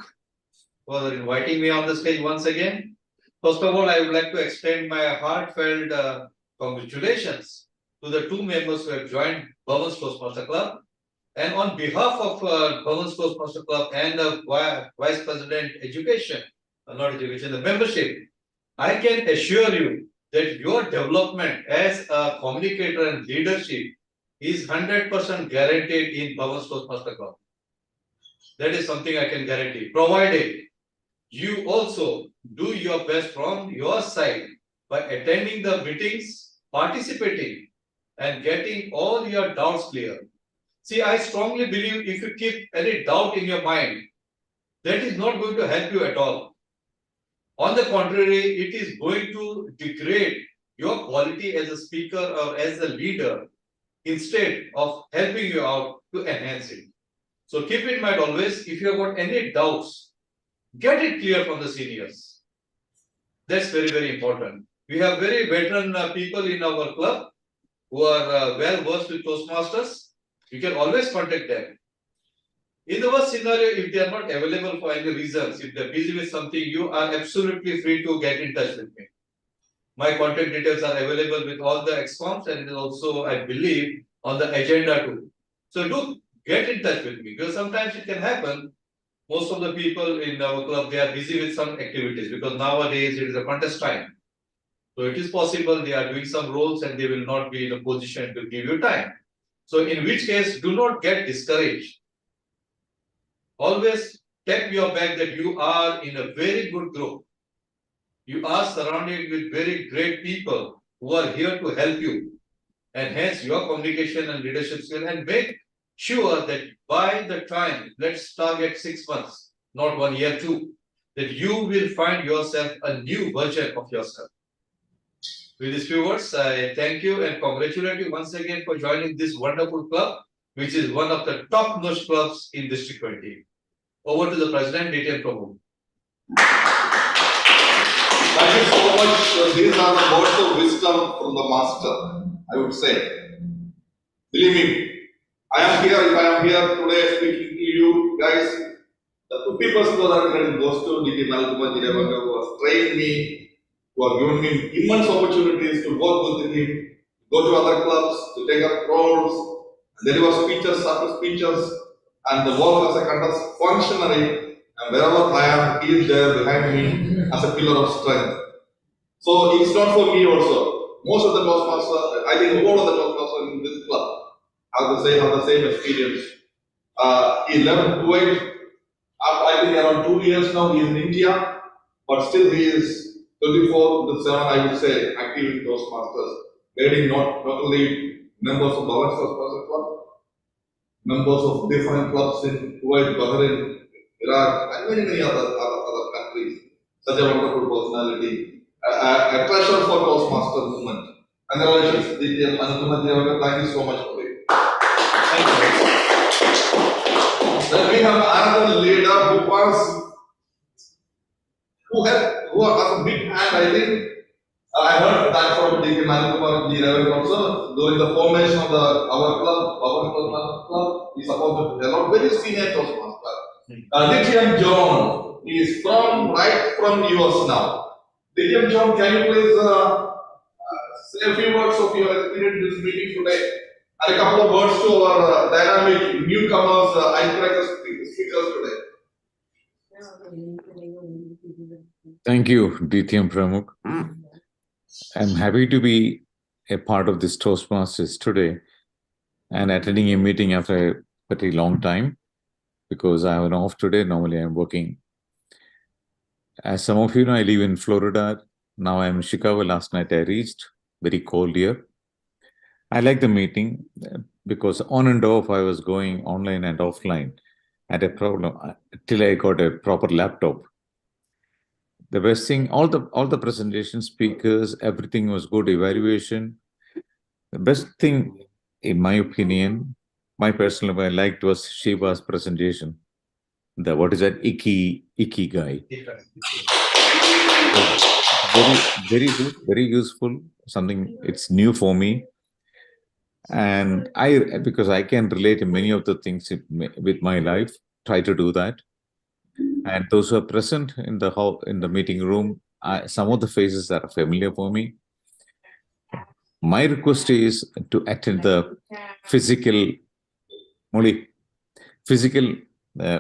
for inviting me on the stage once again. First of all, I would like to extend my heartfelt congratulations to the two members who have joined Bhavan's Toastmaster Club. And on behalf of Bhavan's Toastmaster Club and the Vice President Education, not education, the membership, I can assure you that your development as a communicator and leadership is 100% guaranteed in Bhavan's Toastmaster Club. That is something I can guarantee, provided you also do your best from your side by attending the meetings, participating, and getting all your doubts clear. See, I strongly believe if you keep any doubt in your mind, that is not going to help you at all. On the contrary, it is going to degrade your quality as a speaker or as a leader instead of helping you out to enhance it. So keep in mind always, if you have got any doubts, get it clear from the seniors. That's very important. We have very veteran people in our club who are well versed with Toastmasters. You can always contact them. In the worst scenario, if they are not available for any reasons, if they're busy with something, you are absolutely free to get in touch with me. My contact details are available with all the excoms, and it is also, I believe, on the agenda too. So do get in touch with me, because sometimes it can happen. Most of the people in our club, they are busy with some activities, because nowadays it is a contest time. So it is possible they are doing some roles and they will not be in a position to give you time. So in which case, do not get discouraged. Always tap your back that you are in a very good group. You are surrounded with very great people who are here to help you, enhance your communication and leadership skill, and make sure that by the time, let's target 6 months, not 1 year too, that you will find yourself a new version of yourself. With these few words, I thank you and congratulate you once again for joining this wonderful club, which is one of the top-notch clubs in District 20. Over to the President, DTM Pramukh. Thank you so much. These are the words of wisdom from the Master, I would say. Believe me, I am here, if I am here today speaking to you guys, the 50% of that credit goes to DT Nalkumar Jirevanga, who has trained me, who have given me immense opportunities to work with him, go to other clubs, to take up roles, deliver speeches after speeches, and work as a kind of functionary. And wherever I am, he is there behind me as a pillar of strength. So it's not for me also. Most of the Toastmasters, I think all of the Toastmasters in this club have the same experience. He left Kuwait. I think around 2 years now he is in India, but still he is 24/7, I would say, active in Toastmasters, guiding not only members of Bhavan's Toastmasters Club, members of different clubs in Kuwait, Bahrain, Iraq, and many other countries. Such a wonderful personality, a treasure for Toastmaster movement. Congratulations, DTM Anukumaji, thank you so much for it. Thank you. Then we have another leader who has a big hand, I think. I heard that from DTM Anukumaji also during the formation of our club, our Toastmaster club. He supported a lot, very senior Toastmaster. DTM John is right from US now. DTM John, can you please say a few words of your experience in this meeting today? And a couple of words to our dynamic newcomers, icebreaker speakers today. Thank you, DTM Pramukh. I'm happy to be a part of this Toastmasters today and attending a meeting after a pretty long time because I have an off today. Normally I'm working. As some of you know, I live in Florida. Now I'm in Chicago. Last night I reached. Very cold here. I like the meeting because on and off I was going online and offline. I had a problem till I got a proper laptop. The best thing, all the presentation speakers, everything was good, evaluation. The best thing, in my opinion, my personal way I liked was Shiva's presentation. The what is that icky guy? Very good, very useful. Something it's new for me, and because I can relate to many of the things with my life. Try to do that. And those who are present in the meeting room, some of the faces that are familiar for me. My request is to attend the physical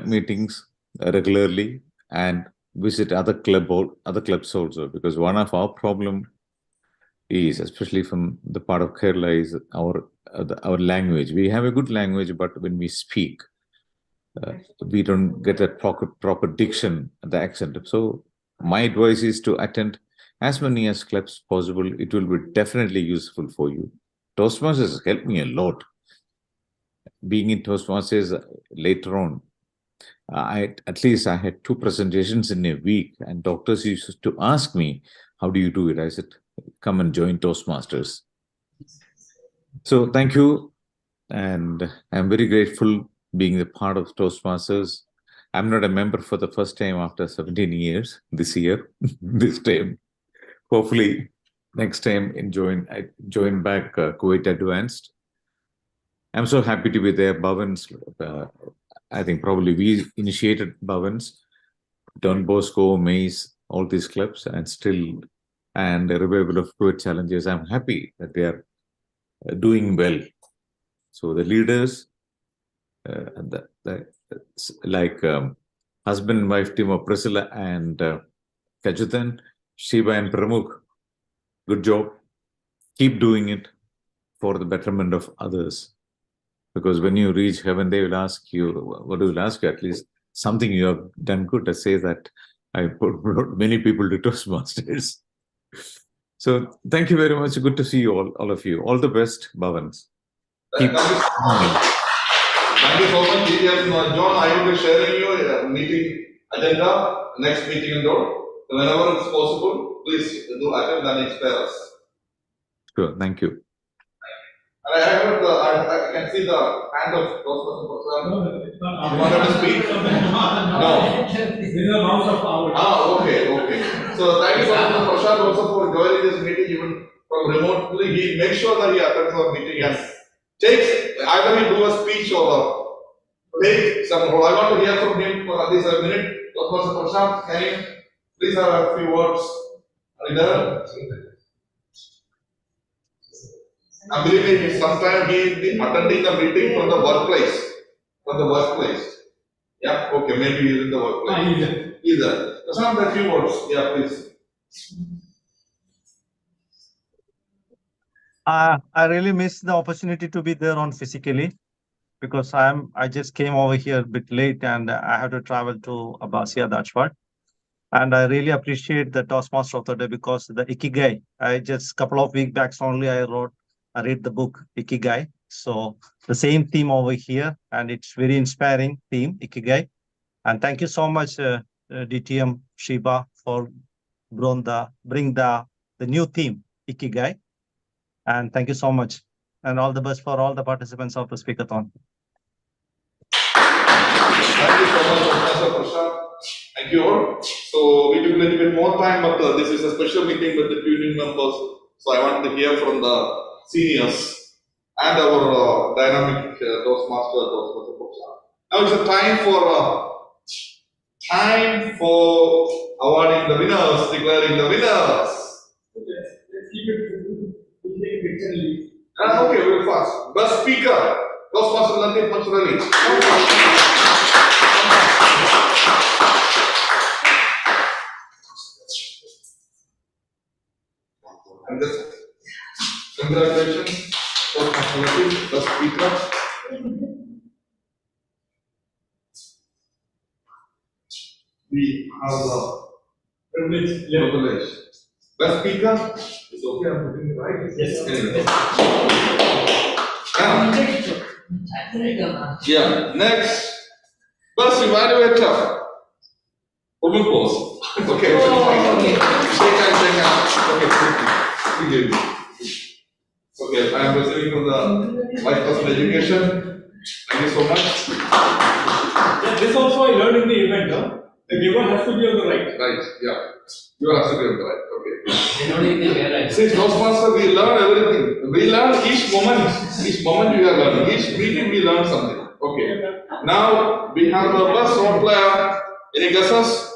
meetings regularly and visit other clubs also, because one of our problem is, especially from the part of Kerala, is our language. We have a good language, but when we speak, we don't get a proper diction, the accent. So my advice is to attend as many as clubs possible. It will be definitely useful for you. Toastmasters helped me a lot. Being in Toastmasters later on, at least I had 2 presentations in a week, and doctors used to ask me, how do you do it? I said, come and join Toastmasters. So thank you. And I'm very grateful being a part of Toastmasters. I'm not a member for the first time after 17 years this year, this time. Hopefully next time I join back Kuwait Advanced. I'm so happy to be there. Bhavan's, I think probably we initiated Bhavan's, Don Bosco, Maze, all these clubs, and the revival of Kuwait Challenges. I'm happy that they are doing well. So the leaders, like husband and wife team of Priscilla and Kajutan, Shiva and Pramukh, good job. Keep doing it for the betterment of others. Because when you reach heaven, they will ask you, what do you ask you? At least something you have done good. To say that I brought many people to Toastmasters. So thank you very much. Good to see you all of you. All the best, Bhavans. Thank you so much, DTM John. I will be sharing your meeting agenda, next meeting and all. So whenever it's possible, please do attend and inspire us. Sure, thank you. And I can see the hand of Toastmasters. You wanted to speak? No. This is a mouse of power. Okay. So thank you so much, Prashant, also for joining this meeting even from remotely. He makes sure that he attends our meeting and takes either he do a speech or take some role. I want to hear from him for at least a minute. Prashant, can you please have a few words? And believe me, sometimes he is attending the meeting from the workplace. From the workplace. Yeah, okay, maybe he is in the workplace. Either. Some of the few words. Yeah, please. I really miss the opportunity to be there on physically because I just came over here a bit late and I have to travel to Abbasia, that's what. And I really appreciate the Toastmaster of the day because the Ikigai, I just couple of weeks back only I read the book Ikigai. So the same theme over here, and it's very inspiring theme, Ikigai. And thank you so much, DTM Shiba, for bring the new theme, Ikigai. And thank you so much. And all the best for all the participants of the Speakathon. Thank you so much, Professor Prashant. Thank you all. So we took a little bit more time, but this is a special meeting with the tuning members. So I want to hear from the seniors and our dynamic Toastmaster Prashant. Now it's a time for awarding the winners, declaring the winners. Okay, let's keep it. We'll take a picture and leave. Okay, we'll fast. Best speaker, Toastmaster Latif Mansur. And this, congratulations, Toastmaster Latif, best speaker. We have the privilege. Best speaker. It's okay, I'm putting it right. Yes. Anyway. Yeah, next. Best evaluator. Open pose. Okay. Okay. Shake hands. Okay, okay, I am receiving from the Vice President Education. Thank you so much. Yeah, this also I learned in the event, huh? The giver has to be on the right. Right, yeah. You are absolutely right. Okay. You know, you can right. Since Toastmaster, we learn everything. We learn each moment. Each moment we are learning. Each meeting we learn something. Okay. Now we have the best role player. Any guesses?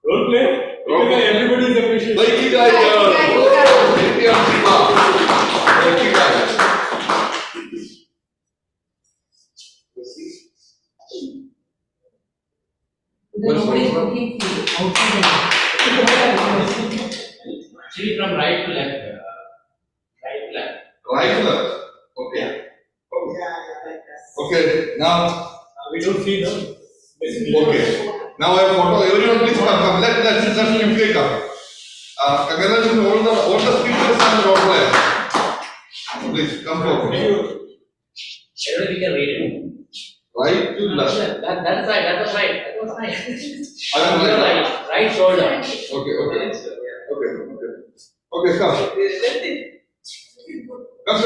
Role play? Role play. Everybody is appreciated. The Ikigai girl. Ikigai. Nobody is looking for outside. Actually, from right to left. Right to left. Right to left. Okay. Okay. Now We don't see them. okay. Now I have photo. Everyone, please come. Let's quickly come. Congratulations all the speakers and role players. Please come forward. Everybody we can read it. Right to left. That's right. That was right. That was nice. I am right. Right shoulder. Okay. Okay, come.